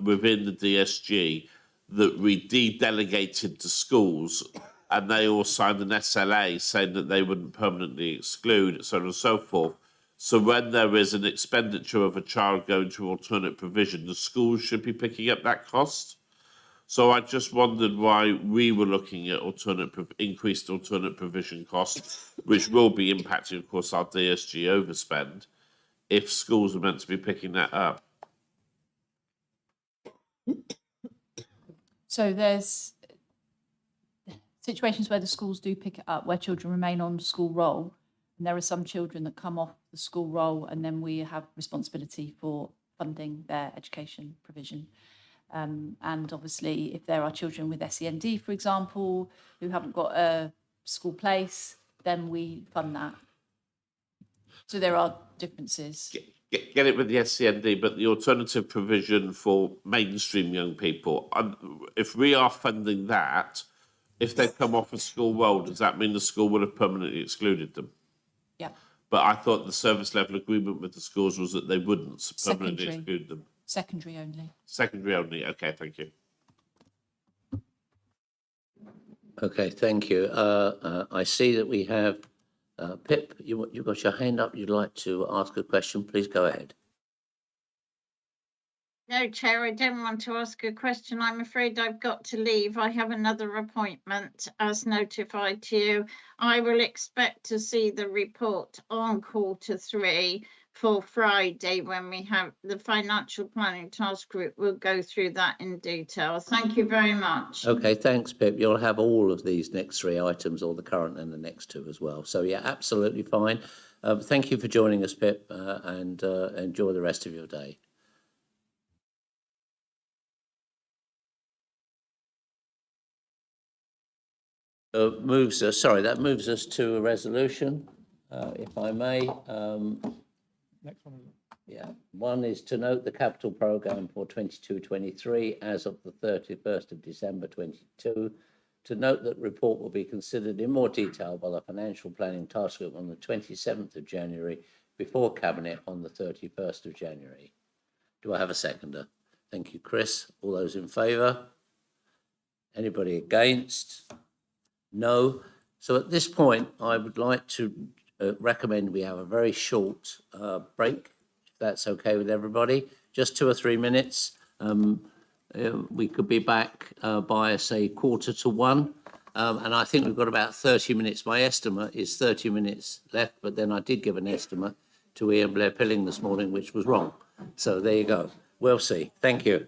within the DSG that we de-delegated to schools, and they all signed an SLA saying that they wouldn't permanently exclude, so on and so forth. So when there is an expenditure of a child going to alternate provision, the schools should be picking up that cost. So I just wondered why we were looking at increased alternate provision costs, which will be impacting, of course, our DSG overspend, if schools are meant to be picking that up. So there's situations where the schools do pick it up, where children remain on school roll, and there are some children that come off the school roll, and then we have responsibility for funding their education provision. And obviously, if there are children with SEND, for example, who haven't got a school place, then we fund that. So there are differences. Get it with the SEND, but the alternative provision for mainstream young people, if we are funding that, if they come off a school roll, does that mean the school would have permanently excluded them? Yeah. But I thought the service level agreement with the schools was that they wouldn't permanently exclude them. Secondary only. Secondary only. Okay, thank you. Okay, thank you. I see that we have Pip. You've got your hand up. You'd like to ask a question. Please go ahead. No, Chair, I don't want to ask a question. I'm afraid I've got to leave. I have another appointment as notified to you. I will expect to see the report on Q3, for Friday when we have the financial planning task group. We'll go through that in detail. Thank you very much. Okay, thanks, Pip. You'll have all of these next three items, or the current and the next two as well. So yeah, absolutely fine. Thank you for joining us, Pip, and enjoy the rest of your day. That moves us to a resolution, if I may. Next one. Yeah, one is to note the capital programme for 22-23 as of the 31st of December 22. To note that report will be considered in more detail by the Financial Planning Task Group on the 27th of January before Cabinet on the 31st of January. Do I have a seconder? Thank you, Chris. All those in favour? Anybody against? No. So at this point, I would like to recommend we have a very short break, if that's okay with everybody, just 2 or 3 minutes. We could be back by, say, 1:45. And I think we've got about 30 minutes. My estimate is 30 minutes left, but then I did give an estimate to Ian Blair Pilling this morning, which was wrong. So there you go. We'll see. Thank you.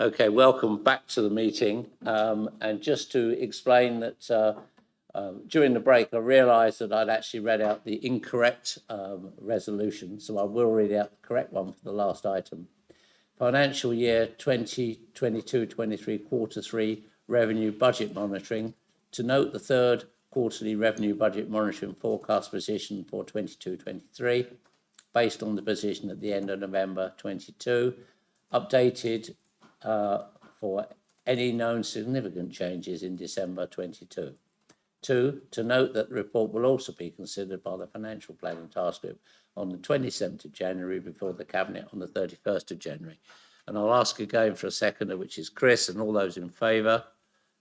Okay, welcome back to the meeting. And just to explain that during the break, I realised that I'd actually read out the incorrect resolution, so I will read out the correct one for the last item. Financial year 2022-23 quarter 3 revenue budget monitoring. To note the third quarterly revenue budget monitoring forecast position for 22-23, based on the position at the end of November 22, updated for any known significant changes in December 22. 2, to note that the report will also be considered by the Financial Planning Task Group on the 27th of January before the Cabinet on the 31st of January. And I'll ask again for a seconder, which is Chris, and all those in favour.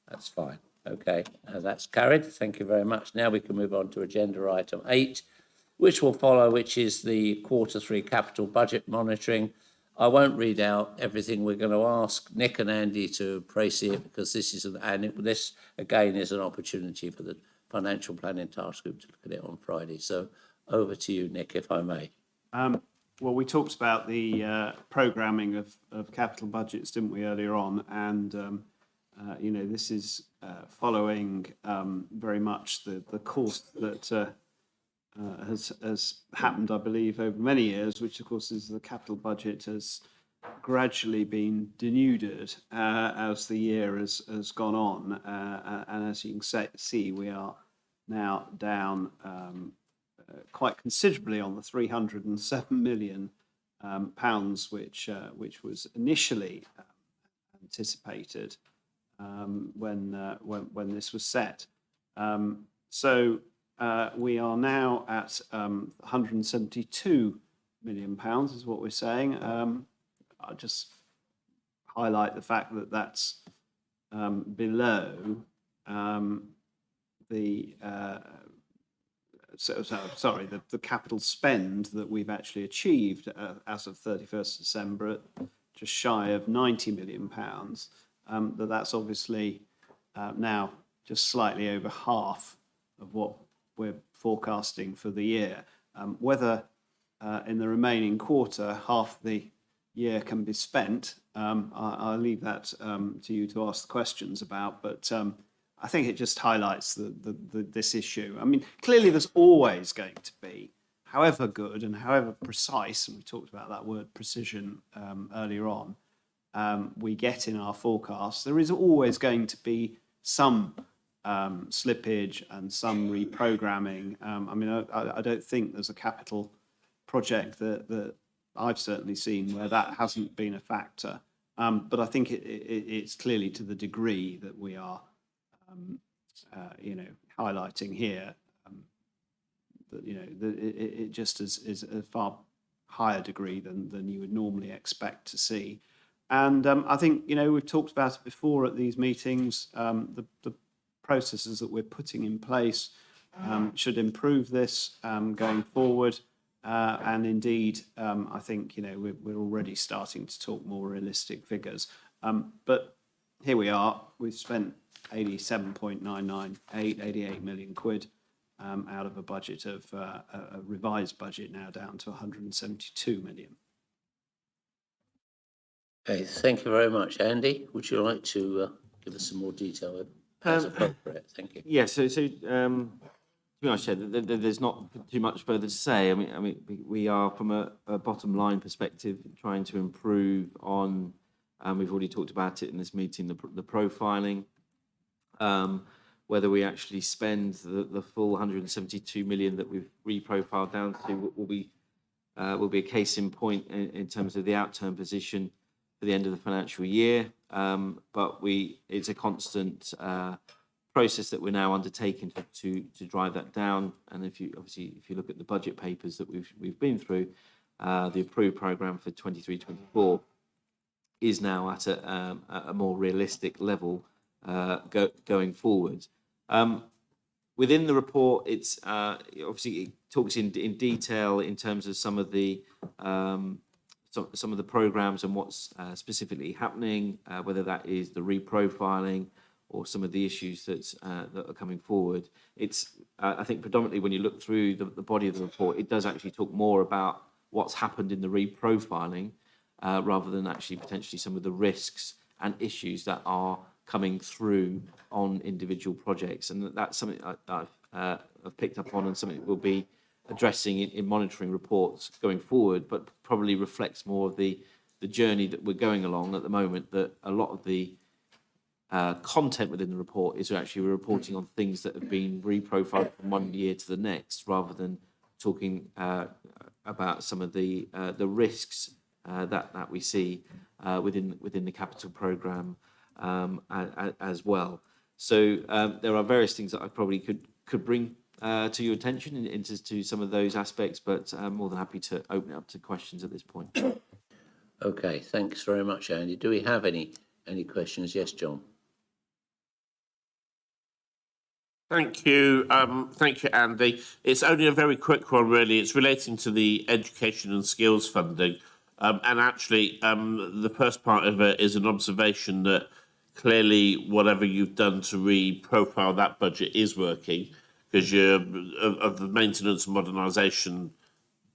That's fine. Okay, that's carried. Thank you very much. Now we can move on to agenda item 8, which will follow, which is the quarter 3 capital budget monitoring. I won't read out everything. We're going to ask Nick and Andy to praise it, because this is this again is an opportunity for the Financial Planning Task Group to look at it on Friday. So over to you, Nick, if I may. Well, we talked about the programming of capital budgets, didn't we, earlier on? And, this is following very much the course that has happened, I believe, over many years, which, of course, is the capital budget has gradually been denuded as the year has gone on. And as you can see, we are now down quite considerably on the £307 million which was initially anticipated when this was set. So we are now at £172 million is what we're saying. I'll just highlight the fact that that's below the capital spend that we've actually achieved as of 31st December at just shy of £90 million. That's obviously now just slightly over half of what we're forecasting for the year. Whether in the remaining quarter half the year can be spent, I'll leave that to you to ask the questions about, but I think it just highlights this issue. I mean, clearly there's always going to be, however good and however precise, and we talked about that word precision earlier on, we get in our forecasts, there is always going to be some slippage and some reprogramming. I mean, I don't think there's a capital project that I've certainly seen where that hasn't been a factor. But I think it's clearly to the degree that we are, highlighting here, that, it just is a far higher degree than you would normally expect to see. And I think, we've talked about it before at these meetings, the processes that we're putting in place should improve this going forward. And indeed, I think, we're already starting to talk more realistic figures. But here we are, we've spent 88 million quid out of a budget of a revised budget now down to 172 million. Okay, thank you very much. Andy, would you like to give us some more detail as appropriate? Thank you. Yeah, to be honest, there's not too much further to say. I mean, we are from a bottom line perspective trying to improve on. We've already talked about it in this meeting, the profiling. Whether we actually spend the full 172 million that we've reprofiled down to will be a case in point in terms of the outturn position for the end of the financial year. But it's a constant process that we're now undertaking to drive that down. And if you look at the budget papers that we've been through, the approved programme for 23-24 is now at a more realistic level going forward. Within the report, it's obviously it talks in detail in terms of some of the programs and what's specifically happening, whether that is the reprofiling or some of the issues that are coming forward. It's I think predominantly when you look through the body of the report, it does actually talk more about what's happened in the reprofiling rather than actually potentially some of the risks and issues that are coming through on individual projects. And that's something I've picked up on, and something we'll be addressing in monitoring reports going forward, but probably reflects more of the journey that we're going along at the moment, that a lot of the content within the report is actually we're reporting on things that have been reprofiled from one year to the next, rather than talking about some of the risks that we see within the capital programme as well. So there are various things that I probably could bring to your attention into some of those aspects, but I'm more than happy to open it up to questions at this point. Okay, thanks very much, Andy. Do we have any questions? Yes, John. Thank you, Andy. It's only a very quick one, really. It's relating to the education and skills funding, and actually, the first part of it is an observation that clearly, whatever you've done to re-profile that budget is working, because you're of the maintenance and modernisation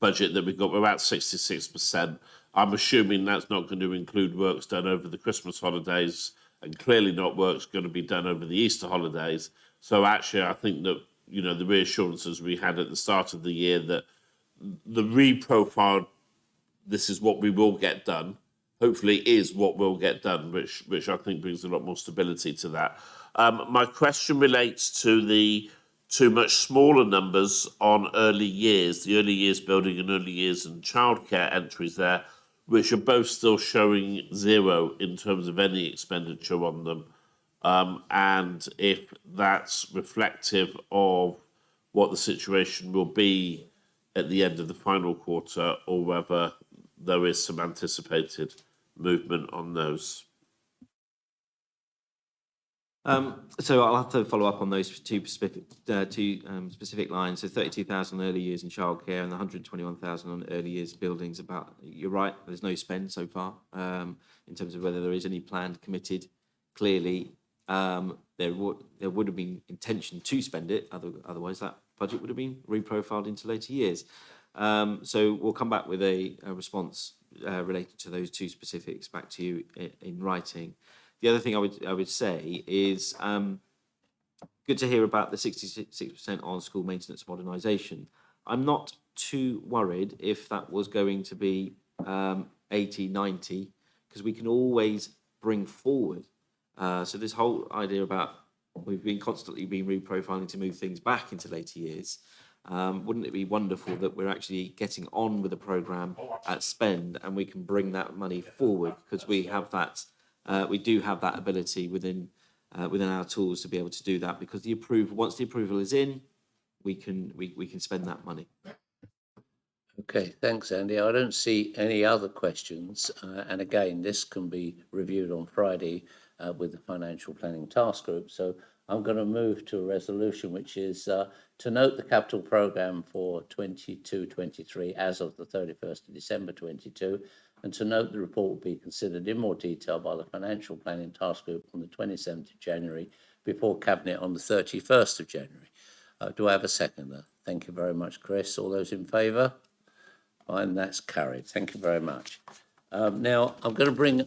budget that we've got, we're about 66%. I'm assuming that's not going to include works done over the Christmas holidays, and clearly not works going to be done over the Easter holidays. So actually, I think that, the reassurances we had at the start of the year that the re-profiled, this is what we will get done, hopefully is what will get done, which I think brings a lot more stability to that. My question relates to the two much smaller numbers on early years, the early years building and early years and childcare entries there, which are both still showing zero in terms of any expenditure on them. And if that's reflective of what the situation will be at the end of the final quarter, or whether there is some anticipated movement on those. So I'll have to follow up on those two specific lines. So 32,000 early years in childcare and 121,000 on early years buildings. You're right, there's no spend so far in terms of whether there is any planned committed. Clearly, there would have been intention to spend it, otherwise that budget would have been reprofiled into later years. So we'll come back with a response related to those two specifics back to you in writing. The other thing I would say is good to hear about the 66% on school maintenance modernisation. I'm not too worried if that was going to be 80, 90, because we can always bring forward. So this whole idea about we've been constantly reprofiling to move things back into later years. Wouldn't it be wonderful that we're actually getting on with the programme at spend, and we can bring that money forward, because we have that. We do have that ability within our tools to be able to do that, because once the approval is in, we can spend that money. Okay, thanks, Andy. I don't see any other questions. And again, this can be reviewed on Friday with the Financial Planning Task Group. So I'm going to move to a resolution, which is to note the capital programme for 22-23 as of the 31st of December 22, and to note the report will be considered in more detail by the Financial Planning Task Group on the 27th of January before Cabinet on the 31st of January. Do I have a seconder? Thank you very much, Chris. All those in favour? Fine, that's carried. Thank you very much. Now, I'm going to bring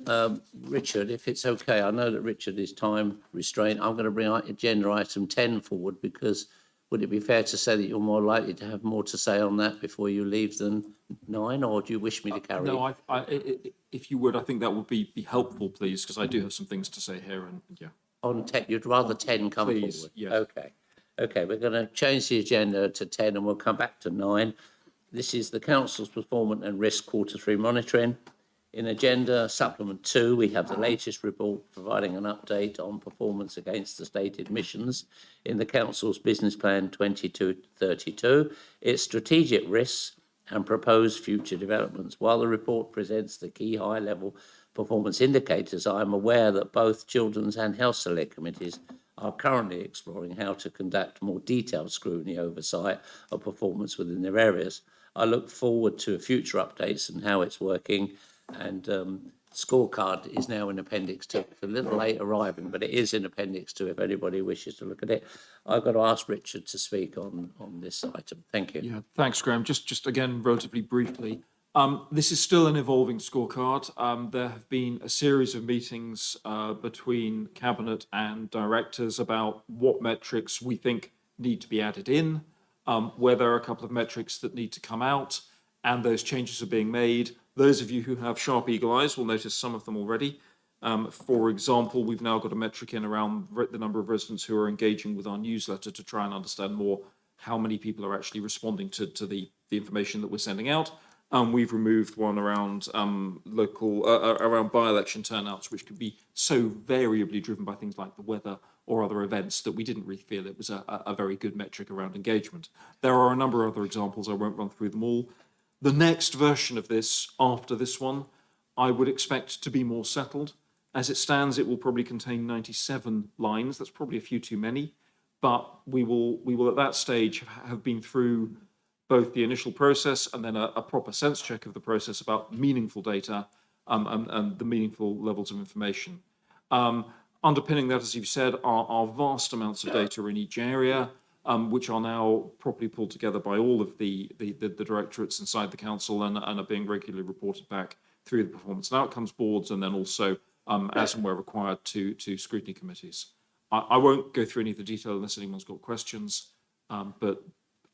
Richard, if it's okay. I know that Richard is time restrained. I'm going to bring agenda item 10 forward, because would it be fair to say that you're more likely to have more to say on that before you leave than 9, or do you wish me to carry? No, if you would, I think that would be helpful, please, because I do have some things to say here. And yeah. On 10, you'd rather 10 come please, forward? Yes. Okay, we're going to change the agenda to 10 and we'll come back to 9. This is the Council's Performance and Risk Q3 Monitoring. In Agenda Supplement 2, we have the latest report providing an update on performance against the stated missions in the Council's Business Plan 22-32, its strategic risks and proposed future developments. While the report presents the key high-level performance indicators, I am aware that both Children's and Health Select Committees are currently exploring how to conduct more detailed scrutiny oversight of performance within their areas. I look forward to future updates and how it's working. And scorecard is now in Appendix 2. It's a little late arriving, but it is in Appendix 2 if anybody wishes to look at it. I've got to ask Richard to speak on this item. Thank you. Yeah, thanks, Graham. Just again, relatively briefly, This is still an evolving scorecard. There have been a series of meetings between Cabinet and directors about what metrics we think need to be added in, where there are a couple of metrics that need to come out, and those changes are being made. Those of you who have sharp eagle eyes will notice some of them already. For example, we've now got a metric in around the number of residents who are engaging with our newsletter to try and understand more how many people are actually responding to the information that we're sending out. We've removed one around around by-election turnouts, which could be so variably driven by things like the weather or other events that we didn't really feel it was a very good metric around engagement. There are a number of other examples. I won't run through them all. The next version of this, after this one, I would expect to be more settled. As it stands, it will probably contain 97 lines. That's probably a few too many, but we will at that stage have been through both the initial process and then a proper sense check of the process about meaningful data and the meaningful levels of information. Underpinning that, as you've said, are vast amounts of data in each area, which are now properly pulled together by all of the directorates inside the council and are being regularly reported back through the performance and outcomes boards, and then also, as and where required, to scrutiny committees. I won't go through any of the detail unless anyone's got questions, but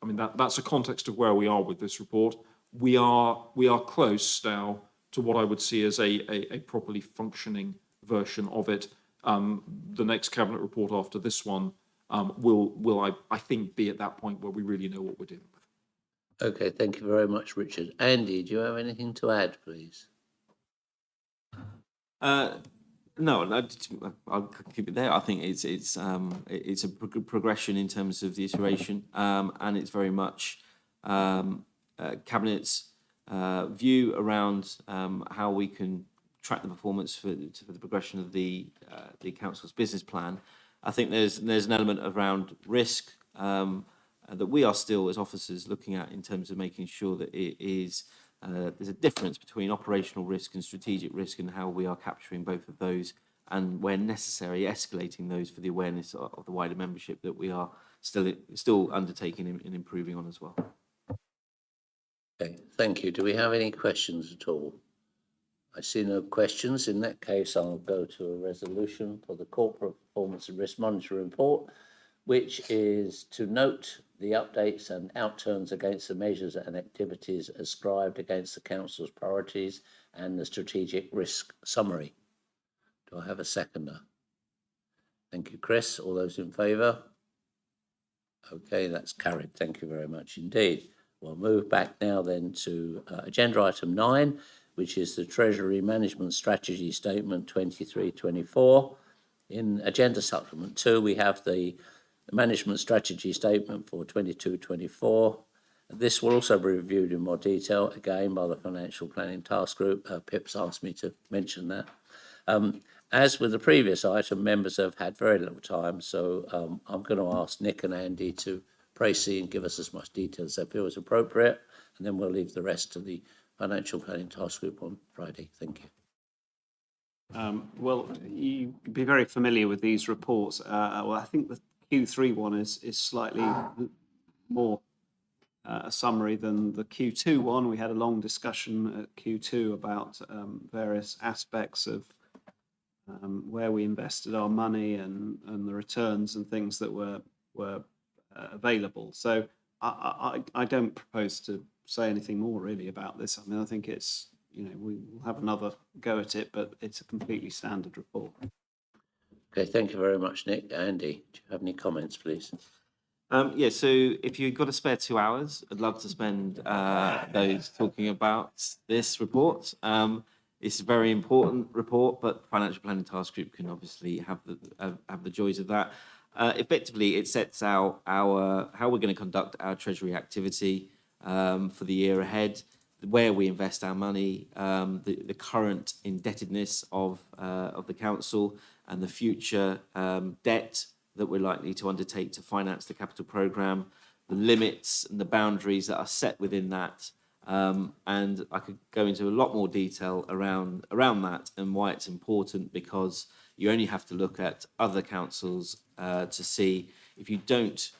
I mean, that's a context of where we are with this report. We are close now to what I would see as a properly functioning version of it. The next cabinet report after this one will I think be at that point where we really know what we're dealing with. Okay, thank you very much, Richard. Andy, do you have anything to add, please? No, I'll keep it there. I think it's a progression in terms of the iteration, and it's very much Cabinet's view around how we can track the performance for the progression of the council's business plan. I think there's an element around risk that we are still as officers looking at in terms of making sure that it is. There's a difference between operational risk and strategic risk and how we are capturing both of those and, where necessary, escalating those for the awareness of the wider membership that we are still undertaking and improving on as well. Okay, thank you. Do we have any questions at all? I see no questions. In that case, I'll go to a resolution for the Corporate Performance and Risk Monitoring Report, which is to note the updates and outturns against the measures and activities ascribed against the Council's priorities and the strategic risk summary. Do I have a seconder? Thank you, Chris. All those in favour? Okay, that's carried. Thank you very much indeed. We'll move back now then to agenda item 9, which is the Treasury Management Strategy Statement 23-24. In Agenda Supplement 2, we have the Management Strategy Statement for 22-24. This will also be reviewed in more detail, again, by the Financial Planning Task Group. Pip's asked me to mention that. As with the previous item, members have had very little time, so I'm going to ask Nick and Andy to proceed and give us as much detail as they feel is appropriate, and then we'll leave the rest to the Financial Planning Task Group on Friday. Thank you. Well, you'd be very familiar with these reports. Well, I think the Q3 one is slightly more a summary than the Q2 one. We had a long discussion at Q2 about various aspects of where we invested our money and the returns and things that were available. So I don't propose to say anything more really about this. I mean, I think it's, we'll have another go at it, but it's a completely standard report. Okay, thank you very much, Nick. Andy, do you have any comments, please? Yeah, so if you've got a spare 2 hours, I'd love to spend those talking about this report. It's a very important report, but Financial Planning Task Group can obviously have the joys of that. Effectively, it sets out how we're going to conduct our Treasury activity for the year ahead, where we invest our money, the current indebtedness of the council, and the future debt that we're likely to undertake to finance the capital programme, the limits and the boundaries that are set within that. And I could go into a lot more detail around that and why it's important, because you only have to look at other councils to see if you don't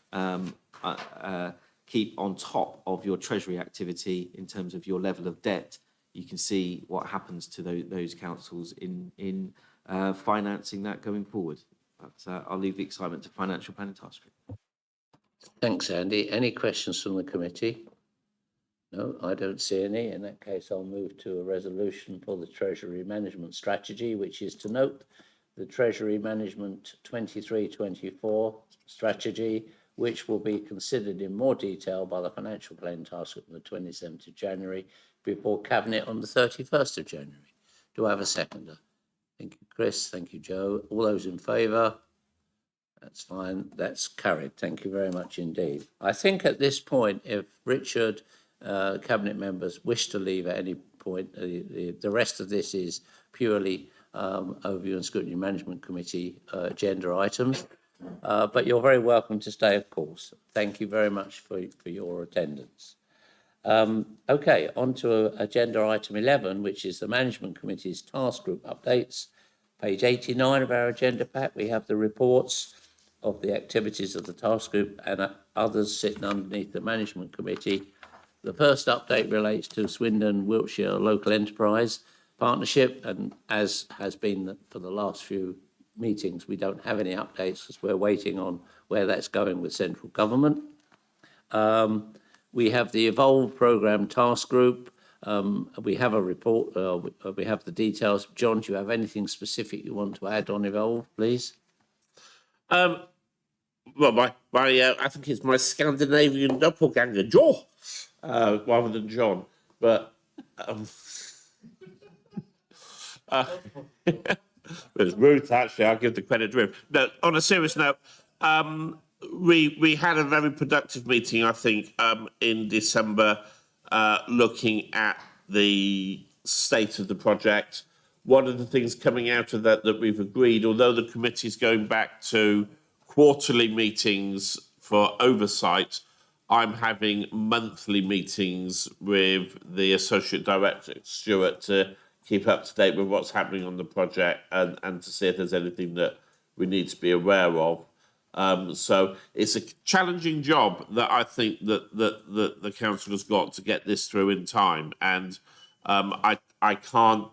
keep on top of your treasury activity in terms of your level of debt, you can see what happens to those councils in financing that going forward. But I'll leave the excitement to Financial Planning Task Group. Thanks, Andy. Any questions from the committee? No, I don't see any. In that case, I'll move to a resolution for the Treasury Management Strategy, which is to note the Treasury Management 23-24 strategy, which will be considered in more detail by the Financial Planning Task Group on the 27th of January before Cabinet on the 31st of January. Do I have a seconder? Thank you, Chris. Thank you, Joe. All those in favour? That's fine. That's carried. Thank you very much indeed. I think at this point, if Richard, Cabinet members wish to leave at any point, the rest of this is purely Overview and Scrutiny Management Committee agenda items. But you're very welcome to stay, of course. Thank you very much for your attendance. Okay, on to agenda item 11, which is the Management Committee's Task Group updates. Page 89 of our agenda pack, we have the reports of the activities of the task group and others sitting underneath the Management Committee. The first update relates to Swindon Wiltshire Local Enterprise Partnership, and as has been for the last few meetings, we don't have any updates because we're waiting on where that's going with central government. We have the Evolve Programme Task Group. We have a report, we have the details. John, do you have anything specific you want to add on Evolve, please? Well, I think it's my Scandinavian doppelganger, Joe, rather than John. But it's Ruth, actually. I'll give the credit to him. No, on a serious note, we had a very productive meeting, I think, in December, looking at the state of the project. One of the things coming out of that we've agreed, although the committee is going back to quarterly meetings for oversight, I'm having monthly meetings with the Associate Director, Stuart, to keep up to date with what's happening on the project and to see if there's anything that we need to be aware of. So it's a challenging job that I think that the council has got to get this through in time. And I can't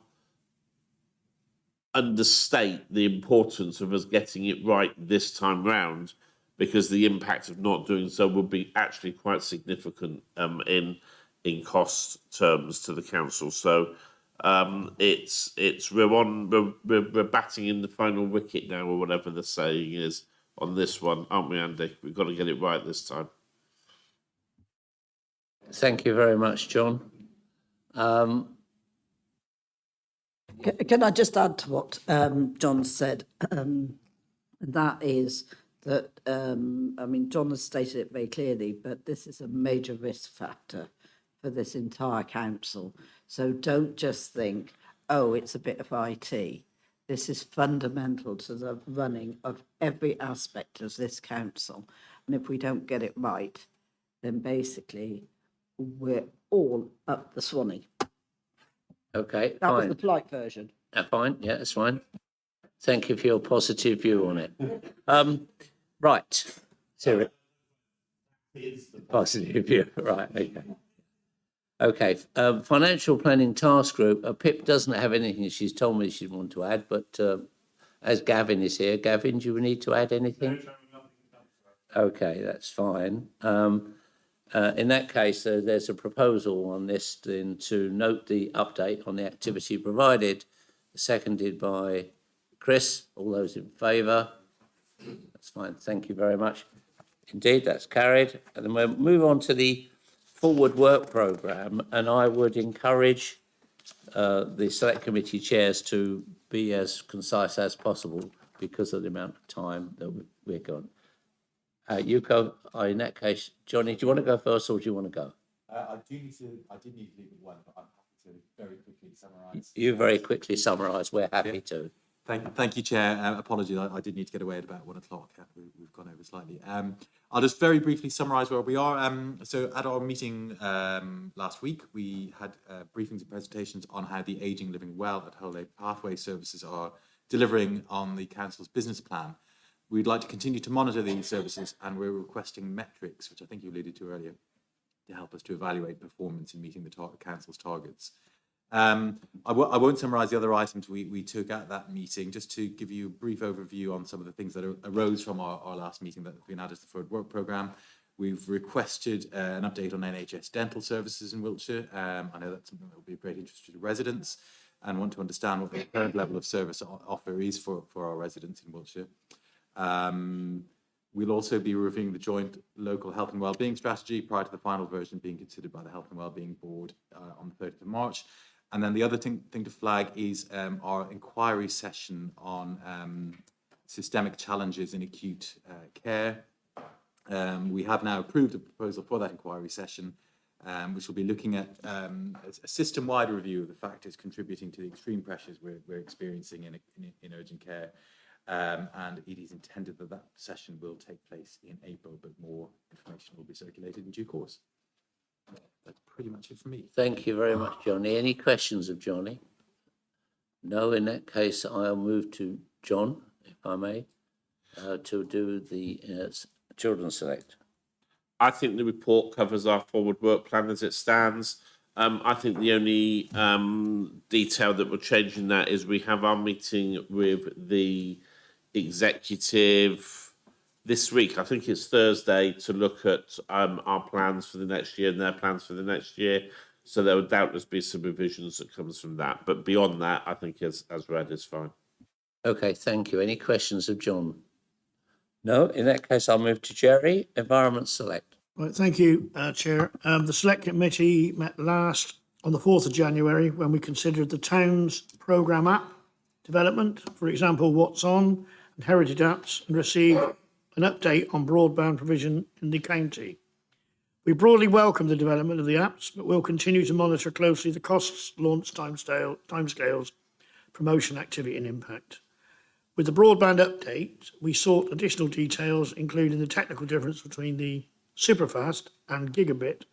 understate the importance of us getting it right this time round, because the impact of not doing so would be actually quite significant in cost terms to the council. So we're batting in the final wicket now, or whatever the saying is on this one, aren't we, Andy? We've got to get it right this time. Thank you very much, John. Can I just add to what John said? And that is that, I mean, John has stated it very clearly, but this is a major risk factor for this entire council. So don't just think, oh, it's a bit of IT. This is fundamental to the running of every aspect of this council. And if we don't get it right, then basically we're all up the Swanee. Okay, That was fine. the polite version. Fine, yeah, that's fine. Thank you for your positive view on it. Right, Siri. Positive view, right, okay. Okay, Financial Planning Task Group, Pip doesn't have anything she's told me she'd want to add, but as Gavin is here, Gavin, do you need to add anything? Okay, that's fine. In that case, there's a proposal on this then to note the update on the activity provided, seconded by Chris. All those in favour? That's fine. Thank you very much. Indeed, that's carried. And then we'll move on to the forward work programme, and I would encourage the select committee chairs to be as concise as possible because of the amount of time that we're gone. You go. In that case, Johnny, do you want to go first, or do you want to go? I did need to leave at one, but I'm happy to very quickly summarise. You very quickly summarise. We're happy to. Thank you, Chair. Apologies, I did need to get away at about 1 o'clock. We've gone over slightly. I'll just very briefly summarise where we are. So at our meeting last week, we had briefings and presentations on how the Ageing Living Well at Whole Age Pathway services are delivering on the council's business plan. We'd like to continue to monitor these services, and we're requesting metrics, which I think you alluded to earlier, to help us to evaluate performance in meeting the council's targets. I won't summarise the other items we took at that meeting, just to give you a brief overview on some of the things that arose from our last meeting that have been added to the forward work programme. We've requested an update on NHS dental services in Wiltshire. I know that's something that will be of great interest to residents and want to understand what the current level of service offer is for our residents in Wiltshire. We'll also be reviewing the joint local health and wellbeing strategy prior to the final version being considered by the Health and Wellbeing Board on the 30th of March. And then the other thing to flag is our inquiry session on systemic challenges in acute care. We have now approved a proposal for that inquiry session, which will be looking at a system-wide review of the factors contributing to the extreme pressures we're experiencing in urgent care. And it is intended that that session will take place in April, but more information will be circulated in due course. That's pretty much it for me. Thank you very much, Johnny. Any questions of Johnny? No, in that case, I'll move to John, if I may, to do the Children's Select. I think the report covers our forward work plan as it stands. I think the only detail that we're changing that is we have our meeting with the executive this week. I think it's Thursday, to look at our plans for the next year and their plans for the next year. So there will doubtless be some revisions that comes from that. But beyond that, I think as read is fine. Okay, thank you. Any questions of John? No, in that case, I'll move to Jerry, Environment Select. Right, thank you, Chair. The Select Committee met last on the 4th of January when we considered the town's programme app development, for example, What's On and Heritage apps, and received an update on broadband provision in the county. We broadly welcome the development of the apps, but we'll continue to monitor closely the costs, launch timescales, promotion activity and impact. With the broadband update, we sought additional details, including the technical difference between the superfast and gigabit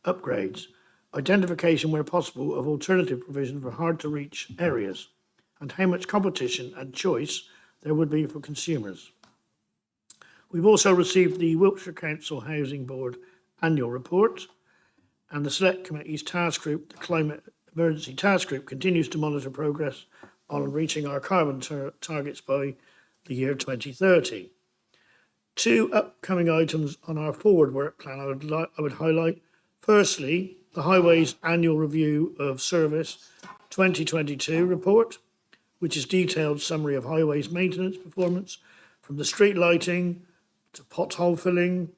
upgrades, identification where possible of alternative provision for hard-to-reach areas, and how much competition and choice there would be for consumers. We've also received the Wiltshire Council Housing Board annual report, and the Select Committee's task group, the Climate Emergency Task Group, continues to monitor progress on reaching our carbon targets by the year 2030. Two upcoming items on our forward work plan I would highlight. Firstly, the Highways Annual Review of Service 2022 report, which is detailed summary of highways maintenance performance from the street lighting to pothole filling.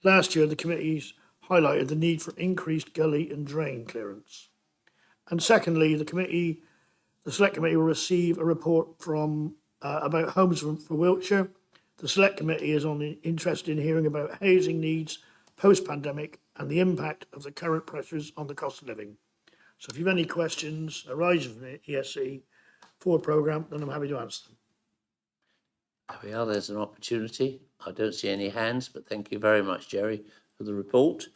Last year, the committees highlighted the need for increased gully and drain clearance. And secondly, the Select Committee will receive a report from about Homes for Wiltshire. The Select Committee is interested in hearing about housing needs post-pandemic and the impact of the current pressures on the cost of living. So if you have any questions arising from the ESC forward programme, then I'm happy to answer them. There we are, there's an opportunity. I don't see any hands, but thank you very much, Jerry, for the report.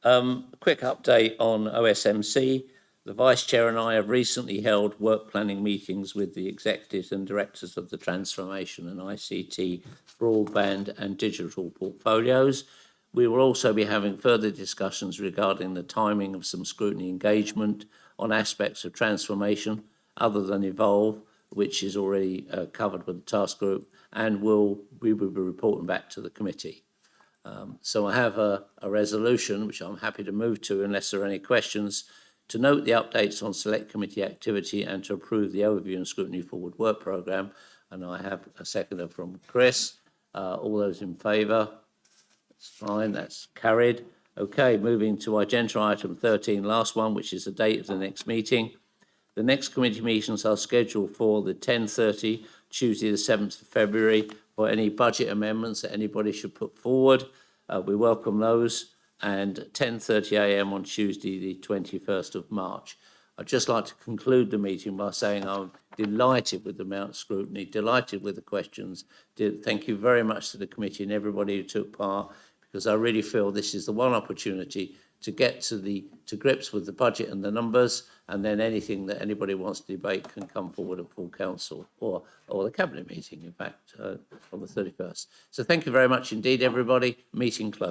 A quick update on OSMC. The Vice Chair and I have recently held work planning meetings with the executives and directors of the transformation and ICT, broadband and digital portfolios. We will also be having further discussions regarding the timing of some scrutiny engagement on aspects of transformation other than Evolve, which is already covered with the task group, and we will be reporting back to the committee. So I have a resolution, which I'm happy to move to unless there are any questions, to note the updates on Select Committee activity and to approve the overview and scrutiny forward work programme. And I have a seconder from Chris. All those in favour? That's fine, that's carried. Okay, moving to agenda item 13, last one, which is the date of the next meeting. The next committee meetings are scheduled for the 10:30, Tuesday the 7th of February, for any budget amendments that anybody should put forward. We welcome those. And 10:30 a.m. on Tuesday, the 21st of March. I'd just like to conclude the meeting by saying I'm delighted with the amount of scrutiny, delighted with the questions. Thank you very much to the committee and everybody who took part, because I really feel this is the one opportunity to get to grips with the budget and the numbers, and then anything that anybody wants to debate can come forward at full council or the cabinet meeting, in fact, on the 31st. So thank you very much indeed, everybody. Meeting closed.